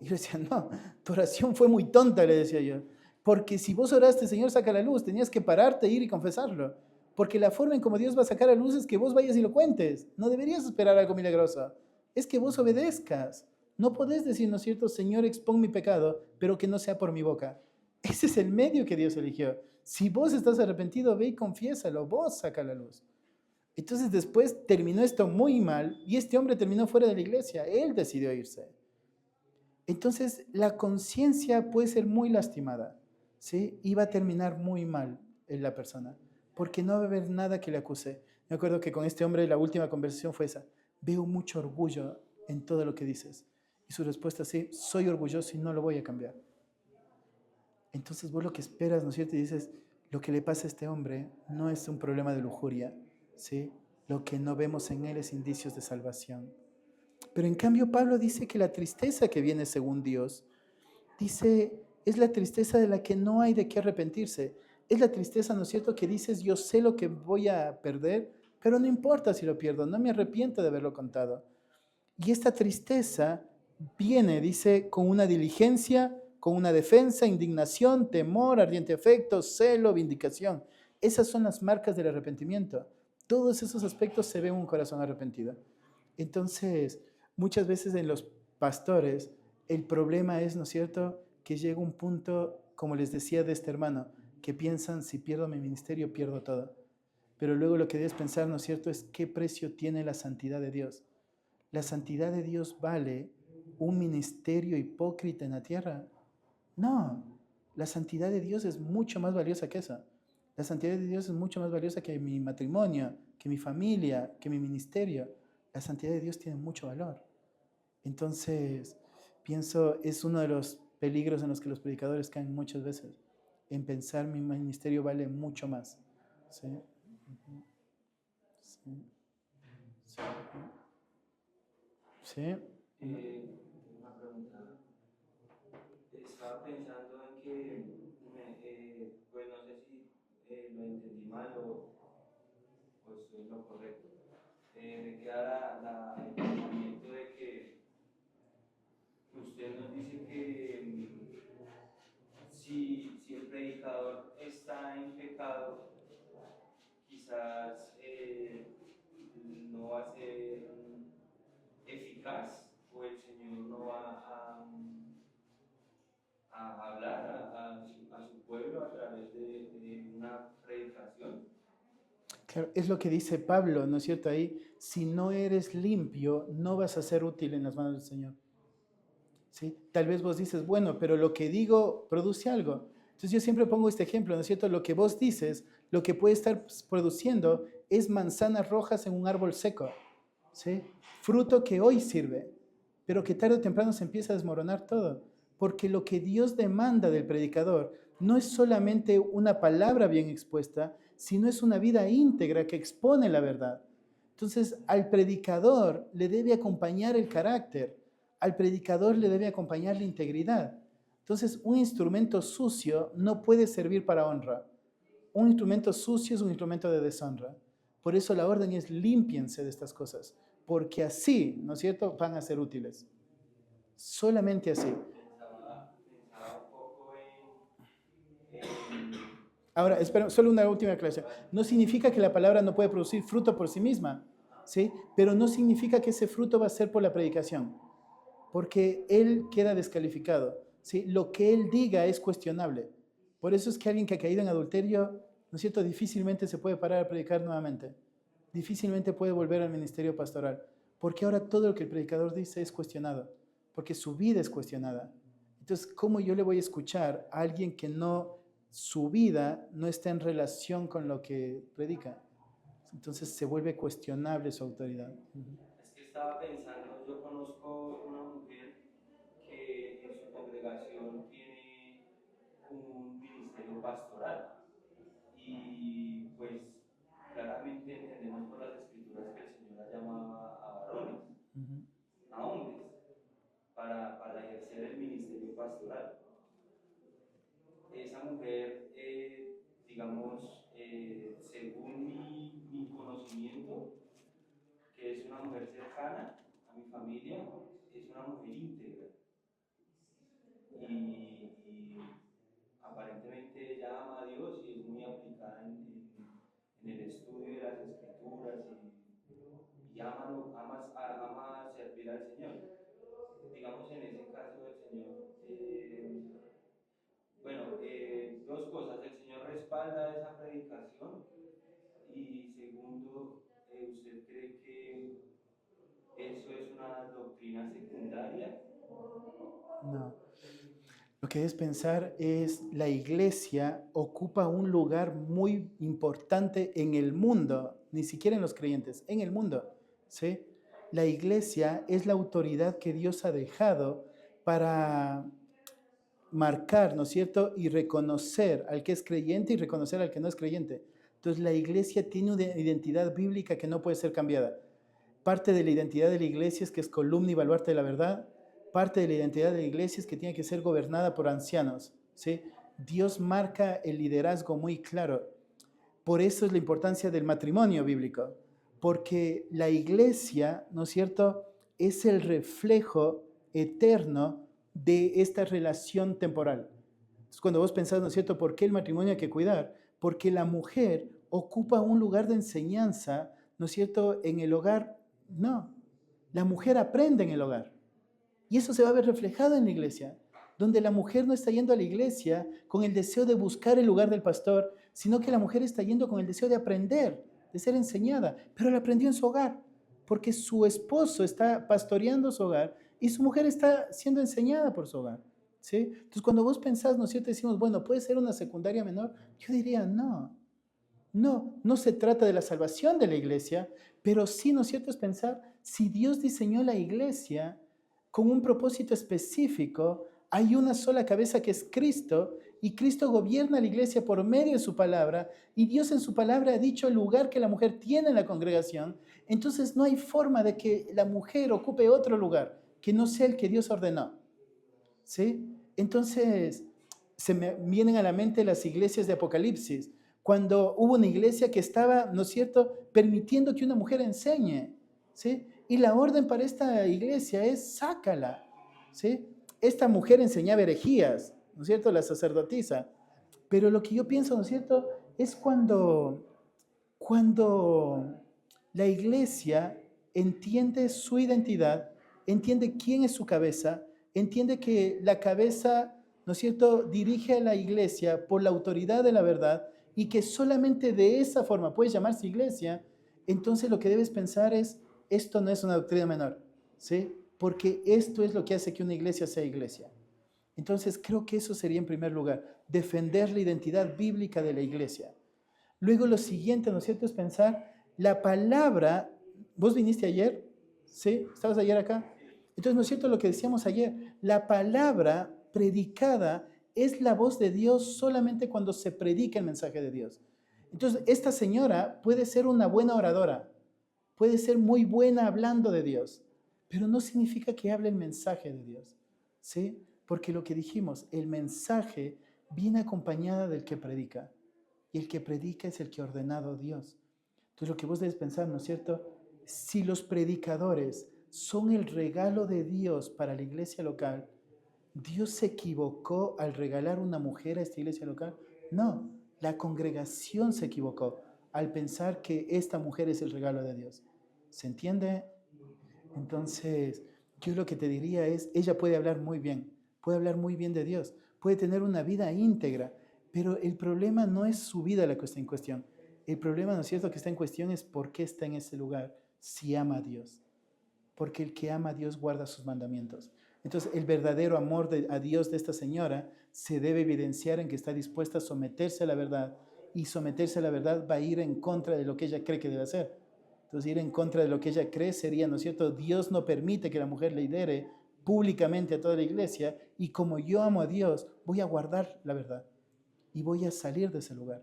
Y yo decía, no, tu oración fue muy tonta, le decía yo. Porque si vos oraste, Señor, saca la luz, tenías que pararte, ir y confesarlo. Porque la forma en como Dios va a sacar a luz es que vos vayas y lo cuentes. No deberías esperar algo milagroso. Es que vos obedezcas. No podés decir, ¿no es cierto? Señor, expón mi pecado, pero que no sea por mi boca. Ese es el medio que Dios eligió. Si vos estás arrepentido, ve y confiésalo. Vos saca la luz. Entonces después terminó esto muy mal y este hombre terminó fuera de la iglesia. Él decidió irse. Entonces la conciencia puede ser muy lastimada, ¿sí? Y va a terminar muy mal en la persona, porque no va a haber nada que le acuse. Me acuerdo que con este hombre la última conversación fue esa. Veo mucho orgullo en todo lo que dices. Y su respuesta es, sí, soy orgulloso y no lo voy a cambiar. Entonces vos lo que esperas, ¿no es cierto? Y dices, lo que le pasa a este hombre no es un problema de lujuria, ¿sí? Lo que no vemos en él es indicios de salvación. Pero en cambio Pablo dice que la tristeza que viene según Dios Dice, es la tristeza de la que no hay de qué arrepentirse. Es la tristeza, ¿no es cierto?, que dices, yo sé lo que voy a perder, pero no importa si lo pierdo, no me arrepiento de haberlo contado. Y esta tristeza viene, dice, con una diligencia, con una defensa, indignación, temor, ardiente afecto, celo, vindicación. Esas son las marcas del arrepentimiento. Todos esos aspectos se ven en un corazón arrepentido. Entonces, muchas veces en los pastores, el problema es, ¿no es cierto?, que llega un punto, como les decía de este hermano, que piensan, si pierdo mi ministerio, pierdo todo. Pero luego lo que debes pensar, ¿no es cierto?, es qué precio tiene la santidad de Dios. ¿La santidad de Dios vale un ministerio hipócrita en la tierra? No, la santidad de Dios es mucho más valiosa que eso. La santidad de Dios es mucho más valiosa que mi matrimonio, que mi familia, que mi ministerio. La santidad de Dios tiene mucho valor. Entonces, pienso, es uno de los peligros en los que los predicadores caen muchas veces, en pensar mi ministerio vale mucho más. ¿Sí? Sí. Sí. ¿Sí? Una pregunta. Estaba pensando en que, pues no sé si lo entendí mal o estoy en lo correcto. Me queda el pensamiento de que usted nos dice que si el predicador está en pecado, quizás no va a ser eficaz o el Señor no va a hablar a su pueblo a través de una predicación. Claro, es lo que dice Pablo, ¿no es cierto? Ahí, si no eres limpio, no vas a ser útil en las manos del Señor. ¿Sí? Tal vez vos dices, bueno, pero lo que digo produce algo. Entonces yo siempre pongo este ejemplo, ¿no es cierto? Lo que vos dices, lo que puede estar produciendo es manzanas rojas en un árbol seco, ¿sí? Fruto que hoy sirve, pero que tarde o temprano se empieza a desmoronar todo. Porque lo que Dios demanda del predicador no es solamente una palabra bien expuesta, sino es una vida íntegra que expone la verdad. Entonces, al predicador le debe acompañar el carácter, al predicador le debe acompañar la integridad. Entonces, un instrumento sucio no puede servir para honra. Un instrumento sucio es un instrumento de deshonra. Por eso la orden es límpiense de estas cosas, porque así, ¿no es cierto?, van a ser útiles. Solamente así. Pensaba un poco en Ahora, espera, solo una última aclaración. No significa que la palabra no puede producir fruto por sí misma, ¿sí? Pero no significa que ese fruto va a ser por la predicación, porque él queda descalificado, ¿sí? Lo que él diga es cuestionable. Por eso es que alguien que ha caído en adulterio, ¿no es cierto?, difícilmente se puede parar a predicar nuevamente. Difícilmente puede volver al ministerio pastoral, porque ahora todo lo que el predicador dice es cuestionado, porque su vida es cuestionada. Entonces, ¿cómo yo le voy a escuchar a alguien que no, su vida no está en relación con lo que predica? Entonces se vuelve cuestionable su autoridad. Es que estaba pensando, yo conozco una mujer que en su congregación tiene un ministerio pastoral y pues claramente entendemos por las escrituras que el Señor ha llamado a varones, a hombres, para ejercer el ministerio pastoral. Esa mujer, digamos, según mi conocimiento, que es una mujer cercana a mi familia, es una mujer íntegra. Y aparentemente ella ama a Dios y es muy aplicada en el estudio de las escrituras y ama servir al Señor. Digamos en ese caso del Señor, dos cosas, el Señor respalda esa predicación y segundo, ¿usted cree que eso es una doctrina secundaria? No. Lo que debes pensar es la iglesia ocupa un lugar muy importante en el mundo, ni siquiera en los creyentes, en el mundo, ¿sí? La iglesia es la autoridad que Dios ha dejado para marcar, ¿no es cierto? Y reconocer al que es creyente y reconocer al que no es creyente. Entonces la iglesia tiene una identidad bíblica que no puede ser cambiada. Parte de la identidad de la iglesia es que es columna y baluarte de la verdad. parte de la identidad de la iglesia es que tiene que ser gobernada por ancianos, ¿sí? Dios marca el liderazgo muy claro. Por eso es la importancia del matrimonio bíblico, porque la iglesia, ¿no es cierto?, es el reflejo eterno de esta relación temporal. Entonces, cuando vos pensás, ¿no es cierto?, ¿por qué el matrimonio hay que cuidar? Porque la mujer ocupa un lugar de enseñanza, ¿no es cierto?, en el hogar. No, la mujer aprende en el hogar. Y eso se va a ver reflejado en la iglesia, donde la mujer no está yendo a la iglesia con el deseo de buscar el lugar del pastor, sino que la mujer está yendo con el deseo de aprender, de ser enseñada, pero la aprendió en su hogar, porque su esposo está pastoreando su hogar y su mujer está siendo enseñada por su hogar. ¿Sí? Entonces, cuando vos pensás, ¿no es cierto?, decimos, bueno, ¿puede ser una secundaria menor? Yo diría, no. No se trata de la salvación de la iglesia, pero sí, ¿no es cierto?, es pensar, si Dios diseñó la iglesia con un propósito específico, hay una sola cabeza que es Cristo, y Cristo gobierna la iglesia por medio de su palabra, y Dios en su palabra ha dicho el lugar que la mujer tiene en la congregación. Entonces no hay forma de que la mujer ocupe otro lugar que no sea el que Dios ordenó. ¿Sí? Entonces se me vienen a la mente las iglesias de Apocalipsis, cuando hubo una iglesia que estaba, ¿no es cierto?, permitiendo que una mujer enseñe, ¿sí? Y la orden para esta iglesia es sácala, ¿sí? Esta mujer enseñaba herejías, ¿no es cierto?, la sacerdotisa. Pero lo que yo pienso, ¿no es cierto?, es cuando la iglesia entiende su identidad, entiende quién es su cabeza, entiende que la cabeza, ¿no es cierto?, dirige a la iglesia por la autoridad de la verdad y que solamente de esa forma puede llamarse iglesia, entonces lo que debes pensar es, esto no es una doctrina menor, ¿sí? Porque esto es lo que hace que una iglesia sea iglesia. Entonces creo que eso sería en primer lugar, defender la identidad bíblica de la iglesia. Luego lo siguiente, ¿no es cierto?, es pensar la palabra. ¿Vos viniste ayer? ¿Sí? ¿Estabas ayer acá? Entonces, ¿no es cierto lo que decíamos ayer? La palabra predicada es la voz de Dios solamente cuando se predica el mensaje de Dios. Entonces, esta señora puede ser una buena oradora, puede ser muy buena hablando de Dios, pero no significa que hable el mensaje de Dios, ¿sí? Porque lo que dijimos, el mensaje viene acompañada del que predica. Y el que predica es el que ha ordenado Dios. Entonces lo que vos debes pensar, ¿no es cierto? Si los predicadores son el regalo de Dios para la iglesia local, ¿Dios se equivocó al regalar una mujer a esta iglesia local? No, la congregación se equivocó al pensar que esta mujer es el regalo de Dios. ¿Se entiende? Entonces, yo lo que te diría es, ella puede hablar muy bien de Dios, puede tener una vida íntegra, pero el problema no es su vida la que está en cuestión. El problema, ¿no es cierto?, que está en cuestión es por qué está en ese lugar, si ama a Dios. Porque el que ama a Dios guarda sus mandamientos. Entonces, el verdadero amor a Dios de esta señora se debe evidenciar en que está dispuesta a someterse a la verdad, y someterse a la verdad va a ir en contra de lo que ella cree que debe hacer. Entonces, ir en contra de lo que ella cree sería, ¿no es cierto? Dios no permite que la mujer lidere públicamente a toda la iglesia, y como yo amo a Dios, voy a guardar la verdad y voy a salir de ese lugar.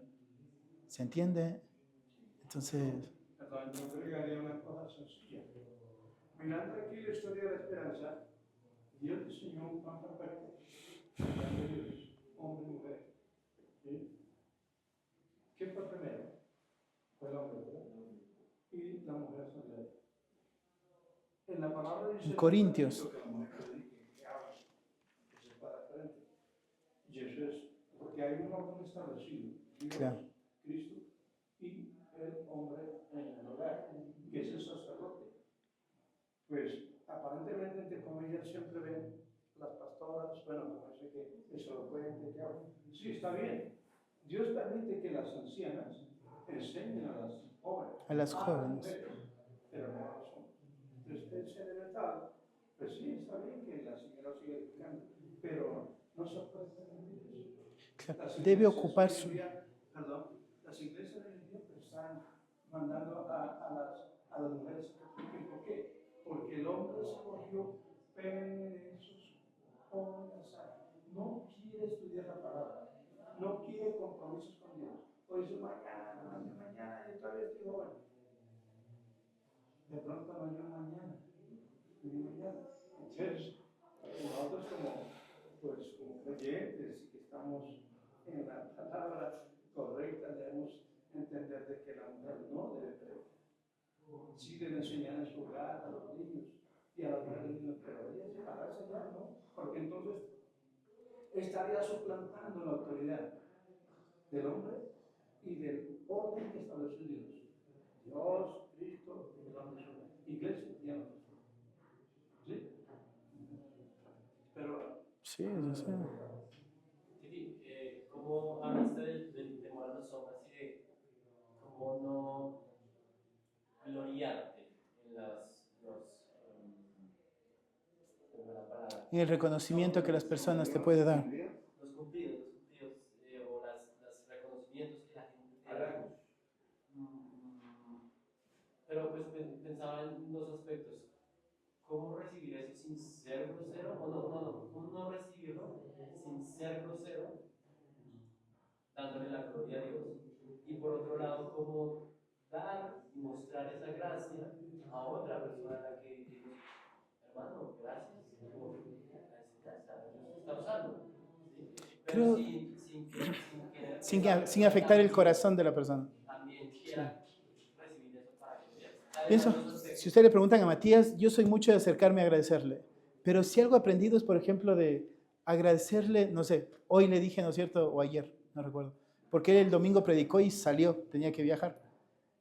¿Se entiende? Entonces, Perdón, yo agregaría una cosa sencilla. Mirando aquí la historia de la esperanza, Dios diseñó un plan perfecto, creando Dios, hombre y mujer. ¿Sí? ¿Qué fue primero? Fue el hombre, ¿verdad? Y la mujer salió. En la palabra dice en Corintios, que la mujer predique, que hable, que se para frente. Y eso es, porque hay un orden establecido, Dios, claro. Cristo y el hombre en el hogar, que es el sacerdote. Pues aparentemente, entre comillas, siempre ven las pastoras, bueno, como dice que eso lo pueden tener. Sí, está bien. Dios permite que las ancianas enseñen a las jóvenes, A las jóvenes. mujeres, pero no a los hombres. Entonces, es elemental. Pues sí, está bien que la señora siga edificando, pero no se puede permitir eso. Claro. Las Debe iglesias ocupar hoy en su... día, perdón, las iglesias hoy en día pues, están mandando a las mujeres a que prediquen. ¿Por qué? Porque el hombre escogió perezoso, no quiere estudiar la palabra, no quiere compromisos con Dios. O dice mañana, y todavía estoy joven. De pronto no hay un mañana, ni mañana. Entonces, oyentes y que estamos en la palabra correcta, debemos entender de que la mujer no debe predicar. Sí debe enseñar en su hogar a los niños y a las mujeres niños, pero ella separarse ya, ¿no? Porque entonces estaría suplantando la autoridad del hombre y del orden que estableció Dios. Dios, Cristo, y la persona. Iglesia y a la persona. ¿Sí? Pero Sí, sí, sí. Sí, ¿cómo hablaste del temor a los hombres y de cómo no gloriarte en la palabra? En el reconocimiento que las personas te pueden dar. O los reconocimientos que la gente te da. Pero pues pensaba en dos aspectos. ¿Cómo recibir eso sin ser grosero? O ¿cómo no recibirlo sin ser grosero, dándole la gloria a Dios? Y por otro lado, ¿cómo dar y mostrar esa gracia a otra persona a la que digo, hermano, gracias por la enseñanza, Dios te está usando? ¿Sí? Pero Creo, sin afectar el corazón de la persona. También quiera recibir eso para gloria. Pienso, si usted le preguntan a Matías, yo soy mucho de acercarme a agradecerle. Pero si algo aprendido es, por ejemplo, de agradecerle, no sé, hoy le dije, ¿no es cierto? O ayer, no recuerdo. Porque él el domingo predicó y salió, tenía que viajar.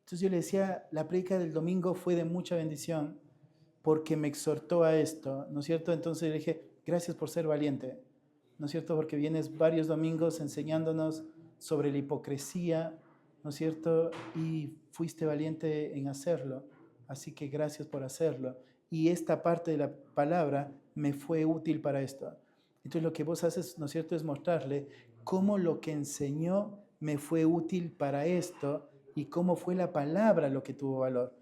Entonces yo le decía, la predica del domingo fue de mucha bendición porque me exhortó a esto, ¿no es cierto? Entonces le dije, gracias por ser valiente, ¿no es cierto? Porque vienes varios domingos enseñándonos sobre la hipocresía, ¿no es cierto? Y fuiste valiente en hacerlo, así que gracias por hacerlo. Y esta parte de la palabra me fue útil para esto. Entonces lo que vos haces, ¿no es cierto?, es mostrarle cómo lo que enseñó me fue útil para esto y cómo fue la palabra lo que tuvo valor.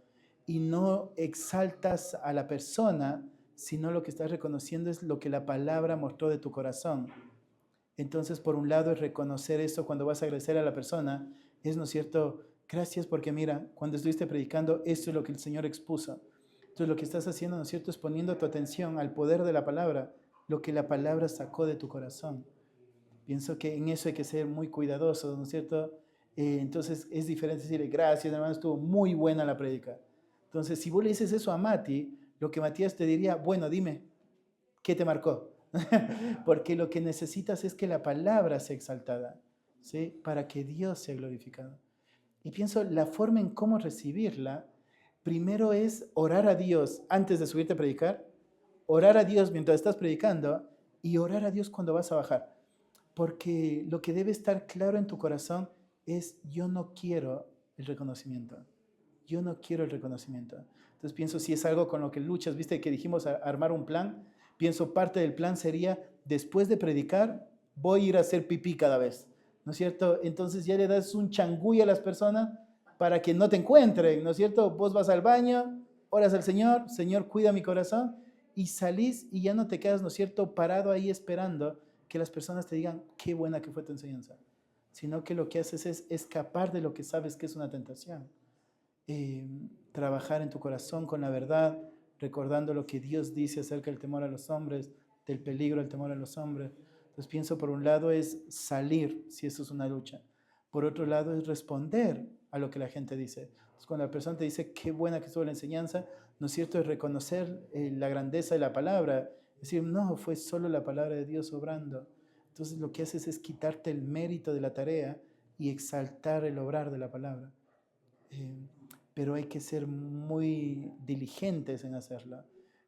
Y no exaltas a la persona, sino lo que estás reconociendo es lo que la palabra mostró de tu corazón. Entonces, por un lado, es reconocer eso cuando vas a agradecer a la persona, es, ¿no es cierto? Gracias porque mira, cuando estuviste predicando, esto es lo que el Señor expuso. Entonces, lo que estás haciendo, ¿no es cierto?, es poniendo tu atención al poder de la palabra, lo que la palabra sacó de tu corazón. Pienso que en eso hay que ser muy cuidadosos, ¿no es cierto? Entonces, es diferente decirle, gracias, hermano, estuvo muy buena la prédica. Entonces, si vos le dices eso a Mati, lo que Matías te diría, bueno, dime, ¿qué te marcó? Porque lo que necesitas es que la palabra sea exaltada, ¿sí? Para que Dios sea glorificado. Y pienso, la forma en cómo recibirla, primero es orar a Dios antes de subirte a predicar, orar a Dios mientras estás predicando y orar a Dios cuando vas a bajar. Porque lo que debe estar claro en tu corazón es, yo no quiero el reconocimiento. Yo no quiero el reconocimiento. Entonces pienso, si es algo con lo que luchas, viste que dijimos armar un plan, pienso parte del plan sería, después de predicar, voy a ir a hacer pipí cada vez, ¿no es cierto? Entonces ya le das un changüí a las personas para que no te encuentren, ¿no es cierto? Vos vas al baño, oras al Señor, Señor, cuida mi corazón, y salís y ya no te quedas, ¿no es cierto?, parado ahí esperando que las personas te digan, qué buena que fue tu enseñanza, sino que lo que haces es escapar de lo que sabes que es una tentación. Trabajar en tu corazón con la verdad, recordando lo que Dios dice acerca del temor a los hombres, del peligro del temor a los hombres. Entonces pienso, por un lado es salir, si eso es una lucha. Por otro lado es responder a lo que la gente dice. Entonces, cuando la persona te dice, qué buena que estuvo la enseñanza, ¿no es cierto?, es reconocer la grandeza de la palabra. Es decir, no, fue solo la palabra de Dios obrando. Entonces lo que haces es quitarte el mérito de la tarea y exaltar el obrar de la palabra. Pero hay que ser muy diligentes en hacerlo.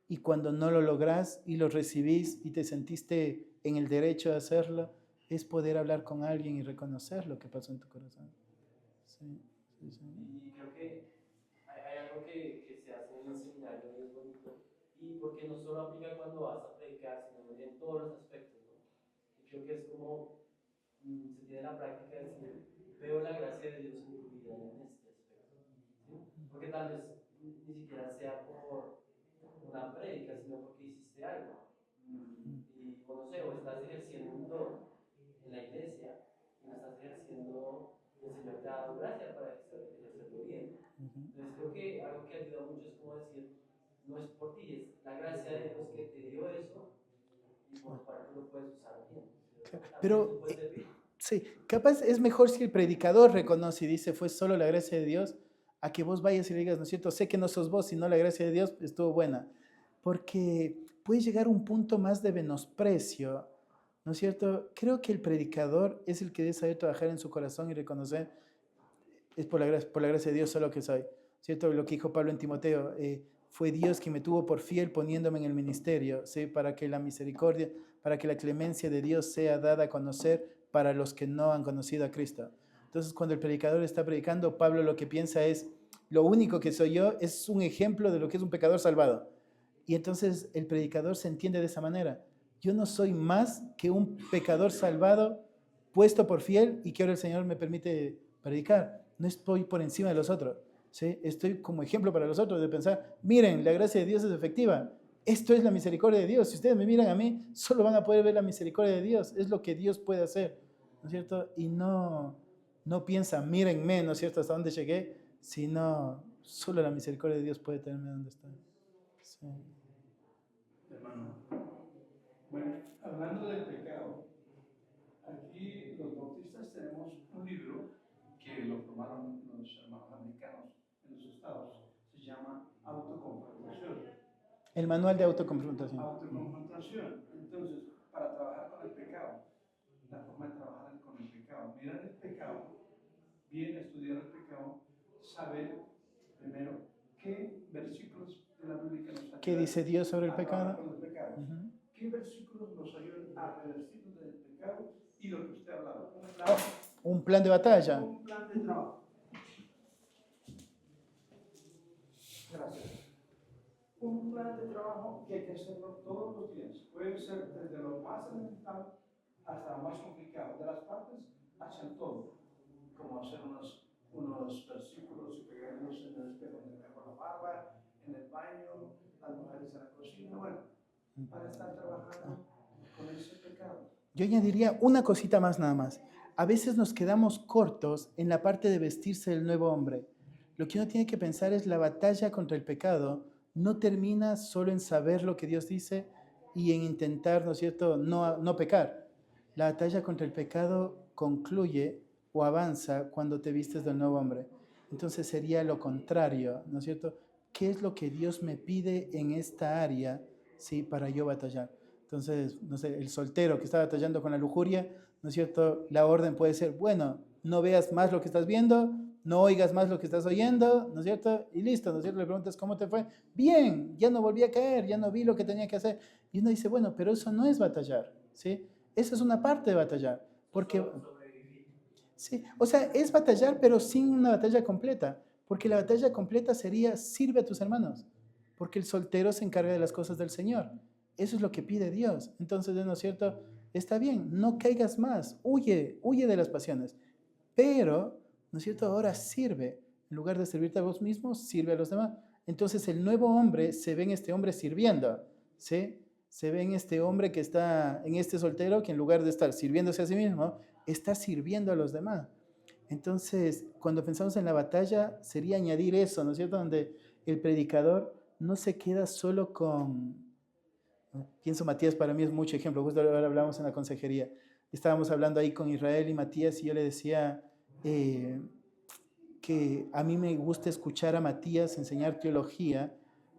Y cuando no lo lográs y lo recibís y te sentiste en el derecho de hacerlo, es poder hablar con alguien y reconocer lo que pasó en tu corazón. Sí, sí, sí. Y creo que hay algo que se hace en el seminario y es bonito, y porque no solo aplica cuando vas a predicar, sino en todos los aspectos, ¿no? Y creo que es como se tiene la práctica de decir, veo la gracia de Dios en tu vida en este aspecto, ¿sí? Porque tal vez ni siquiera sea por una prédica, sino porque hiciste algo. Y o no sé, o estás ejerciendo un don en la iglesia y lo estás ejerciendo, y el Señor te ha dado gracia para ejercerlo bien. Entonces creo que algo que ayuda mucho es como decir, no es por ti, es la gracia de Dios que te dio eso y por lo cual tú lo puedes usar bien. Pero sí, capaz es mejor si el predicador reconoce y dice, fue solo la gracia de Dios, a que vos vayas y le digas, ¿no es cierto? Sé que no sos vos, sino la gracia de Dios estuvo buena. Porque puede llegar a un punto más de menosprecio, ¿no es cierto? Creo que el predicador es el que debe saber trabajar en su corazón y reconocer, es por la gracia de Dios solo que soy, ¿cierto? Lo que dijo Pablo en Timoteo, fue Dios quien me tuvo por fiel poniéndome en el ministerio, ¿sí? Para que la misericordia, para que la clemencia de Dios sea dada a conocer para los que no han conocido a Cristo. Entonces, cuando el predicador está predicando, Pablo lo que piensa es, lo único que soy yo es un ejemplo de lo que es un pecador salvado. Y entonces el predicador se entiende de esa manera. Yo no soy más que un pecador salvado, puesto por fiel y que ahora el Señor me permite predicar. No estoy por encima de los otros, ¿sí? Estoy como ejemplo para los otros de pensar, miren, la gracia de Dios es efectiva. Esto es la misericordia de Dios. Si ustedes me miran a mí, solo van a poder ver la misericordia de Dios. Es lo que Dios puede hacer, ¿no es cierto? Y no piensan, mírenme, ¿no es cierto?, hasta dónde llegué, sino solo la misericordia de Dios puede tenerme donde estoy. Sí. Hermano, bueno, hablando del pecado, aquí los bautistas tenemos un libro que lo formaron los hermanos americanos en los estados. Se llama Autoconfrontación. El manual de autoconfrontación. Autoconfrontación. Entonces, para trabajar con el pecado, la forma de trabajar con el pecado, mirar el pecado, bien estudiar el pecado, saber primero qué versículos de la Biblia nos ayudan. ¿Qué dice Dios sobre el pecado? Con los pecados. ¿Qué versículos nos ayudan a revertirnos del pecado y lo que usted ha hablado? Un plan de batalla. Un plan de trabajo. Gracias. Un plan de trabajo que hay que hacerlo todos los días. Puede ser desde lo más elemental hasta lo más complicado, de las partes hacia el todo. Como hacer unos versículos y pegarlos en el espejo donde me hago la barba, en el baño, las mujeres en la cocina, bueno, para estar trabajando con ese pecado. Yo añadiría una cosita más nada más. A veces nos quedamos cortos en la parte de vestirse del nuevo hombre. Lo que uno tiene que pensar es la batalla contra el pecado no termina solo en saber lo que Dios dice y en intentar, ¿no es cierto?, no pecar. La batalla contra el pecado concluye o avanza cuando te vistes del nuevo hombre. Entonces sería lo contrario, ¿no es cierto? ¿Qué es lo que Dios me pide en esta área, sí, para yo batallar? Entonces, no sé, el soltero que está batallando con la lujuria, ¿no es cierto? La orden puede ser, bueno, no veas más lo que estás viendo, no oigas más lo que estás oyendo, ¿no es cierto? Y listo, ¿no es cierto? Le preguntas, ¿cómo te fue? Bien, ya no volví a caer, ya no vi lo que tenía que hacer. Y uno dice, bueno, pero eso no es batallar, ¿sí? Eso es una parte de batallar, porque... Sí, o sea, es batallar, pero sin una batalla completa, porque la batalla completa sería, sirve a tus hermanos, porque el soltero se encarga de las cosas del Señor. Eso es lo que pide Dios. Entonces, ¿no es cierto? Está bien, no caigas más, huye de las pasiones, pero, ¿no es cierto? Ahora sirve, en lugar de servirte a vos mismo, sirve a los demás. Entonces, el nuevo hombre se ve en este hombre sirviendo, ¿sí? Se ve en este hombre que está, en este soltero, que en lugar de estar sirviéndose a sí mismo, está sirviendo a los demás. Entonces, cuando pensamos en la batalla, sería añadir eso, ¿no es cierto? Donde el predicador no se queda solo con... Pienso, Matías para mí es mucho ejemplo, justo ahora hablamos en la consejería. Estábamos hablando ahí con Israel y Matías y yo le decía que a mí me gusta escuchar a Matías enseñar teología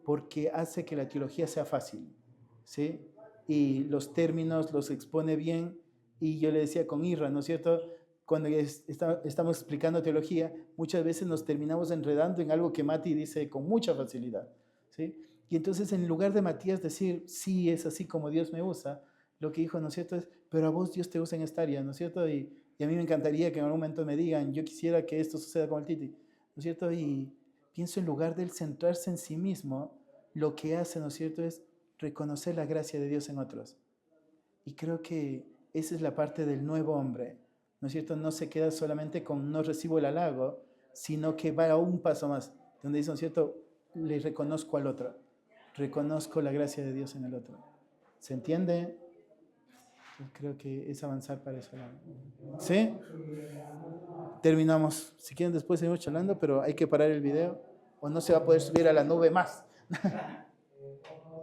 porque hace que la teología sea fácil, ¿sí? Y los términos los expone bien. Y yo le decía con Irra, ¿no es cierto? Cuando estamos explicando teología, muchas veces nos terminamos enredando en algo que Mati dice con mucha facilidad, ¿sí? Y entonces en lugar de Matías decir, sí, es así como Dios me usa, lo que dijo, ¿no es cierto? Es, pero a vos Dios te usa en esta área, ¿no es cierto? Y a mí me encantaría que en algún momento me digan, yo quisiera que esto suceda con el Titi, ¿no es cierto? Y pienso en lugar de él centrarse en sí mismo, lo que hace, ¿no es cierto?, es reconocer la gracia de Dios en otros. Y creo que esa es la parte del nuevo hombre, ¿no es cierto? No se queda solamente con no recibo el halago, sino que va a un paso más, donde dice, ¿no es cierto?, le reconozco al otro, reconozco la gracia de Dios en el otro. ¿Se entiende? Yo creo que es avanzar para eso. ¿Sí? Terminamos. Si quieren después seguimos charlando, pero hay que parar el video o no se va a poder subir a la nube más.